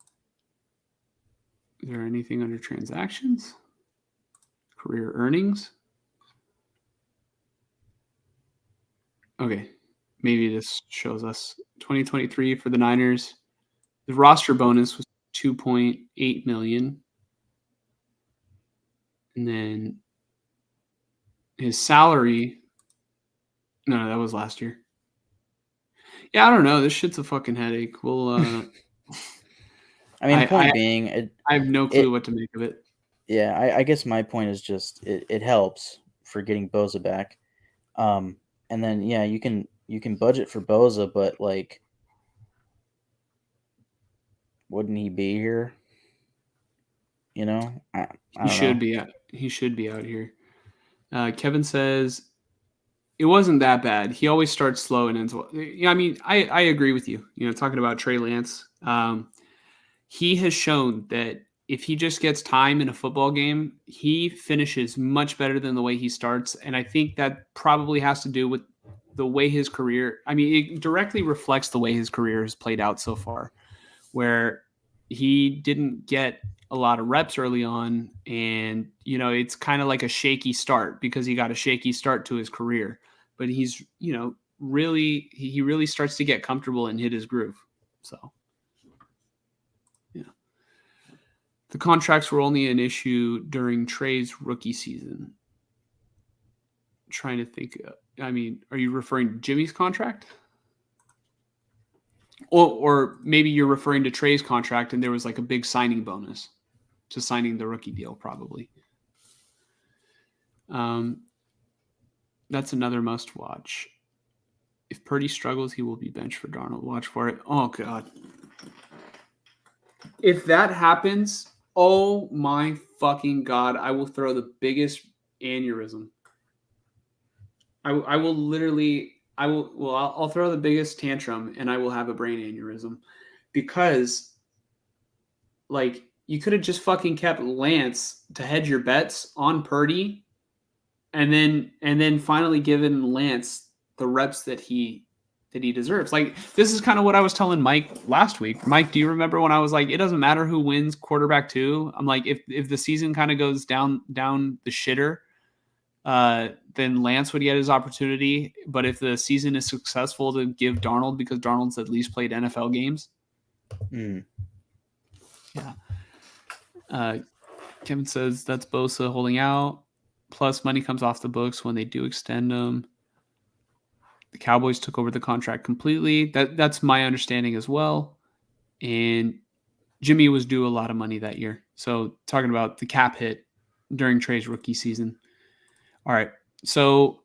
Is there anything under transactions? Career earnings? Okay. Maybe this shows us 2023 for the Niners. The roster bonus was 2.8 million. And then his salary, no, that was last year. Yeah, I don't know. This shit's a fucking headache. We'll I mean, point being, I have no clue what to make of it. yeah, I guess my point is just it helps for getting Boza back. And then yeah, you can budget for Boza, but like, wouldn't he be here? I He don't should know. be out. He should be out here. Kevin says it wasn't that bad. He always starts slow and ends well. Yeah, I mean, I agree with you. Talking about Trey Lance, he has shown that if he just gets time in a football game, he finishes much better than the way he starts. And I think that probably has to do with the way his career, I mean, it directly reflects the way his career has played out so far, where he didn't get a lot of reps early on. And, it's kind of like a shaky start because he got a shaky start to his career. But he's, really, he really starts to get comfortable and hit his groove. So. The contracts were only an issue during Trey's rookie season. Trying to think. I mean, are you referring to Jimmy's contract? Or maybe you're referring to Trey's contract and there was like a big signing bonus to signing the rookie deal, probably. That's another must watch. If Purdy struggles, he will be benched for Darnold. Watch for it. Oh, God. If that happens, oh my fucking God, I will throw the biggest aneurysm. I will literally, I'll throw the biggest tantrum and I will have a brain aneurysm because, like, you could have just fucking kept Lance to hedge your bets on Purdy and then finally given Lance the reps that he deserves. Like, this is kind of what I was telling Mike last week. Mike, do you remember when I was like, it doesn't matter who wins quarterback 2? I'm like, if the season kind of goes down the shitter, then Lance would get his opportunity. But if the season is successful, to give Darnold because Darnold's at least played NFL games. Yeah. Kevin says that's Bosa holding out. Plus, money comes off the books when they do extend them. The Cowboys took over the contract completely. That's my understanding as well. And Jimmy was due a lot of money that year. So talking about the cap hit during Trey's rookie season. All right. So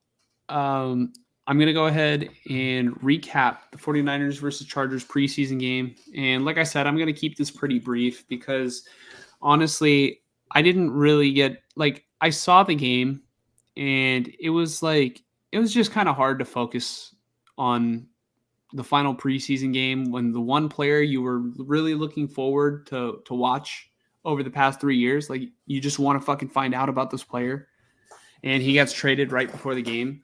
I'm going to go ahead and recap the 49ers versus Chargers preseason game. And like I said, I'm going to keep this pretty brief because honestly, I didn't really get, like, I saw the game and it was just kind of hard to focus on the final preseason game when the one player you were really looking forward to watch over the past 3 years, like, you just want to fucking find out about this player. And he gets traded right before the game.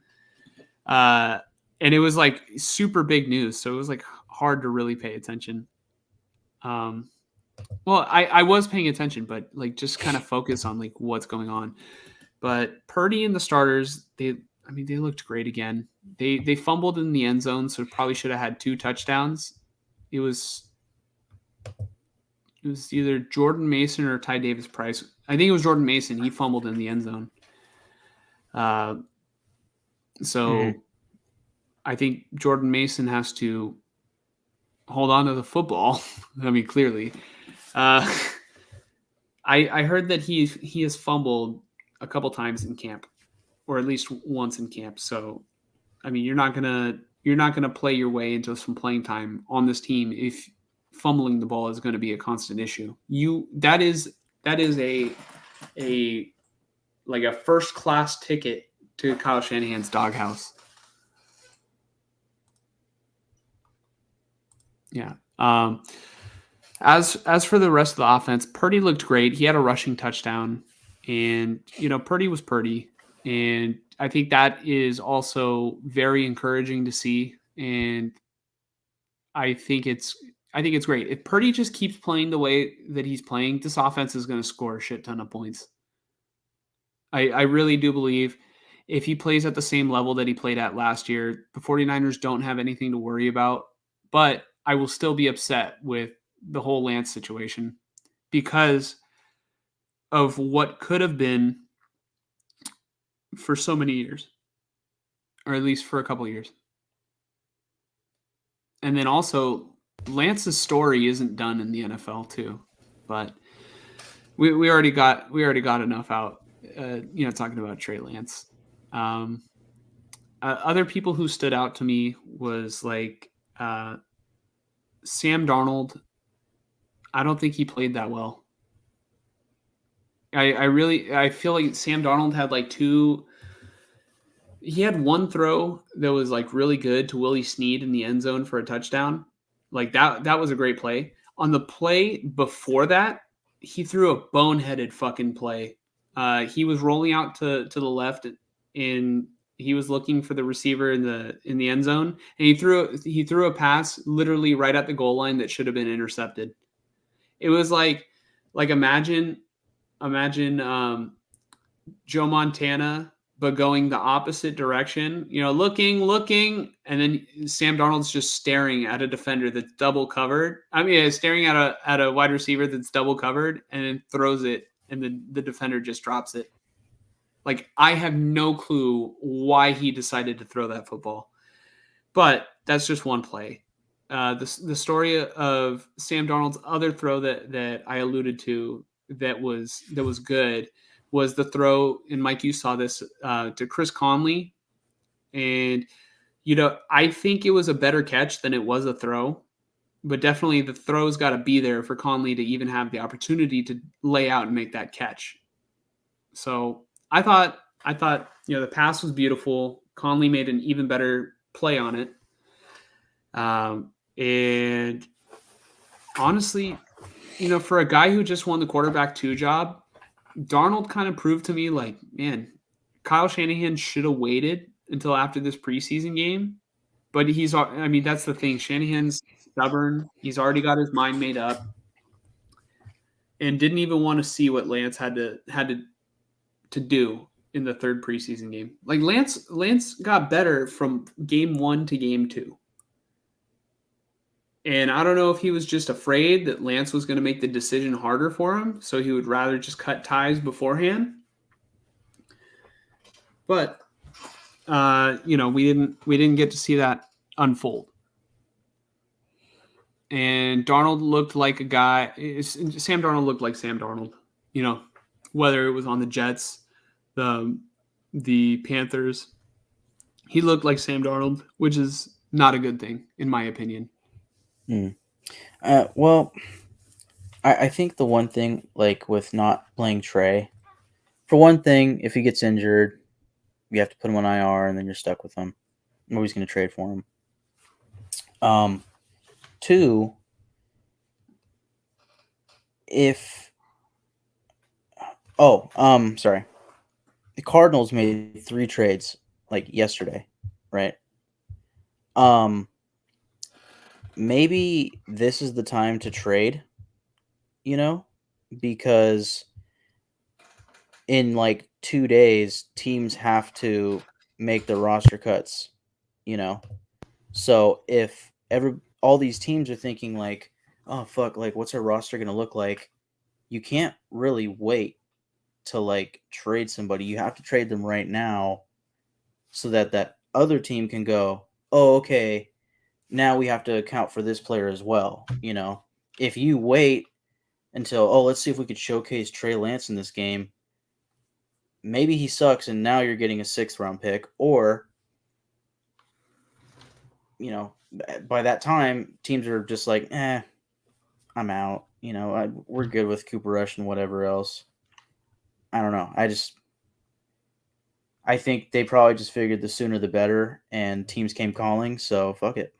And it was like super big news. So it was like hard to really pay attention. Well, I was paying attention, but like just kind of focus on like what's going on. But Purdy and the starters, they looked great again. They fumbled in the end zone, so probably should have had 2 touchdowns. It was either Jordan Mason or Ty Davis Price. I think it was Jordan Mason. He fumbled in the end zone. So I think Jordan Mason has to hold on to the football. I mean, clearly. I heard that he has fumbled a couple times in camp. or at least once in camp. So, I mean, you're not gonna play your way into some playing time on this team if fumbling the ball is going to be a constant issue. That is a like a first class ticket to Kyle Shanahan's doghouse. Yeah. As for the rest of the offense, Purdy looked great. He had a rushing touchdown, and Purdy was Purdy, and I think that is also very encouraging to see. And I think it's great. If Purdy just keeps playing the way that he's playing, this offense is going to score a shit ton of points. I really do believe if he plays at the same level that he played at last year, the 49ers don't have anything to worry about. But I will still be upset with the whole Lance situation because of what could have been for so many years, or at least for a couple of years. And then also, Lance's story isn't done in the NFL too, but we already got enough out. Talking about Trey Lance. Other people who stood out to me was like Sam Darnold. I don't think he played that well. I feel like Sam Darnold had like he had one throw that was like really good to Willie Snead in the end zone for a touchdown. Like that was a great play. On the play before that, he threw a boneheaded fucking play. He was rolling out to the left and he was looking for the receiver in the end zone, and he threw a pass literally right at the goal line that should have been intercepted. It was like imagine Joe Montana, but going the opposite direction, looking, and then Sam Darnold's just staring at a defender that's double covered. I mean, staring at a wide receiver that's double covered, and then throws it, and the defender just drops it. Like, I have no clue why he decided to throw that football, but that's just one play. The story of Sam Darnold's other throw that I alluded to that was good was the throw, and Mike, you saw this, to Chris Conley. And, I think it was a better catch than it was a throw, but definitely the throw's got to be there for Conley to even have the opportunity to lay out and make that catch. So I thought, the pass was beautiful. Conley made an even better play on it. And honestly, for a guy who just won the quarterback 2 job, Darnold kind of proved to me like, man, Kyle Shanahan should have waited until after this preseason game. But that's the thing. Shanahan's stubborn. He's already got his mind made up and didn't even want to see what Lance had to do in the 3rd preseason game. Like Lance got better from game 1 to game 2. And I don't know if he was just afraid that Lance was going to make the decision harder for him, so he would rather just cut ties beforehand. But we didn't get to see that unfold. And Darnold looked like a guy. Sam Darnold looked like Sam Darnold. Whether it was on the Jets, the Panthers, he looked like Sam Darnold, which is not a good thing in my opinion. Well, I think the one thing, like with not playing Trey, for one thing, if he gets injured, you have to put him on IR, and then you're stuck with him. Nobody's going to trade for him. 2, sorry. The Cardinals made 3 trades like yesterday, right? Maybe this is the time to trade, because in like 2 days, teams have to make their roster cuts, So if all these teams are thinking like, oh fuck, like what's our roster gonna look like? You can't really wait to like trade somebody. You have to trade them right now, so that other team can go, oh okay, now we have to account for this player as well. If you wait until, let's see if we could showcase Trey Lance in this game, maybe he sucks and now you're getting a 6th round pick, or by that time teams are just like, I'm out. We're good with Cooper Rush and whatever else. I don't know. I think they probably just figured the sooner the better, and teams came calling, so fuck it.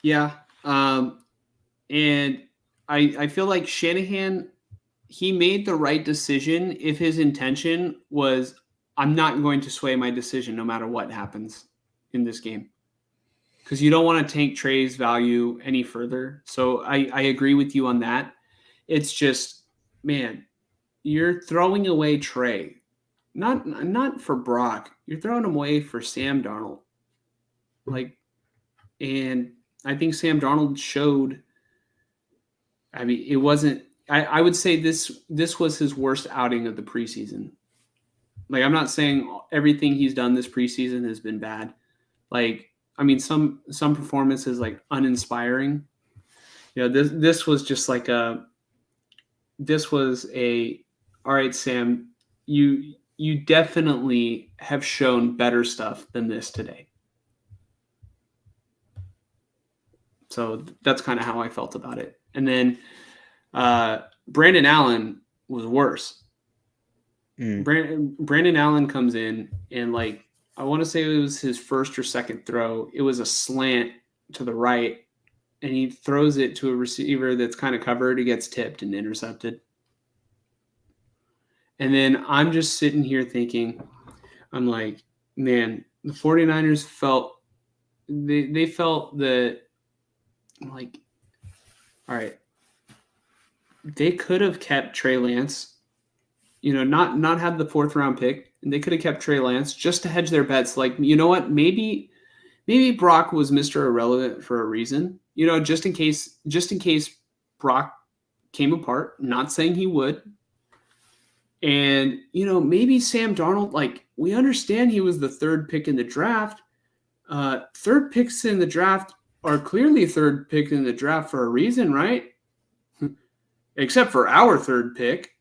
Yeah. And I feel like Shanahan, he made the right decision if his intention was, I'm not going to sway my decision no matter what happens in this game. Because you don't want to tank Trey's value any further. So I agree with you on that. It's just, man, you're throwing away Trey. Not for Brock. You're throwing him away for Sam Darnold. And I think Sam Darnold showed. I mean, it wasn't. I would say this was his worst outing of the preseason. Like, I'm not saying everything he's done this preseason has been bad. Like, I mean, some performances like uninspiring. This was just like this was a all right, Sam. You definitely have shown better stuff than this today. So that's kind of how I felt about it. And then Brandon Allen was worse. Brandon Allen comes in and, like, I want to say it was his first or second throw. It was a slant to the right, and he throws it to a receiver that's kind of covered. It gets tipped and intercepted. And then I'm just sitting here thinking, I'm like, man, the 49ers felt they felt that, like, all right, they could have kept Trey Lance, not had the 4th round pick, and they could have kept Trey Lance just to hedge their bets. Like, you know what? Maybe Brock was Mr. Irrelevant for a reason. Just in case Brock came apart. Not saying he would. And, maybe Sam Darnold, like, we understand he was the 3rd pick in the draft. 3rd picks in the draft are clearly 3rd pick in the draft for a reason, right? Except for our 3rd pick.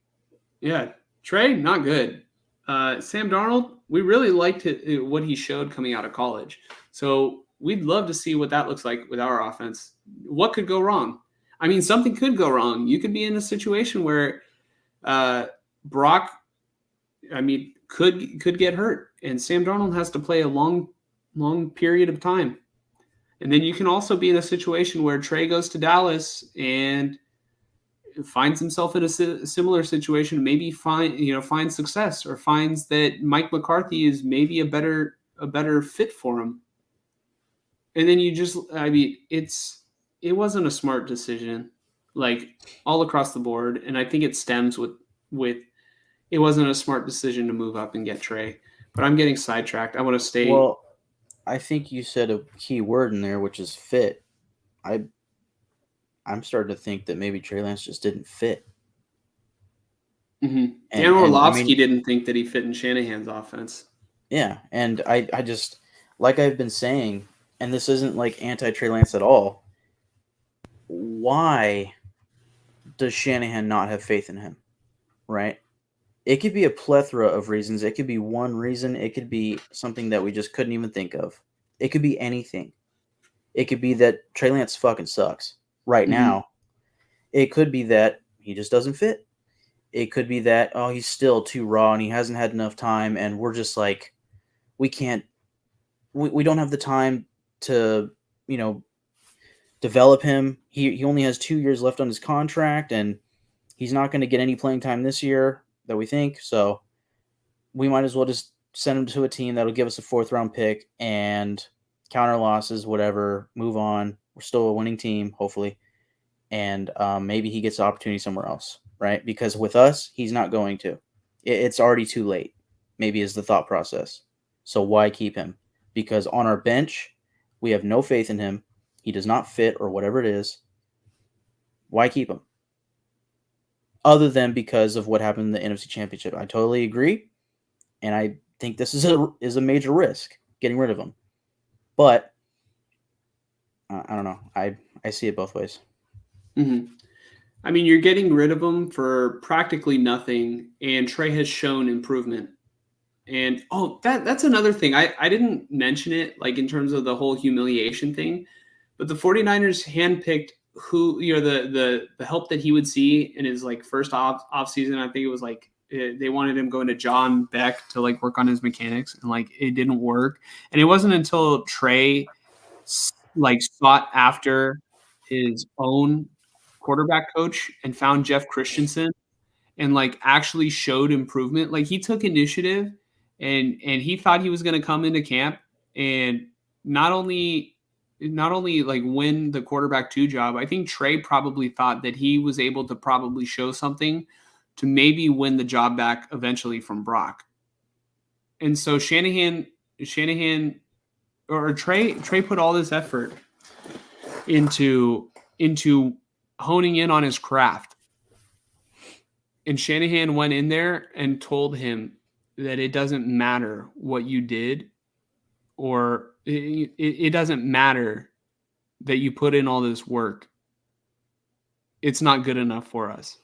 Yeah, Trey, not good. Sam Darnold, we really liked what he showed coming out of college. So we'd love to see what that looks like with our offense. What could go wrong? I mean, something could go wrong. You could be in a situation where Brock, could get hurt, and Sam Darnold has to play a long period of time. And then you can also be in a situation where Trey goes to Dallas and finds himself in a similar situation, maybe finds success, or finds that Mike McCarthy is maybe a better fit for him. And then it wasn't a smart decision, like, all across the board. And I think it stems with it wasn't a smart decision to move up and get Trey. But I'm getting sidetracked. I want to stay. Well, I think you said a key word in there, which is fit. I'm starting to think that maybe Trey Lance just didn't fit. Mm-hmm. Dan Orlovsky didn't think that he fit in Shanahan's offense. Yeah, and I just, like I've been saying, and this isn't like anti-Trey Lance at all, why does Shanahan not have faith in him, right? It could be a plethora of reasons. It could be one reason. It could be something that we just couldn't even think of. It could be anything. It could be that Trey Lance fucking sucks right now. It could be that he just doesn't fit. It could be that, he's still too raw and he hasn't had enough time, and we're just like, we don't have the time to, develop him. He only has 2 years left on his contract, and he's not going to get any playing time this year that we think. So we might as well just send him to a team that'll give us a 4th round pick and counter losses, whatever, move on. We're still a winning team, hopefully. And maybe he gets the opportunity somewhere else, right? Because with us, he's not going to. It's already too late, maybe, is the thought process. So why keep him? Because on our bench, we have no faith in him. He does not fit, or whatever it is. Why keep him? Other than because of what happened in the NFC Championship. I totally agree. And I think this is a major risk, getting rid of him. But I don't know. I see it both ways. Mm-hmm. I mean, you're getting rid of him for practically nothing, and Trey has shown improvement. And that's another thing. I didn't mention it like in terms of the whole humiliation thing, but the 49ers handpicked who the help that he would see in his like first off season. I think it was like they wanted him going to John Beck to like work on his mechanics, and like it didn't work. And it wasn't until Trey like sought after his own quarterback coach and found Jeff Christensen and like actually showed improvement. Like he took initiative and he thought he was going to come into camp and not only like win the quarterback 2 job. I think Trey probably thought that he was able to probably show something to maybe win the job back eventually from Brock. And so Shanahan or Trey put all this effort into honing in on his craft. And Shanahan went in there and told him that it doesn't matter what you did, or it doesn't matter that you put in all this work. It's not good enough for us.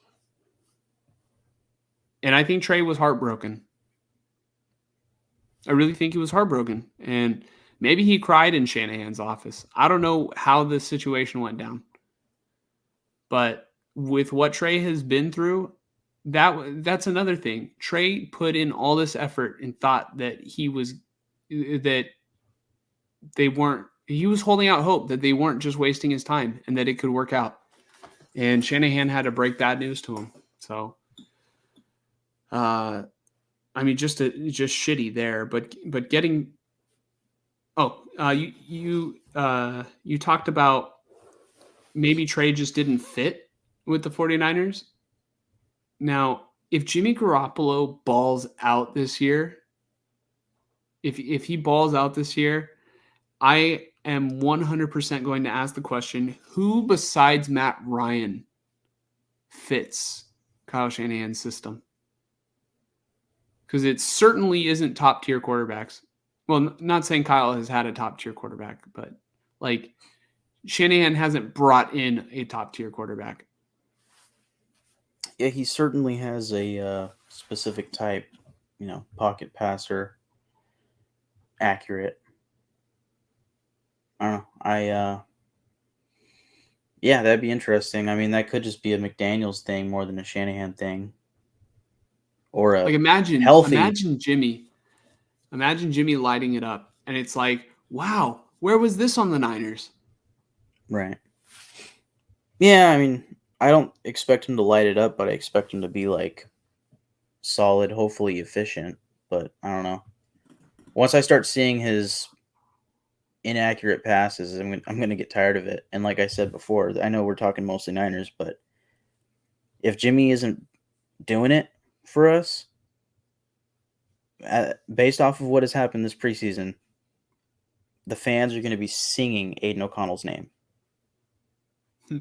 And I think Trey was heartbroken. I really think he was heartbroken. And maybe he cried in Shanahan's office. I don't know how this situation went down. But with what Trey has been through, that's another thing. Trey put in all this effort and thought that he was holding out hope that they weren't just wasting his time and that it could work out. And Shanahan had to break that news to him. So, I mean, just shitty there, but getting. You talked about maybe Trey just didn't fit with the 49ers. Now, if Jimmy Garoppolo balls out this year, if he balls out this year, I am 100% going to ask the question, who besides Matt Ryan fits Kyle Shanahan's system? Because it certainly isn't top tier quarterbacks. Well, not saying Kyle has had a top tier quarterback, but like Shanahan hasn't brought in a top tier quarterback. Yeah, he certainly has a specific type, pocket passer, accurate. I don't know. Yeah, that'd be interesting. I mean, that could just be a McDaniels thing more than a Shanahan thing, or a Like imagine healthy. Jimmy lighting it up, and it's like, wow, where was this on the Niners? Right. Yeah, I mean, I don't expect him to light it up, but I expect him to be like solid, hopefully efficient. But I don't know. Once I start seeing his inaccurate passes, I'm gonna get tired of it. And like I said before, I know we're talking mostly Niners, but if Jimmy isn't doing it for us, based off of what has happened this preseason, the fans are going to be singing Aiden O'Connell's name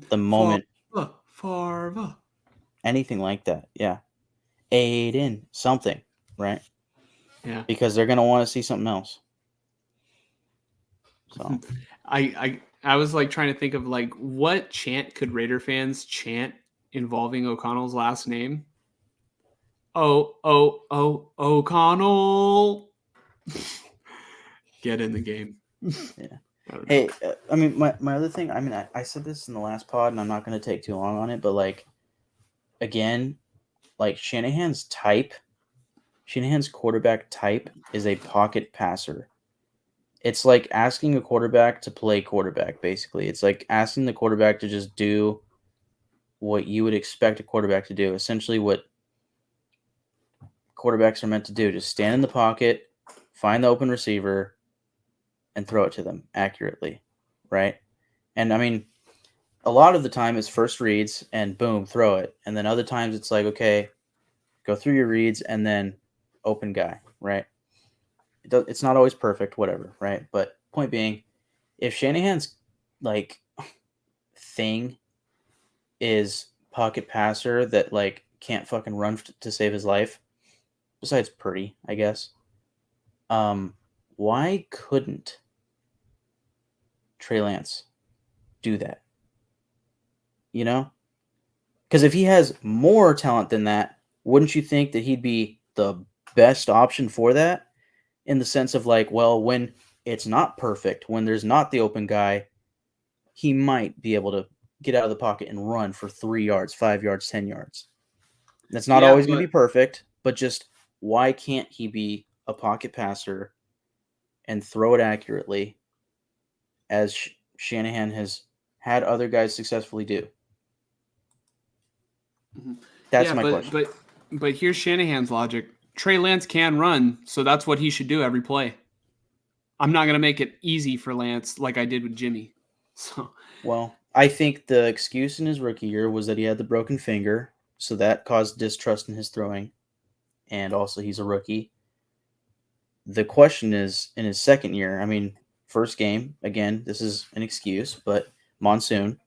the moment Farva. anything like that. Yeah, Aiden something, right? Yeah, because they're going to want to see something else. So I was like trying to think of like what chant could Raider fans chant involving O'Connell's last name. O'Connell. Get in the game. Yeah. Hey, I mean, my other thing, I mean, I said this in the last pod, and I'm not going to take too long on it, but like, again, like Shanahan's quarterback type is a pocket passer. It's like asking a quarterback to play quarterback, basically. It's like asking the quarterback to just do what you would expect a quarterback to do. Essentially what quarterbacks are meant to do. Just stand in the pocket, find the open receiver, and throw it to them accurately, right? And I mean, a lot of the time it's first reads and boom, throw it. And then other times it's like, okay, go through your reads and then open guy, right? It's not always perfect, whatever, right? But point being, if Shanahan's like thing is pocket passer that like can't fucking run to save his life, besides Purdy, I guess. Why couldn't Trey Lance do that? You know, Because if he has more talent than that, wouldn't you think that he'd be the best option for that? In the sense of like, well, when it's not perfect, when there's not the open guy, he might be able to get out of the pocket and run for 3 yards, 5 yards, 10 yards. That's not Yeah, always going to but be perfect, but just why can't he be a pocket passer and throw it accurately as Shanahan has had other guys successfully do? That's yeah, my but question. but but here's Shanahan's logic. Trey Lance can run, so that's what he should do every play. I'm not gonna make it easy for Lance like I did with Jimmy. So Well, I think the excuse in his rookie year was that he had the broken finger, so that caused distrust in his throwing, and also he's a rookie. The question is in his second year, I mean, first game, again, this is an excuse, but monsoon,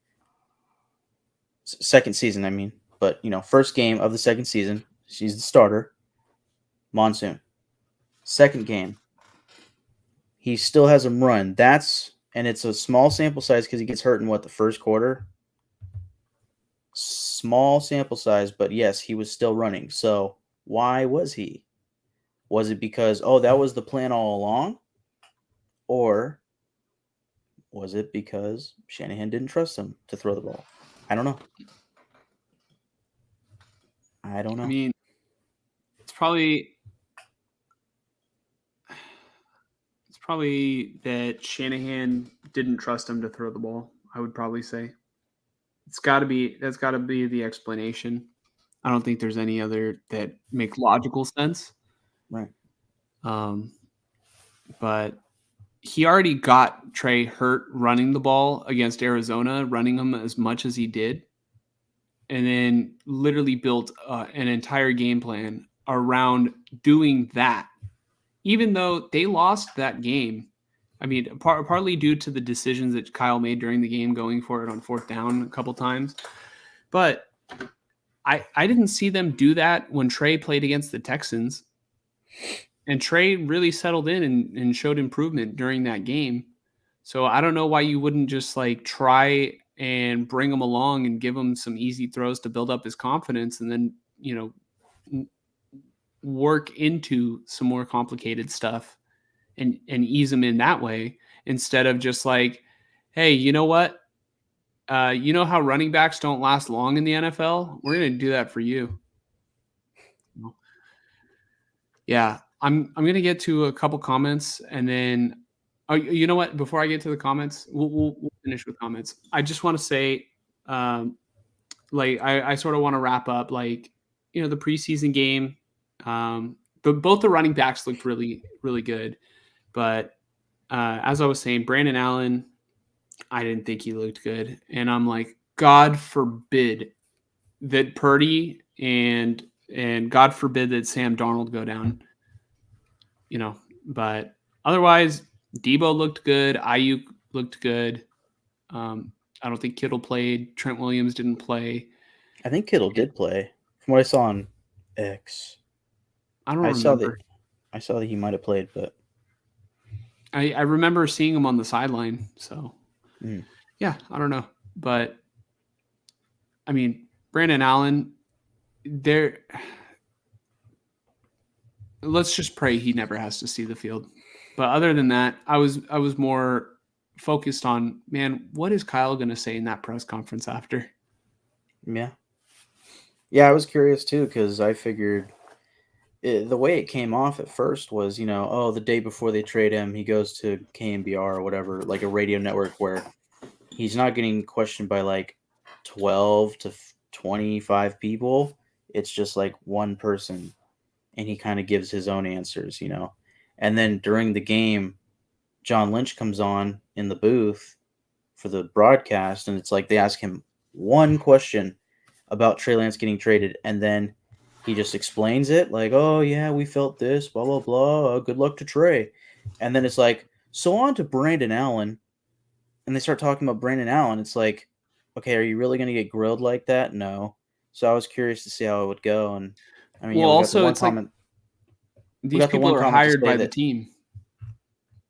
second season, I mean, but first game of the second season, she's the starter, monsoon. Second game, he still has him run. And it's a small sample size because he gets hurt in the first quarter. Small sample size, but yes, he was still running. So why was he? Was it because, oh, that was the plan all along? Or was it because Shanahan didn't trust him to throw the ball? I don't know. I don't I know. mean, it's probably it's probably that Shanahan didn't trust him to throw the ball. I would probably say that's got to be the explanation. I don't think there's any other that make logical sense. Right. Um, but he already got Trey hurt running the ball against Arizona, running him as much as he did, and then literally built an entire game plan around doing that. Even though they lost that game, I mean, partly due to the decisions that Kyle made during the game, going for it on fourth down a couple times, but I didn't see them do that when Trey played against the Texans. And Trey really settled in and showed improvement during that game. So I don't know why you wouldn't just like try and bring him along and give him some easy throws to build up his confidence, and then, work into some more complicated stuff and ease him in that way, instead of just like, hey, you know what? You know how running backs don't last long in the NFL? We're going to do that for you. Yeah, I'm gonna get to a couple comments, and then, oh, you know what? Before I get to the comments, we'll finish with comments. I just want to say, um, like I sort of want to wrap up, like, the preseason game. But both the running backs looked really good, but as I was saying, Brandon Allen, I didn't think he looked good, and I'm like, God forbid that Purdy and God forbid that Sam Darnold go down. But otherwise, Debo looked good. Ayuk looked good. I don't think Kittle played. Trent Williams didn't play. I think Kittle did play. From what I saw on X, I don't I saw that remember. I saw that he might have played, but I remember seeing him on the sideline. So, mm, yeah, I don't know. But, I mean, Brandon Allen, there. Let's just pray he never has to see the field. But other than that, I was more focused on, man, what is Kyle going to say in that press conference after? yeah. Yeah, I was curious too because I figured the way it came off at first was, oh, the day before they trade him, he goes to KMBR or whatever, like a radio network where he's not getting questioned by like 12 to 25 people. It's just like one person, and he kind of gives his own answers. And then during the game, John Lynch comes on in the booth for the broadcast, and it's like they ask him one question about Trey Lance getting traded, and then he just explains it like, "Oh yeah, we felt this, blah blah blah. Good luck to Trey," and then it's like, "So on to Brandon Allen," and they start talking about Brandon Allen. It's like, okay, are you really going to get grilled like that? No. So I was curious to see how it would go, and I mean, yeah, Well, we got the also, one it's like comment. We these got the people one are comment to hired say by the that. team.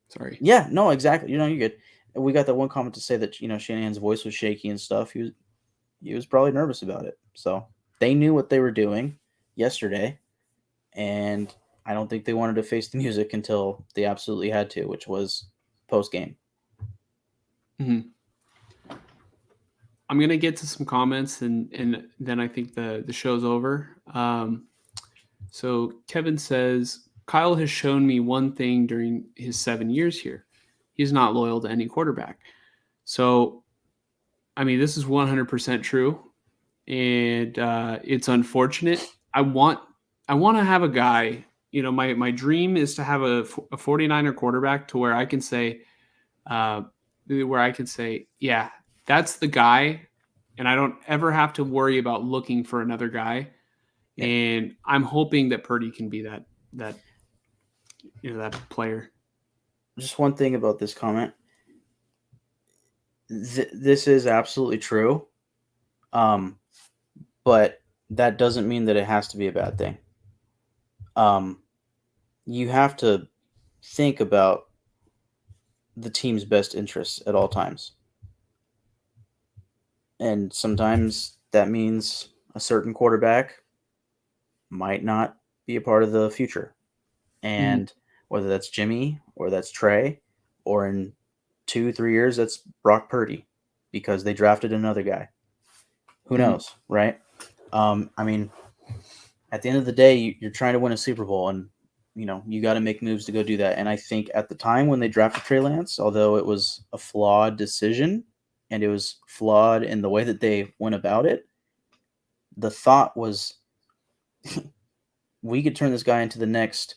Sorry. Yeah, no, exactly. You're good. We got that one comment to say that Shanahan's voice was shaky and stuff. He was probably nervous about it. So they knew what they were doing yesterday, and I don't think they wanted to face the music until they absolutely had to, which was post game. Mm-hmm. I'm gonna get to some comments, and then I think the show's over. So Kevin says Kyle has shown me one thing during his 7 years here: he's not loyal to any quarterback. So, I mean, this is 100% true, and it's unfortunate. I want to have a guy. You know, my dream is to have a 49er quarterback to uh, where I can say, yeah, that's the guy, and I don't ever have to worry about looking for another guy. Yeah. And I'm hoping that Purdy can be that that player. Just one thing about this comment. This is absolutely true, but that doesn't mean that it has to be a bad thing. You have to think about the team's best interests at all times. And sometimes that means a certain quarterback might not be a part of the future. And whether that's Jimmy or that's Trey, or in 2-3 years, that's Brock Purdy because they drafted another guy. Who knows, right? I mean, at the end of the day, you're trying to win a Super Bowl, and you got to make moves to go do that. And I think at the time when they drafted Trey Lance, although it was a flawed decision and it was flawed in the way that they went about it, the thought was we could turn this guy into the next,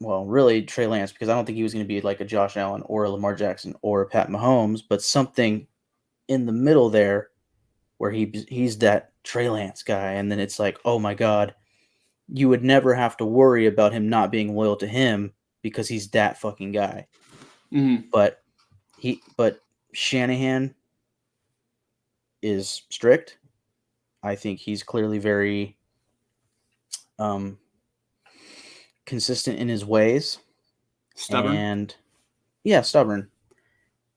well, really Trey Lance, because I don't think he was going to be like a Josh Allen or a Lamar Jackson or a Pat Mahomes, but something in the middle there where he's that Trey Lance guy. And then it's like, oh my God, you would never have to worry about him not being loyal to him because he's that fucking guy. Mm-hmm. But Shanahan is strict. I think he's clearly very consistent in his ways. Stubborn. And yeah, stubborn.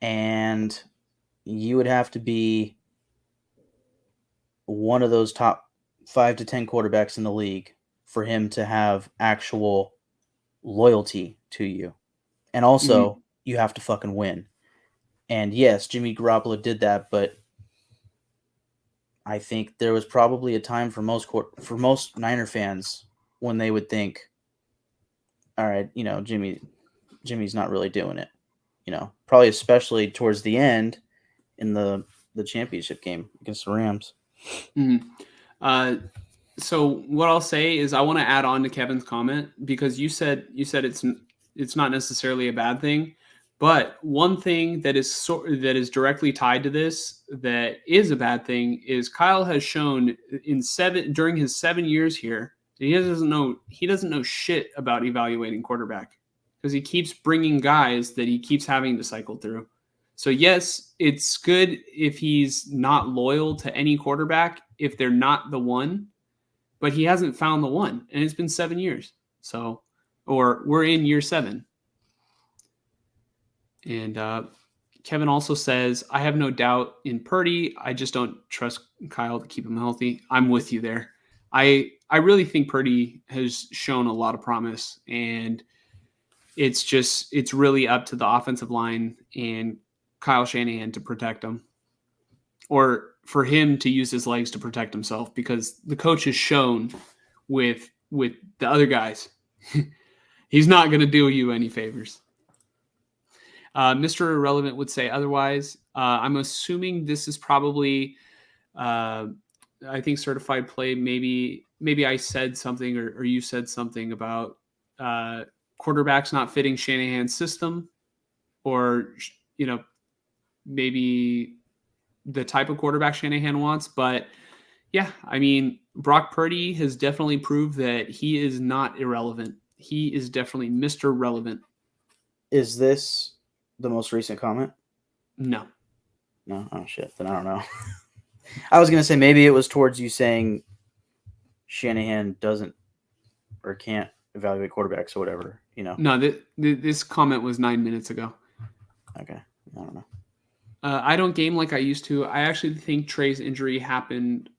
And you would have to be one of those top 5 to 10 quarterbacks in the league for him to have actual loyalty to you. And also, you have to fucking win. And yes, Jimmy Garoppolo did that, but I think there was probably a time for most Niner fans when they would think, all right, Jimmy's not really doing it. Probably especially towards the end in the championship game against the Rams. Mm-hmm. So what I'll say is I want to add on to Kevin's comment because you said it's not necessarily a bad thing, but one thing that is directly tied to this that is a bad thing is Kyle has shown during his 7 years here that he doesn't know shit about evaluating quarterback because he keeps bringing guys that he keeps having to cycle through. So yes, it's good if he's not loyal to any quarterback if they're not the one, but he hasn't found the one, and it's been 7 years. So, or we're in year 7. And Kevin also says, I have no doubt in Purdy. I just don't trust Kyle to keep him healthy. I'm with you there. I really think Purdy has shown a lot of promise, and it's really up to the offensive line and Kyle Shanahan to protect him, or for him to use his legs to protect himself, because the coach has shown with the other guys, he's not going to do you any favors. Mr. Irrelevant would say otherwise. I'm assuming this is probably, I think, certified play. Maybe I said something or you said something about quarterbacks not fitting Shanahan's system, or maybe the type of quarterback Shanahan wants. But yeah, I mean, Brock Purdy has definitely proved that he is not irrelevant. He is definitely Mr. Relevant. Is this the most recent comment? No. Oh shit, then I don't know. I was gonna say maybe it was towards you saying Shanahan doesn't or can't evaluate quarterbacks or whatever, No, this comment was 9 minutes ago. Okay, I don't know. I don't game like I used to. I actually think Trey's injury happened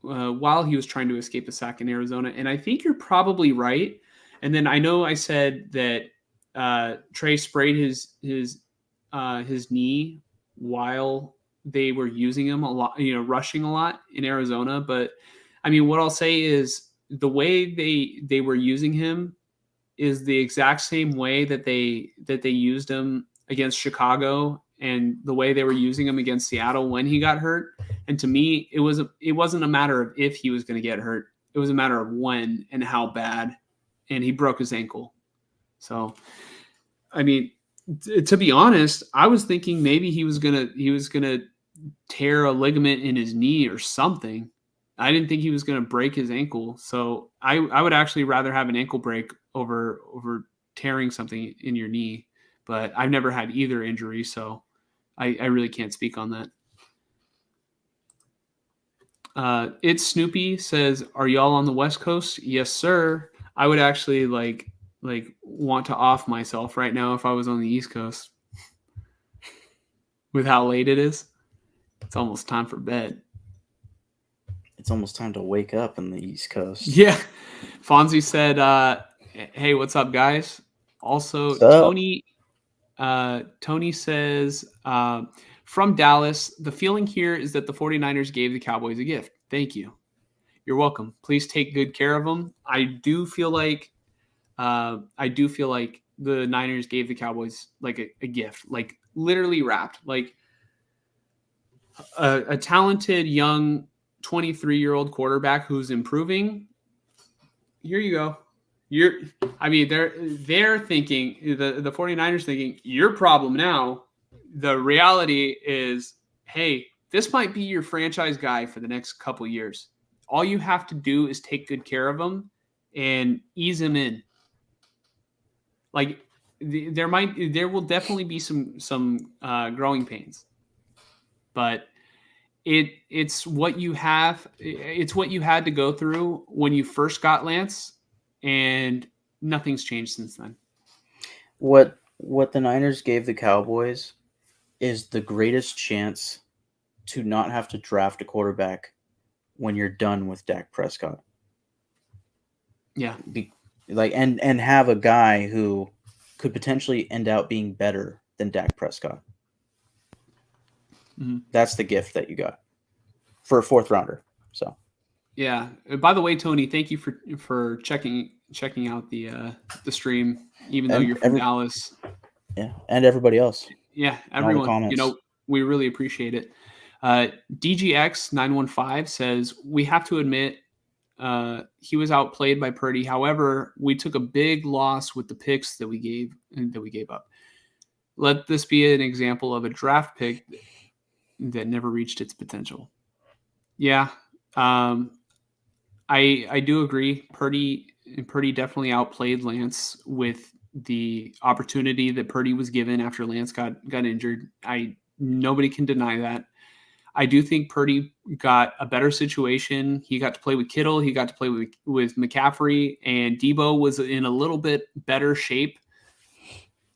while he was trying to escape the sack in Arizona, and I think you're probably right. And then I know I said that Trey sprayed his knee while they were using him a lot, rushing a lot in Arizona. But I mean, what I'll say is the way they were using him is the exact same way that they used him against Chicago and the way they were using him against Seattle when he got hurt. And to me, it wasn't a matter of if he was going to get hurt. It was a matter of when and how bad. And he broke his ankle. So, I mean, to be honest, I was thinking maybe he was gonna tear a ligament in his knee or something. I didn't think he was going to break his ankle. So I would actually rather have an ankle break over tearing something in your knee. But I've never had either injury, so I really can't speak on that. It's Snoopy says, "Are y'all on the West Coast?" Yes, sir. I would actually like want to off myself right now if I was on the East Coast. With how late it is, it's almost time for bed. It's almost time to wake up in the East Coast. Yeah. Fonzie said, "Hey, what's up, guys?" Also, Tony says, "From Dallas, the feeling here is that the 49ers gave the Cowboys a gift. Thank you. You're welcome. Please take good care of them." I do feel like the Niners gave the Cowboys like a gift, like literally wrapped, like a talented young 23-year-old quarterback who's improving. Here you go. They're thinking, the 49ers thinking, your problem now. The reality is, hey, this might be your franchise guy for the next couple years. All you have to do is take good care of him and ease him in. Like there will definitely be some growing pains, but it's what you have. It's what you had to go through when you first got Lance, and nothing's changed since then. What the Niners gave the Cowboys is the greatest chance to not have to draft a quarterback when you're done with Dak Prescott. Yeah. And have a guy who could potentially end up being better than Dak Prescott. Mm-hmm. That's the gift that you got for a fourth rounder. So, yeah. By the way, Tony, thank you for checking out the stream, even though you're from Dallas. Yeah, and everybody else. Yeah, everyone. We really appreciate it. DGX915 says, "We have to admit he was outplayed by Purdy. However, we took a big loss with the picks that we gave up. Let this be an example of a draft pick that never reached its potential." Yeah, I do agree. Purdy definitely outplayed Lance with the opportunity that Purdy was given after Lance got injured. Nobody can deny that. I do think Purdy got a better situation. He got to play with Kittle. He got to play with McCaffrey, and Debo was in a little bit better shape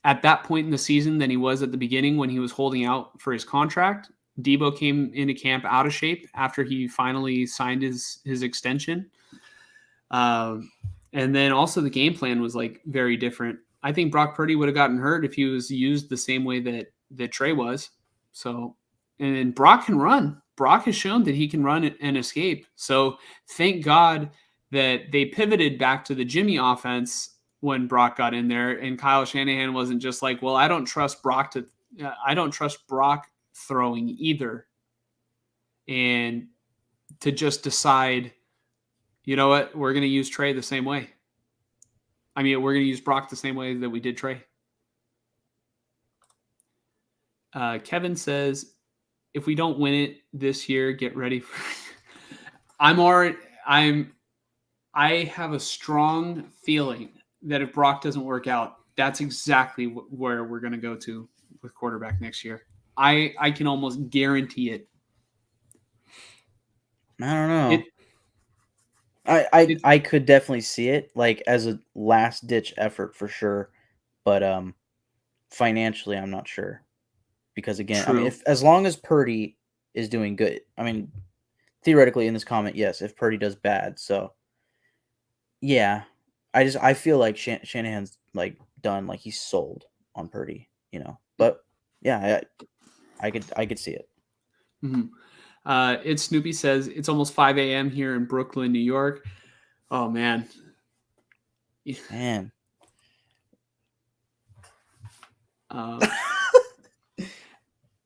at that point in the season than he was at the beginning when he was holding out for his contract. Debo came into camp out of shape after he finally signed his extension. And then also the game plan was like very different. I think Brock Purdy would have gotten hurt if he was used the same way that Trey was. So, and Brock can run. Brock has shown that he can run and escape. So thank God that they pivoted back to the Jimmy offense when Brock got in there, and Kyle Shanahan wasn't just like, well, I don't trust Brock throwing either. And to just decide, you know what, we're going to use Trey the same way. I mean, we're going to use Brock the same way that we did Trey. Kevin says, if we don't win it this year, get ready for I have a strong feeling that if Brock doesn't work out, that's exactly where we're going to go to with quarterback next year. I can almost guarantee it. I don't know. I could definitely see it like as a last ditch effort for sure, but financially I'm not sure. because again, I mean, True. as long as Purdy is doing good, I mean, theoretically in this comment, yes, if Purdy does bad, so yeah, I feel like Shanahan's like done, like he's sold on Purdy, but yeah, I could see it. Mhm. It's Snoopy says it's almost 5 a.m. here in Brooklyn, New York. Oh man. Man.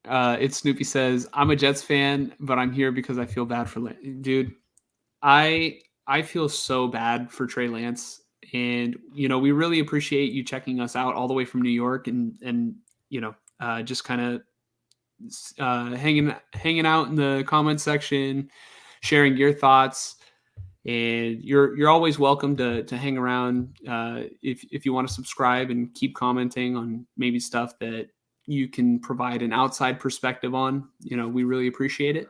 It's Snoopy says I'm a Jets fan, but I'm here because I feel bad for dude. I feel so bad for Trey Lance, and we really appreciate you checking us out all the way from New York, and just kind of hanging out in the comment section, sharing your thoughts. And you're always welcome to hang around if you want to subscribe and keep commenting on maybe stuff that you can provide an outside perspective on. We really appreciate it.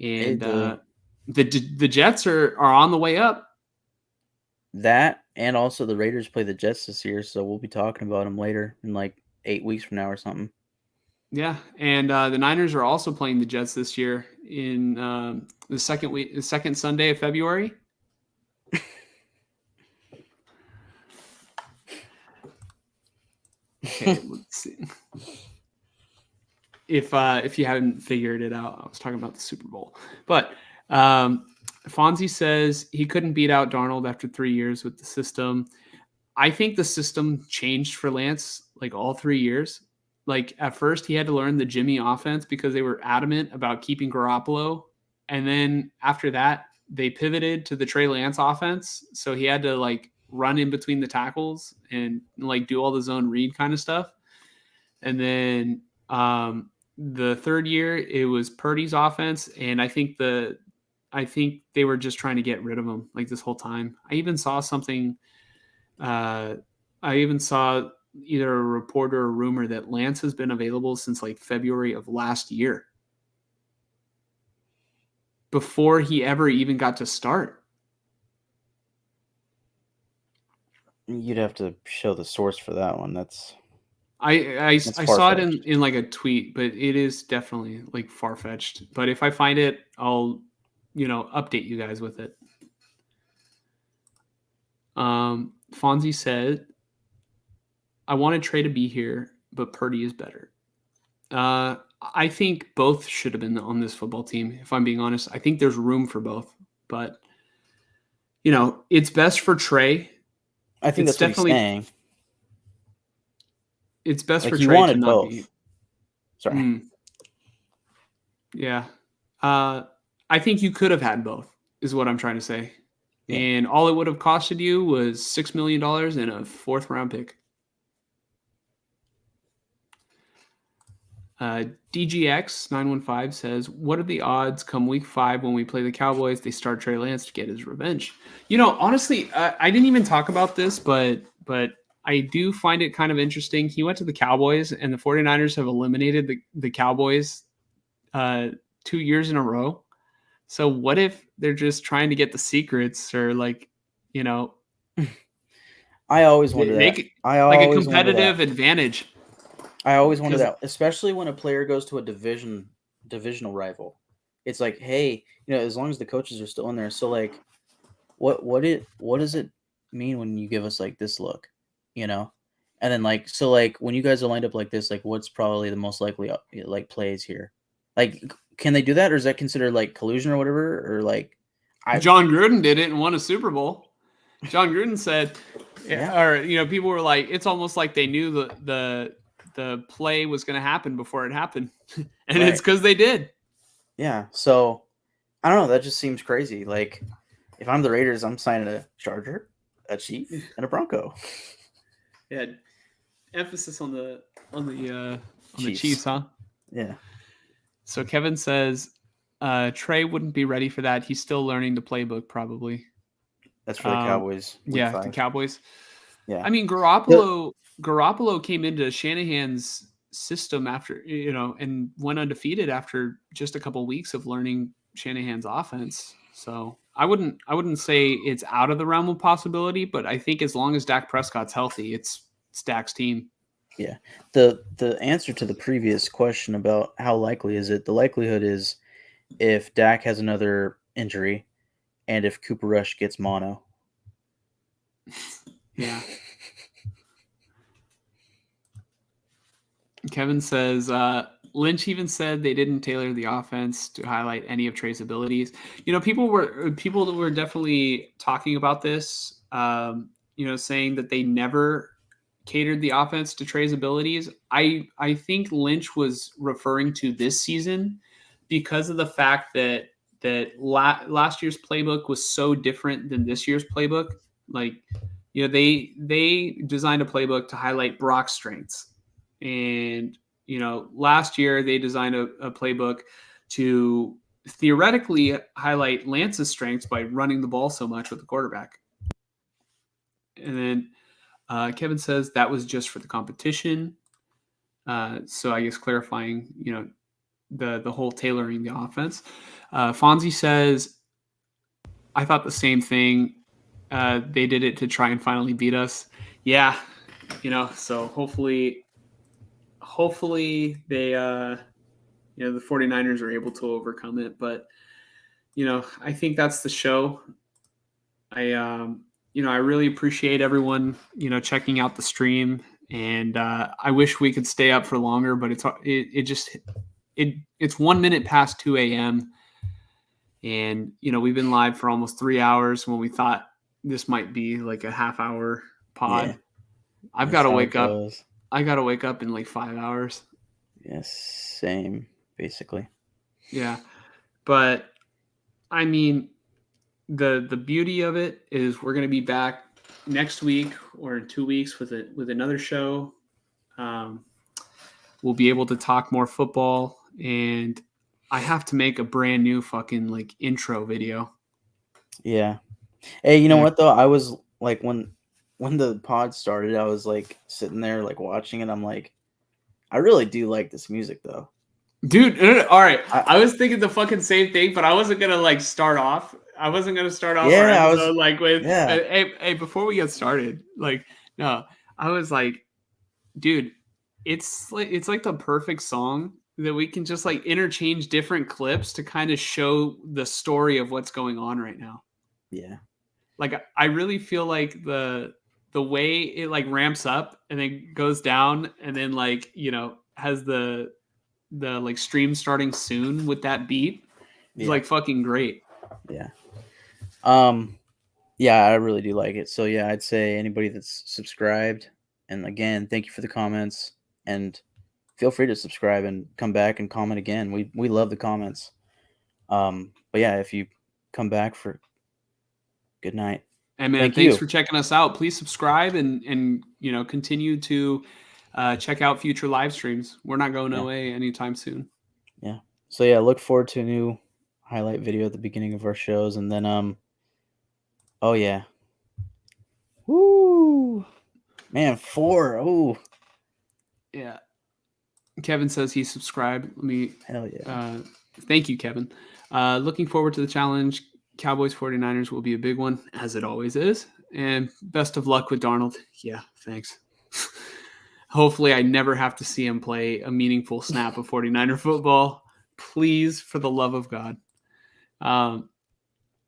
And the Jets are on the way up. That and also the Raiders play the Jets this year, so we'll be talking about them later in like 8 weeks from now or something. Yeah, and the Niners are also playing the Jets this year in the second Sunday of February. Okay, let's see. If you haven't figured it out, I was talking about the Super Bowl. But Fonzie says he couldn't beat out Darnold after 3 years with the system. I think the system changed for Lance like all 3 years. Like at first he had to learn the Jimmy offense because they were adamant about keeping Garoppolo. And then after that, they pivoted to the Trey Lance offense. So he had to like run in between the tackles and like do all the zone read kind of stuff. And then the third year it was Purdy's offense. And I think they were just trying to get rid of him like this whole time. I even saw something I even saw either a report or a rumor that Lance has been available since like February of last year, before he ever even got to start. You'd have to show the source for that one. I saw it in like a tweet, but it is definitely like far-fetched. But if I find it, I'll update you guys with it. Fonzie said, I wanted Trey to be here, but Purdy is better. I think both should have been on this football team, if I'm being honest. I think there's room for both, but it's best for Trey. I think that's definitely what he's saying. It's best like for Trey to not both. Be. Sorry. Yeah. I think you could have had both, is what I'm trying to say. Yeah. And all it would have costed you was $6 million and a 4th round pick. DGX915 says, what are the odds come week 5 when we play the Cowboys, they start Trey Lance to get his revenge? Honestly, I didn't even talk about this, but I do find it kind of interesting. He went to the Cowboys, and the 49ers have eliminated the Cowboys 2 years in a row. So what if they're just trying to get the secrets, or like, I always wonder that. Like a competitive advantage. I always wonder that, especially when a player goes to a divisional rival. It's like, hey, as long as the coaches are still in there. So like, what does it mean when you give us like this look, And then like, so like when you guys are lined up like this, like what's probably the most likely like plays here? Like, can they do that, or is that considered like collusion or whatever? Or like, John Gruden did it and won a Super Bowl. John Gruden said, or people were like, it's almost like they knew the play was going to happen before it happened, and It's because they did. Yeah, so I don't know. That just seems crazy. Like, if I'm the Raiders, I'm signing a Charger, a Chief, and a Bronco. Yeah, emphasis on the Chiefs, huh? Yeah. So Kevin says Trey wouldn't be ready for that. He's still learning the playbook, probably. That's for the Cowboys. Yeah, 5. The Cowboys. Yeah. I mean, Garoppolo came into Shanahan's system after, and went undefeated after just a couple of weeks of learning Shanahan's offense. So I wouldn't say it's out of the realm of possibility, but I think as long as Dak Prescott's healthy, it's Dak's team. Yeah. The answer to the previous question about how likely is it, the likelihood is if Dak has another injury and if Cooper Rush gets mono. Yeah. Kevin says, Lynch even said they didn't tailor the offense to highlight any of Trey's abilities. People were definitely talking about this, saying that they never catered the offense to Trey's abilities. I think Lynch was referring to this season because of the fact that last year's playbook was so different than this year's playbook. Like, they designed a playbook to highlight Brock's strengths. And, last year they designed a playbook to theoretically highlight Lance's strengths by running the ball so much with the quarterback. And then Kevin says that was just for the competition. So I guess clarifying, the whole tailoring the offense. Fonzie says, I thought the same thing. They did it to try and finally beat us. Yeah, so hopefully they, the 49ers are able to overcome it. But, I think that's the show. I really appreciate everyone, checking out the stream. And I wish we could stay up for longer, but it's 1 minute past 2 a.m. And, we've been live for almost 3 hours when we thought this might be like a half-hour pod. Yeah, I've got to wake up. I got to wake up in like 5 hours. Yes, same, basically. Yeah. But, I mean, the beauty of it is we're going to be back next week or in 2 weeks with another show. We'll be able to talk more football, and I have to make a brand new fucking like intro video. Yeah. Hey, you know what though? I was like when the pod started, I was like sitting there like watching it. I'm like, I really do like this music though. Dude, all right. I was thinking the fucking same thing, but I wasn't gonna like start off. I wasn't gonna start off our episode like with hey, before we get started. Like, no, I was like, dude, it's like the perfect song that we can just like interchange different clips to kind of show the story of what's going on right now. Yeah. Like, I really feel like the way it like ramps up and then goes down and then like, has the like stream starting soon with that beat is like fucking great. Yeah. Yeah, I really do like it. So yeah, I'd say anybody that's subscribed, and again, thank you for the comments, and feel free to subscribe and come back and comment again. We love the comments. But yeah, if you come back for good night. And man, thanks for checking us out. Please subscribe and continue to check out future live streams. We're not going away anytime soon. Yeah. So yeah, look forward to a new highlight video at the beginning of our shows, and then oh yeah. Woo! Man, 4. Oh. Yeah. Kevin says he subscribed. Let me. Hell yeah. Thank you, Kevin. Looking forward to the challenge. Cowboys 49ers will be a big one, as it always is. And best of luck with Darnold. Yeah, thanks. Hopefully I never have to see him play a meaningful snap of 49er football. Please, for the love of God.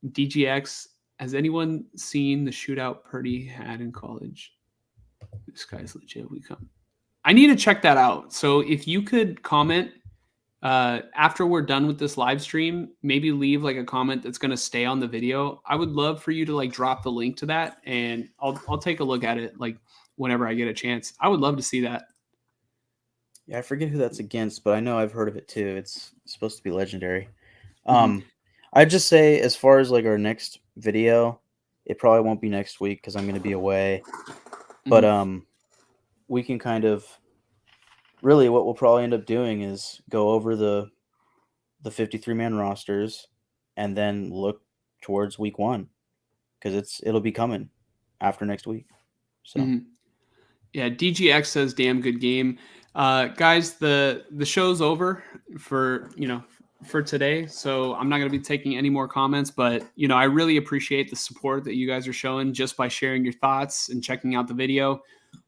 DGX, has anyone seen the shootout Purdy had in college? This guy's legit. I need to check that out. So if you could comment after we're done with this live stream, maybe leave like a comment that's going to stay on the video. I would love for you to like drop the link to that, and I'll take a look at it like whenever I get a chance. I would love to see that. Yeah, I forget who that's against, but I know I've heard of it too. It's supposed to be legendary. I'd just say as far as like our next video, it probably won't be next week because I'm going to be away. But we can kind of really what we'll probably end up doing is go over the 53-man rosters and then look towards week 1 because it'll be coming after next week. So yeah, DGX says damn good game. Guys, the show's over for today, so I'm not going to be taking any more comments, but I really appreciate the support that you guys are showing just by sharing your thoughts and checking out the video.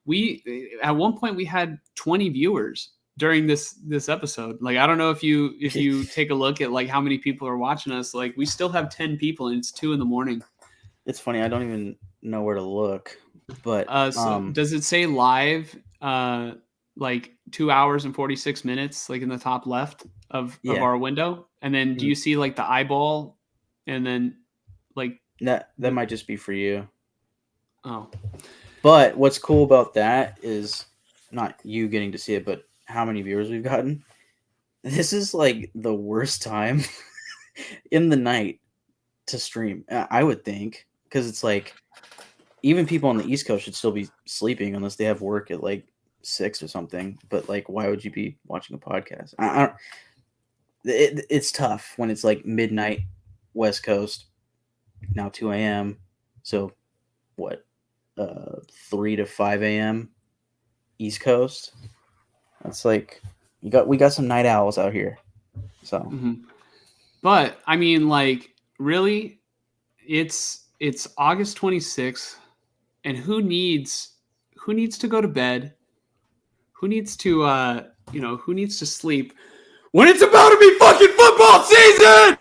we at one point we had 20 viewers during this episode. Like, I don't know if you take a look at like how many people are watching us. Like, we still have 10 people and it's 2 a.m. It's funny, I don't even know where to look, but So does it say live like 2 hours and 46 minutes like in the top left of our window? And then do you see like the eyeball and then like that might just be for you. Oh. But what's cool about that is not you getting to see it, but how many viewers we've gotten. This is like the worst time in the night to stream, I would think, because it's like even people on the East Coast should still be sleeping unless they have work at like 6 or something. But like, why would you be watching a podcast? It's tough when it's like midnight West Coast, now 2 a.m. So what? 3 to 5 a.m. East Coast. That's like we got some night owls out here. So, but I mean, like, really, it's August 26th, and who needs to go to bed? Who needs to who needs to sleep when it's about to be fucking football season?